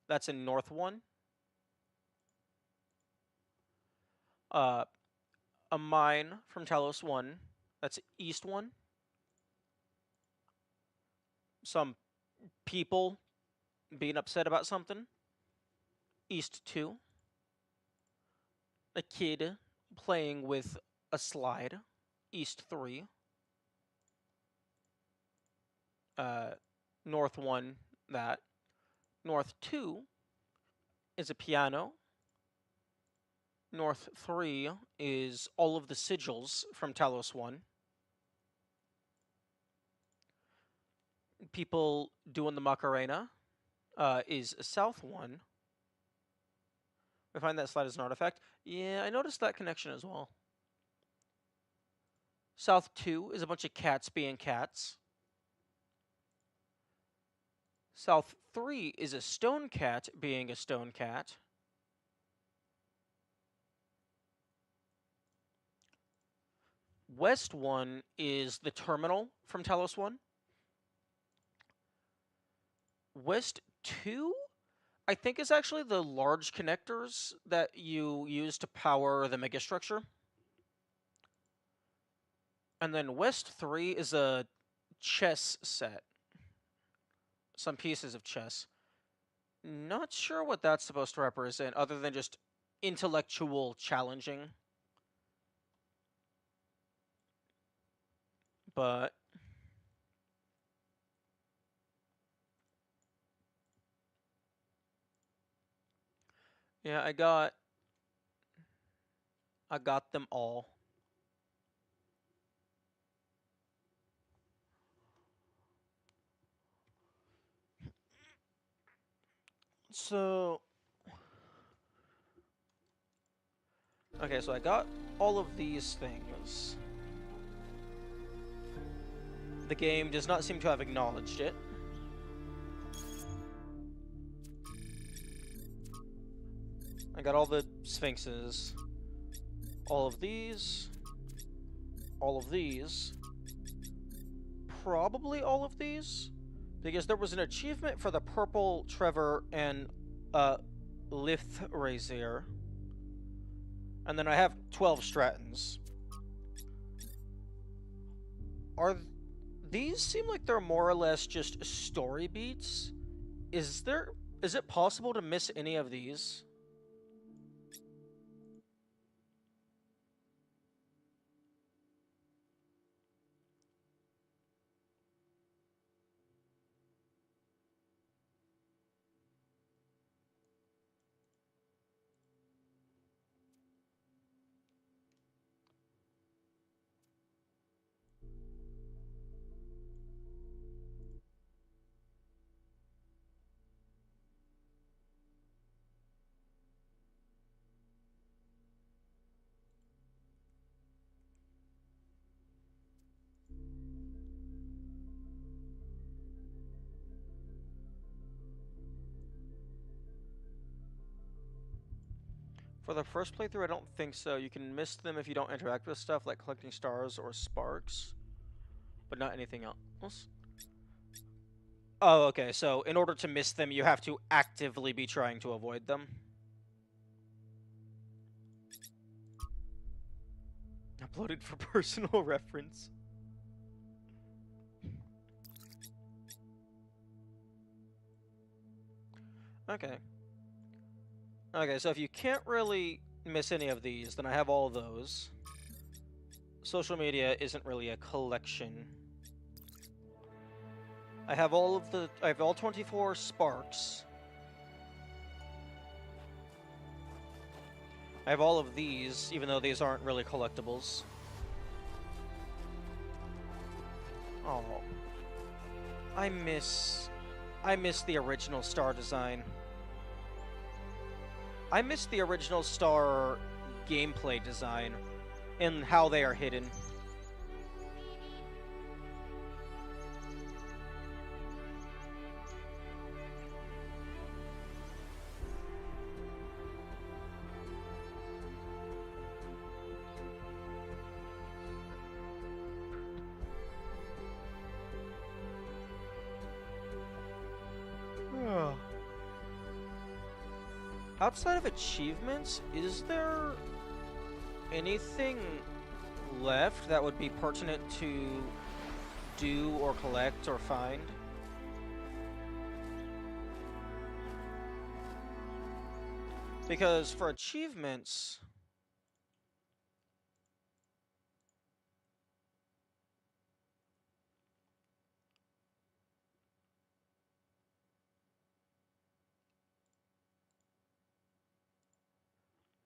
That's in North 1. A mine from Talos 1. That's East 1. Some people being upset about something. East 2. A kid playing with a slide. East 3. North 1, that. North 2 is a piano. North 3 is all of the sigils from Talos 1. People doing the Macarena is South 1. We find that slide as an artifact. Yeah, I noticed that connection as well. South 2 is a bunch of cats being cats. South 3 is a stone cat being a stone cat. West 1 is the terminal from Talos 1. West 2, I think, is actually the large connectors that you use to power the megastructure. And then West 3 is a chess set. Some pieces of chess. Not sure what that's supposed to represent, other than just intellectual challenging. But yeah, I got them all. So okay, so I got all of these things. The game does not seem to have acknowledged it. I got all the sphinxes. All of these. All of these. Probably all of these. Because there was an achievement for the purple Trevor and Lith Razor. And then I have 12 Stratons. These seem like they're more or less just story beats. Is it possible to miss any of these? For the first playthrough, I don't think so. You can miss them if you don't interact with stuff like collecting stars or sparks, but not anything else. Oh, okay, so in order to miss them, you have to actively be trying to avoid them. Uploaded for personal reference. Okay. Okay, so if you can't really miss any of these, then I have all those. Social media isn't really a collection. I have all 24 sparks. I have all of these, even though these aren't really collectibles. Oh. I miss the original star design. I miss the original star gameplay design and how they are hidden. Outside of achievements, is there anything left that would be pertinent to do or collect or find? Because for achievements...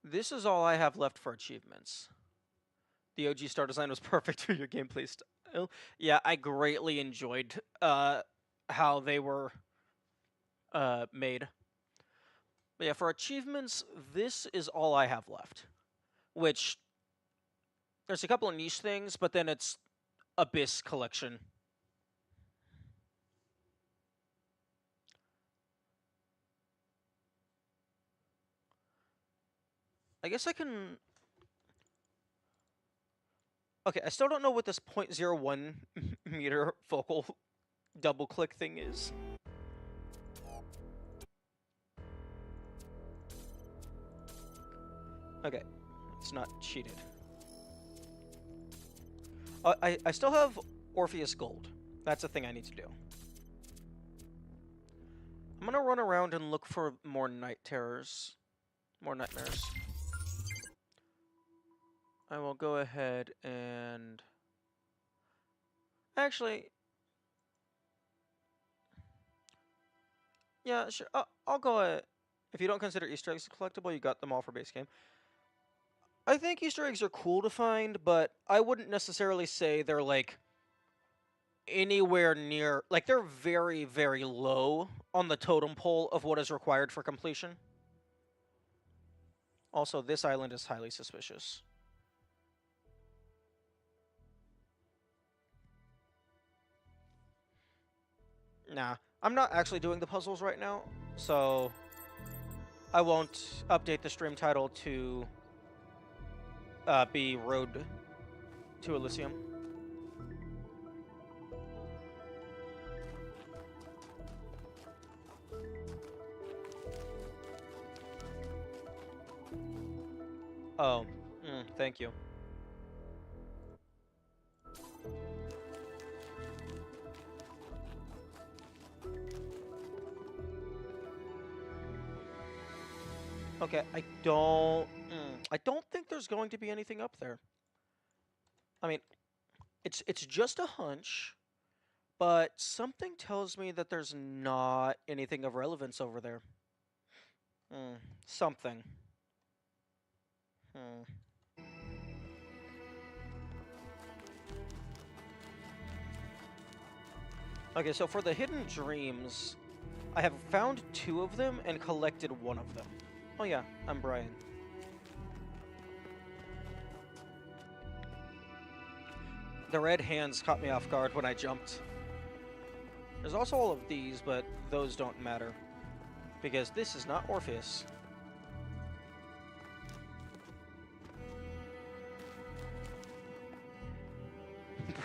This is all I have left for achievements. The OG star design was perfect for your gameplay style. Yeah, I greatly enjoyed how they were made. But yeah, for achievements, this is all I have left. Which, there's a couple of niche things, but then it's Abyss collection. I guess I can... Okay, I still don't know what this 0.01 meter focal double click thing is. Okay, it's not cheated. I still have Orpheus Gold. That's a thing I need to do. I'm gonna run around and look for more night terrors. More nightmares. I will go ahead and... Actually... Yeah, sure. I'll go ahead. If you don't consider Easter eggs collectible, you got them all for base game. I think Easter eggs are cool to find, but I wouldn't necessarily say they're, like, anywhere near... Like, they're very, very low on the totem pole of what is required for completion. Also, this island is highly suspicious. Nah, I'm not actually doing the puzzles right now, so I won't update the stream title to be Road to Elysium. Oh, thank you. Okay, I don't think there's going to be anything up there. I mean, it's just a hunch, but something tells me that there's not anything of relevance over there. Something. Hmm. Okay, so for the hidden dreams, I have found 2 of them and collected 1 of them. Oh yeah, I'm Brian. The red hands caught me off guard when I jumped. There's also all of these, but those don't matter. Because this is not Orpheus.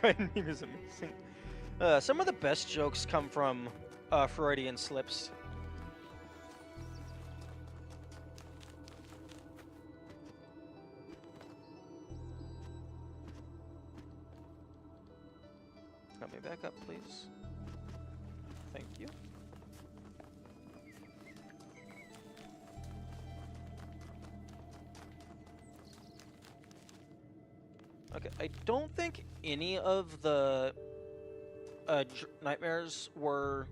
Brian meme is amazing. Some of the best jokes come from Freudian slips. Let me back up, please. Thank you. Okay, I don't think any of the nightmares were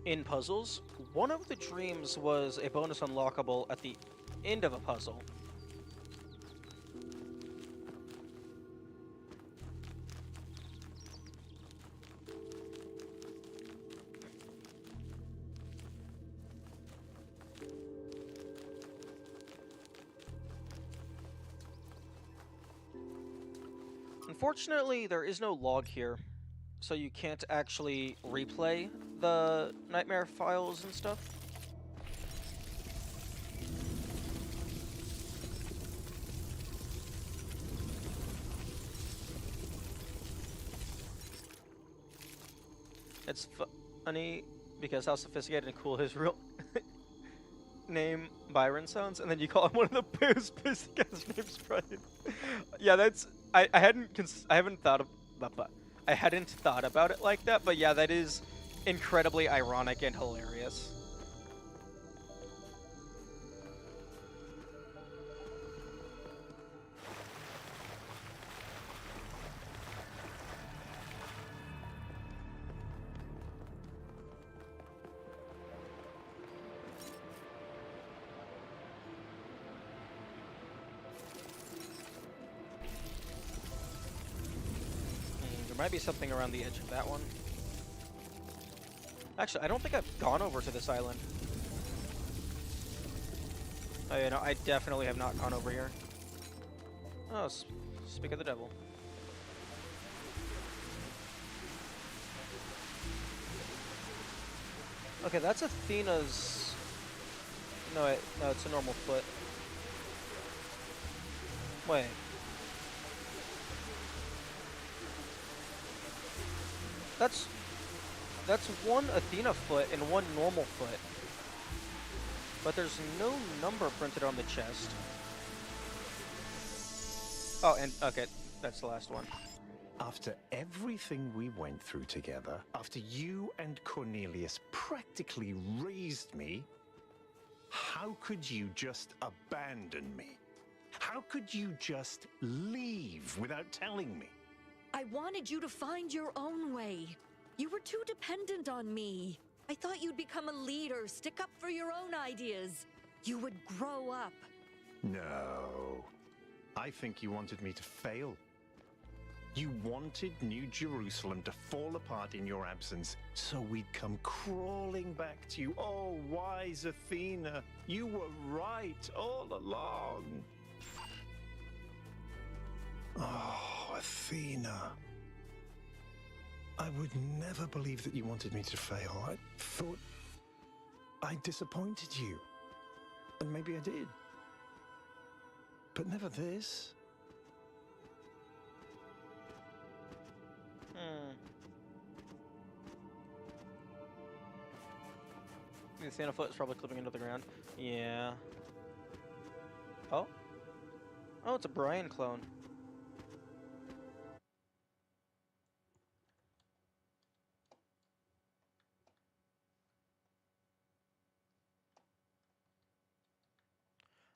in puzzles. One of the dreams was a bonus unlockable at the end of a puzzle. Unfortunately, there is no log here, so you can't actually replay the nightmare files and stuff. It's funny because how sophisticated and cool his real name Byron sounds, and then you call him one of the most basic names, Brian. Yeah, that's I haven't thought of I hadn't thought about it like that, but yeah, that is incredibly ironic and hilarious. There might be something around the edge of that one. Actually, I don't think I've gone over to this island. Oh, yeah, no, I definitely have not gone over here. Oh, speak of the devil. Okay, that's Athena's... No, no, it's a normal foot. Wait. That's one Athena foot and one normal foot. But there's no number printed on the chest. Oh, and okay, that's the last one. After everything we went through together, after you and Cornelius practically raised me, how could you just abandon me? How could you just leave without telling me? I wanted you to find your own way. You were too dependent on me. I thought you'd become a leader, stick up for your own ideas. You would grow up. No. I think you wanted me to fail. You wanted New Jerusalem to fall apart in your absence, so we'd come crawling back to you. Oh, wise Athena, you were right all along. Oh, Athena. I would never believe that you wanted me to fail. I thought I disappointed you. And maybe I did. But never this. The Athena foot is probably clipping into the ground. Yeah. Oh? Oh, it's a Brian clone.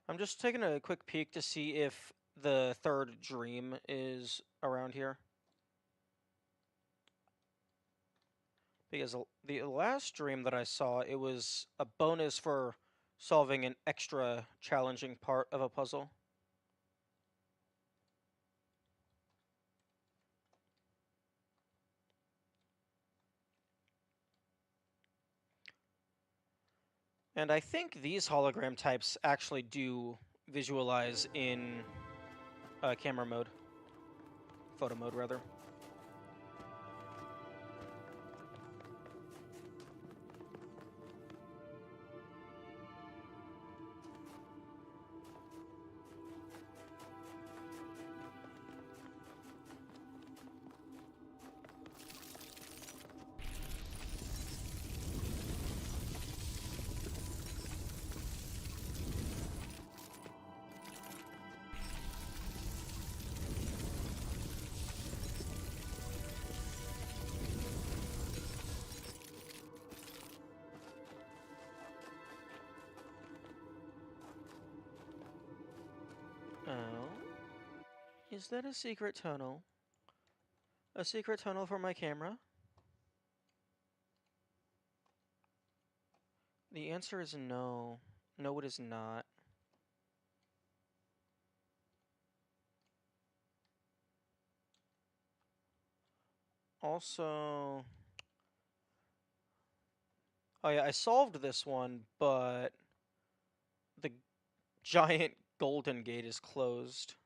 I'm just taking a quick peek to see if the third dream is around here. Because the last dream that I saw, it was a bonus for solving an extra challenging part of a puzzle. And I think these hologram types actually do visualize in camera mode. Photo mode, rather. Oh. Is that a secret tunnel? A secret tunnel for my camera? The answer is no. No, it is not. Also... Oh yeah, I solved this one, but the giant golden gate is closed.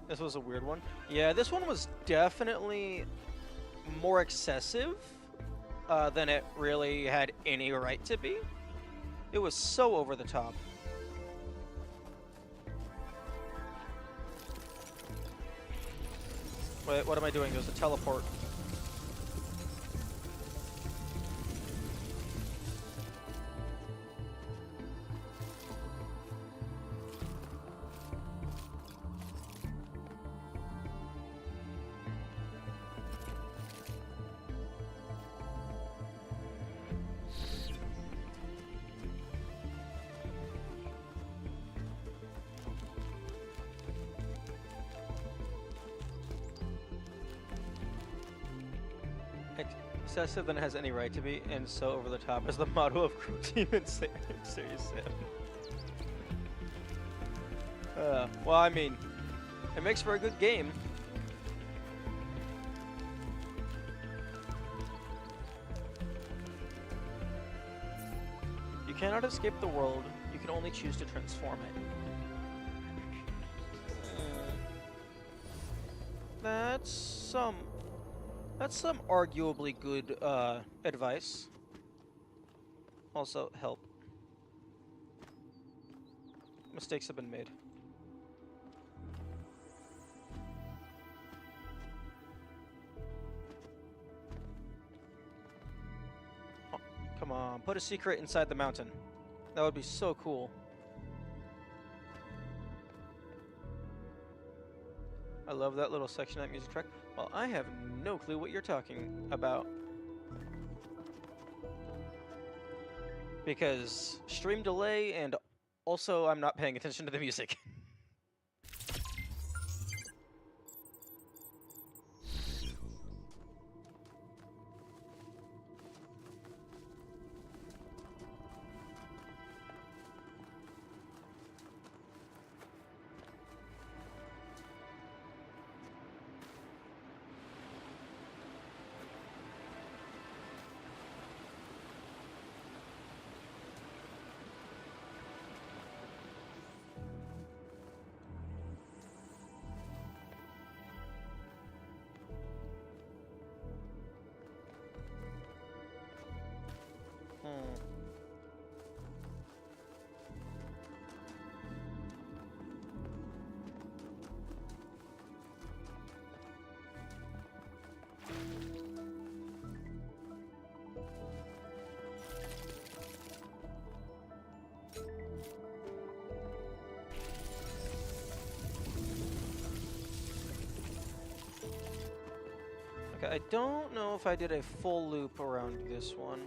This was a weird one. Yeah, this one was definitely more excessive than it really had any right to be. It was so over the top. Wait, what am I doing? There's a teleport. Excessive than it has any right to be, and so over the top is the motto of Crew Team and Serious Sam. Well, I mean, it makes for a good game. You cannot escape the world, you can only choose to transform it. That's some arguably good advice. Also, help. Mistakes have been made. Oh, come on, put a secret inside the mountain. That would be so cool. I love that little section of that music track. Well, I have no clue what you're talking about. Because stream delay, and also I'm not paying attention to the music. I don't know if I did a full loop around this one.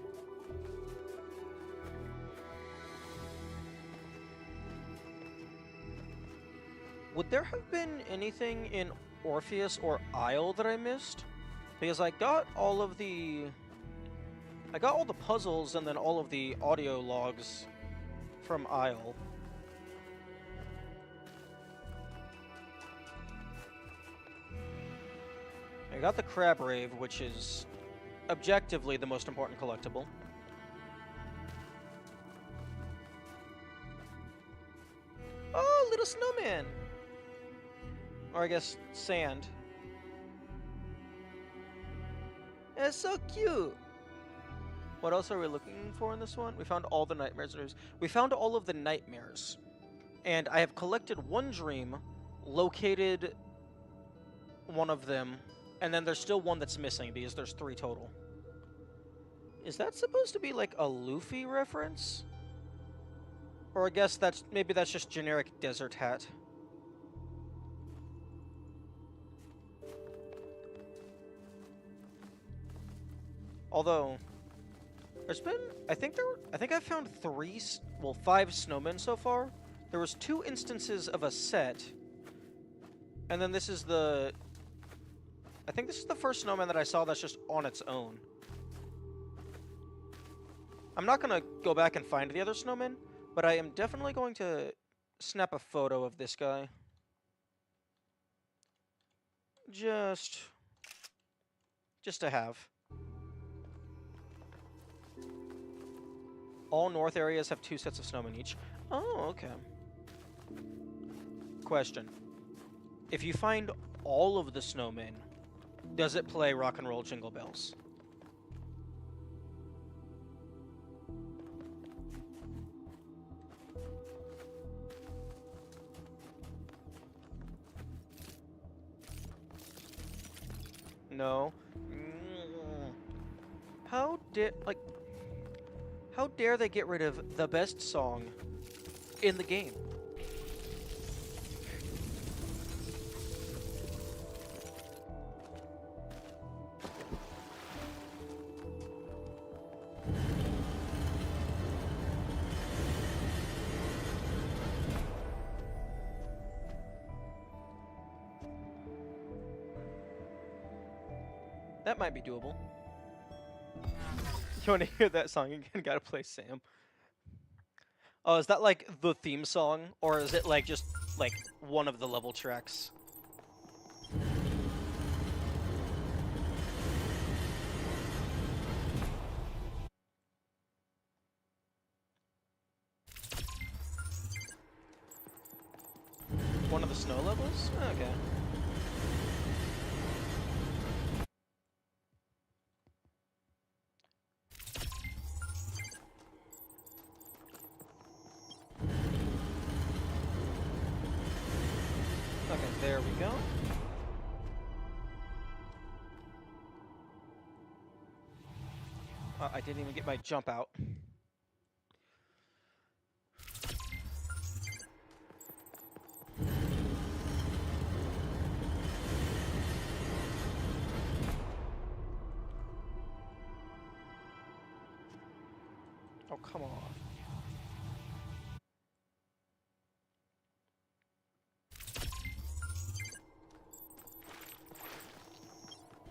Would there have been anything in Orpheus or Isle that I missed? Because I got all the puzzles and then all of the audio logs from Isle. I got the Crab Rave, which is objectively the most important collectible. Oh, little snowman! Or I guess sand. It's so cute! What else are we looking for in this one? We found all the nightmares. We found all of the nightmares. And I have collected one dream, located one of them, and then there's still one that's missing because there's 3 total. Is that supposed to be like a Luffy reference? Or I guess maybe that's just generic desert hat. Although there's been, I think I found 5 snowmen so far. There was 2 instances of a set, and then this is I think this is the first snowman that I saw that's just on its own. I'm not gonna go back and find the other snowmen, but I am definitely going to snap a photo of this guy. Just to have. All north areas have 2 sets of snowmen each. Oh, okay. Question. If you find all of the snowmen, does it play Rock and Roll Jingle Bells? No. How dare they get rid of the best song in the game? That might be doable. You want to hear that song again? Gotta play Sam. Oh, is that like the theme song? Or is it like just like one of the level tracks? One of the snow levels? Okay. Okay, there we go. I didn't even get my jump out. Oh, come on.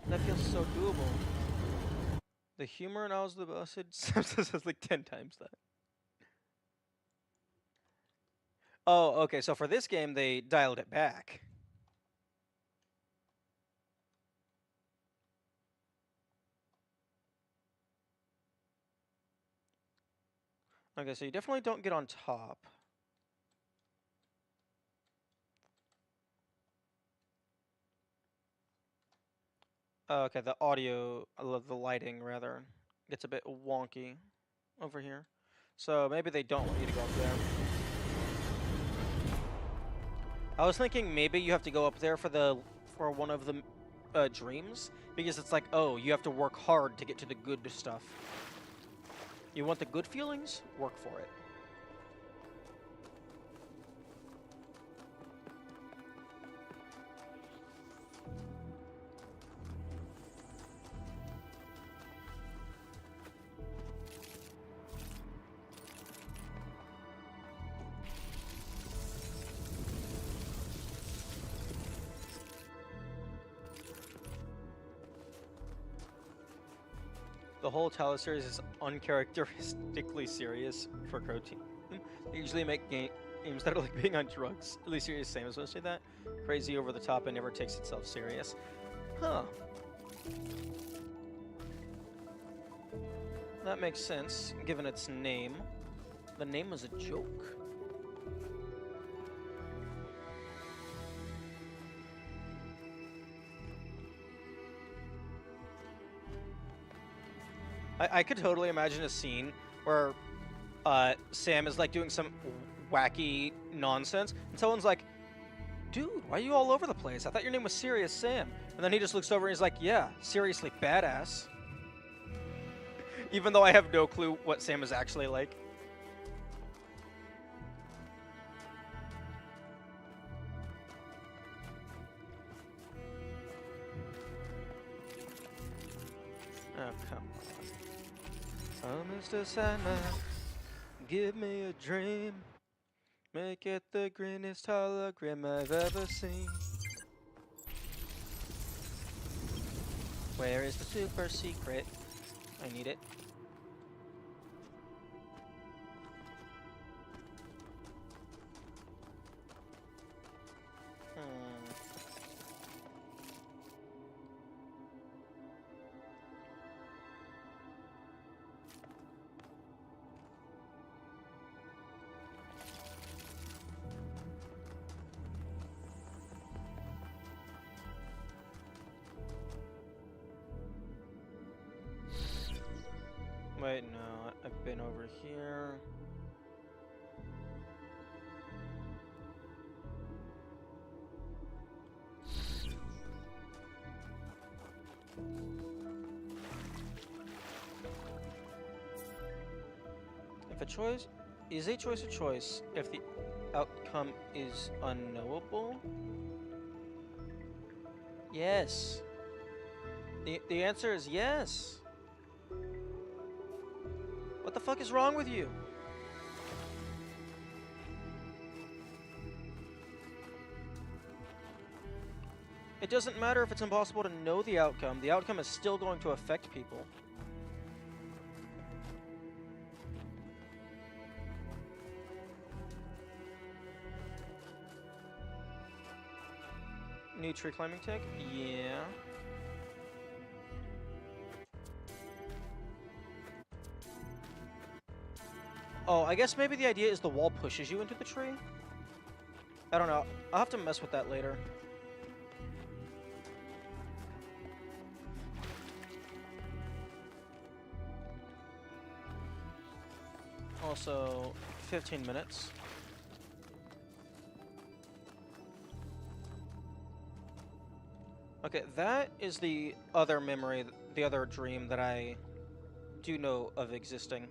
That feels so doable. The humor and I was the busted says like 10 times that. Oh, okay, so for this game they dialed it back. Okay, so you definitely don't get on top. Oh, okay, the audio, the lighting rather, gets a bit wonky over here. So maybe they don't want you to go up there. I was thinking maybe you have to go up there for one of the dreams, because it's like, oh, you have to work hard to get to the good stuff. You want the good feelings? Work for it. The whole Talos series is uncharacteristically serious for Crow Team. They usually make games that are like being on drugs. At least Serious Sam is supposed to say that. Crazy, over the top, and never takes itself serious. Huh. That makes sense, given its name. The name was a joke. I could totally imagine a scene where Sam is like doing some wacky nonsense, and someone's like, "Dude, why are you all over the place? I thought your name was Serious Sam." And then he just looks over and he's like, "Yeah, seriously badass." Even though I have no clue what Sam is actually like. Oh, come on. Oh, Mr. Sandman, give me a dream. Make it the greenest hologram I've ever seen. Where is the super secret? I need it. Wait, no, I've been over here. If a choice is a choice if the outcome is unknowable? Yes. The answer is yes. What the fuck is wrong with you? It doesn't matter if it's impossible to know the outcome. The outcome is still going to affect people. New tree climbing tech? Yeah. Oh, I guess maybe the idea is the wall pushes you into the tree? I don't know. I'll have to mess with that later. Also, 15 minutes. Okay, that is the other memory, the other dream that I do know of existing.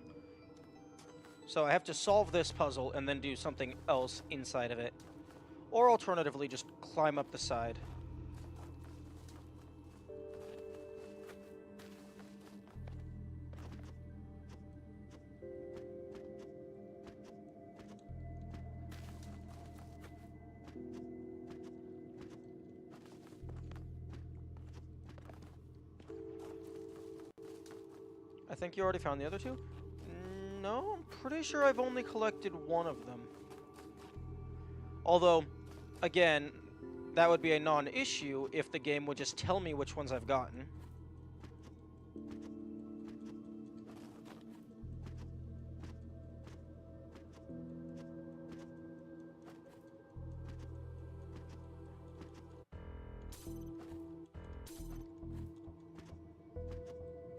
So I have to solve this puzzle and then do something else inside of it. Or alternatively, just climb up the side. I think you already found the other two? No, I'm pretty sure I've only collected one of them. Although, again, that would be a non-issue if the game would just tell me which ones I've gotten.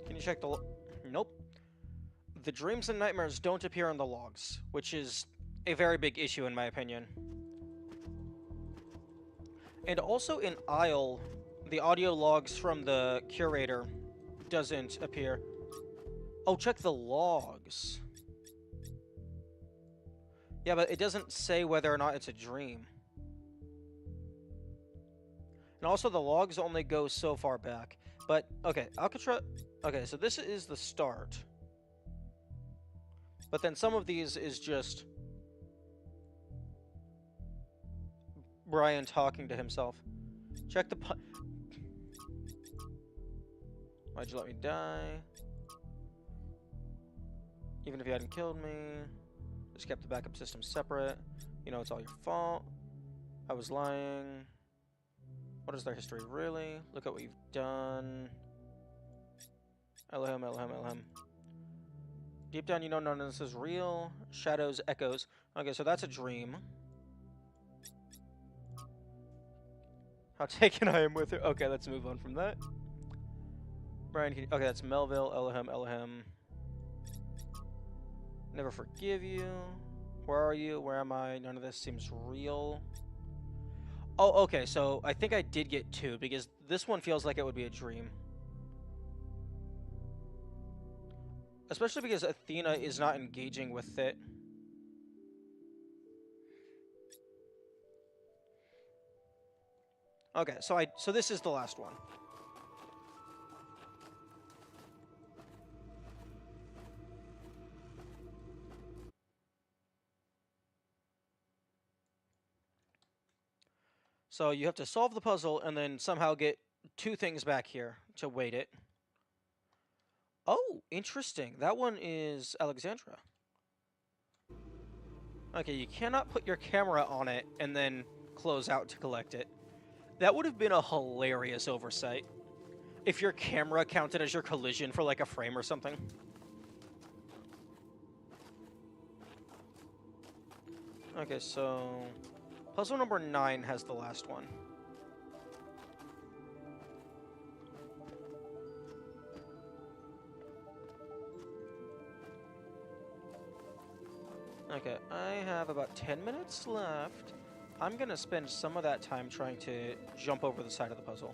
Can you check the Nope. The dreams and nightmares don't appear in the logs, which is a very big issue in my opinion. And also in Isle, the audio logs from the curator doesn't appear. Oh, check the logs. Yeah, but it doesn't say whether or not it's a dream. And also the logs only go so far back. But, okay, Alcatraz... Okay, so this is the start. But then some of these is just Brian talking to himself. Check the... Why'd you let me die? Even if you hadn't killed me, just kept the backup system separate. You know, it's all your fault. I was lying. What is their history, really? Look at what you've done. Elohim, Elohim, Elohim. Deep down, you know none of this is real. Shadows, echoes. Okay, so that's a dream. How taken I am with her. Okay, let's move on from that. Brian, okay, that's Melville, Elohim, Elohim. Never forgive you. Where are you? Where am I? None of this seems real. Oh, okay, so I think I did get 2, because this one feels like it would be a dream. Especially because Athena is not engaging with it. Okay, so this is the last one. So you have to solve the puzzle and then somehow get 2 things back here to weight it. Oh, interesting. That one is Alexandra. Okay, you cannot put your camera on it and then close out to collect it. That would have been a hilarious oversight. If your camera counted as your collision for like a frame or something. Okay, so puzzle number 9 has the last one. Okay, I have about 10 minutes left. I'm gonna spend some of that time trying to jump over the side of the puzzle.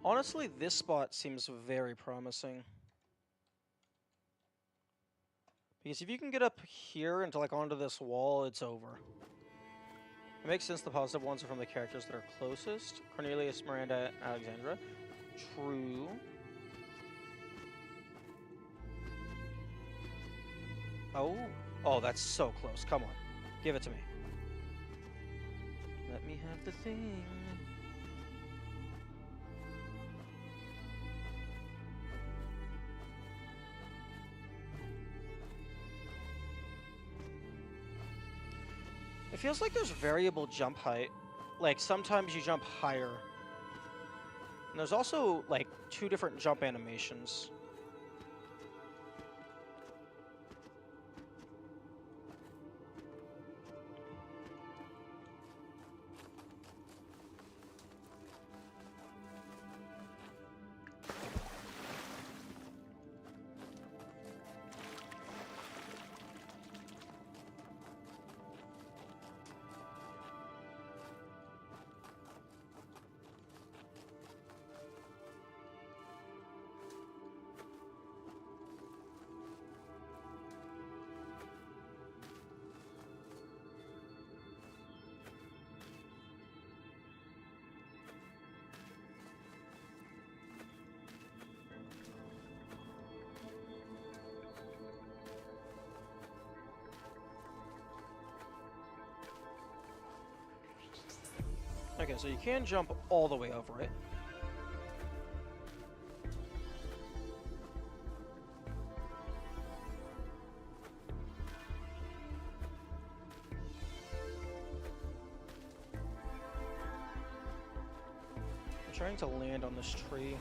Honestly, this spot seems very promising. Because if you can get up here and like onto this wall, it's over. It makes sense the positive ones are from the characters that are closest. Cornelius, Miranda, Alexandra. True. Oh. Oh, that's so close. Come on. Give it to me. Let me have the thing. It feels like there's variable jump height. Like, sometimes you jump higher. And there's also, like, 2 different jump animations. Okay, so you can jump all the way over it. I'm trying to land on this tree.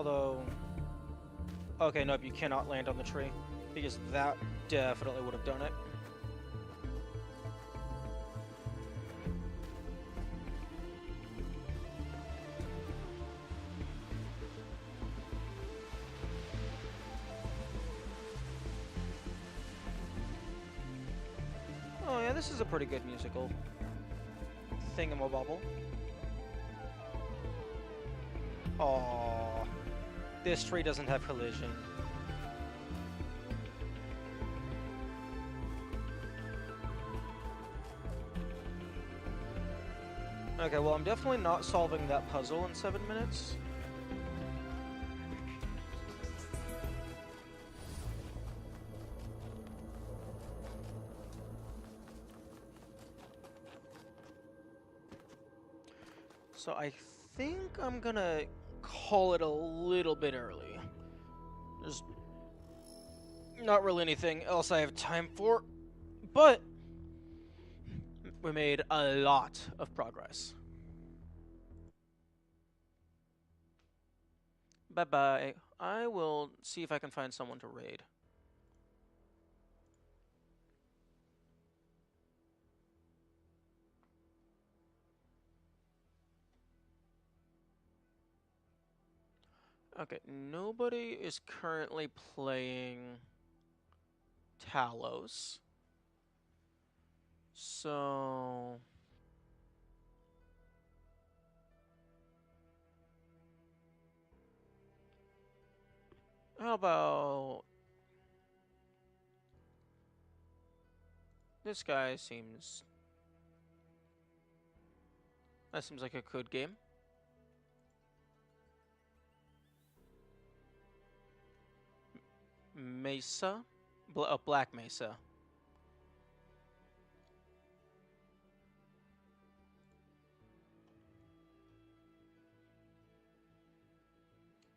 Although... Okay, nope, you cannot land on the tree. Because that definitely would have done it. Oh yeah, this is a pretty good musical thingamabobble. Aww. This tree doesn't have collision. Okay, well, I'm definitely not solving that puzzle in 7 minutes. So I think I'm gonna call it a little bit early. There's not really anything else I have time for, but we made a lot of progress. Bye-bye. I will see if I can find someone to raid. Okay, nobody is currently playing Talos. So... how about... this guy seems... that seems like a good game. Mesa? Black Mesa.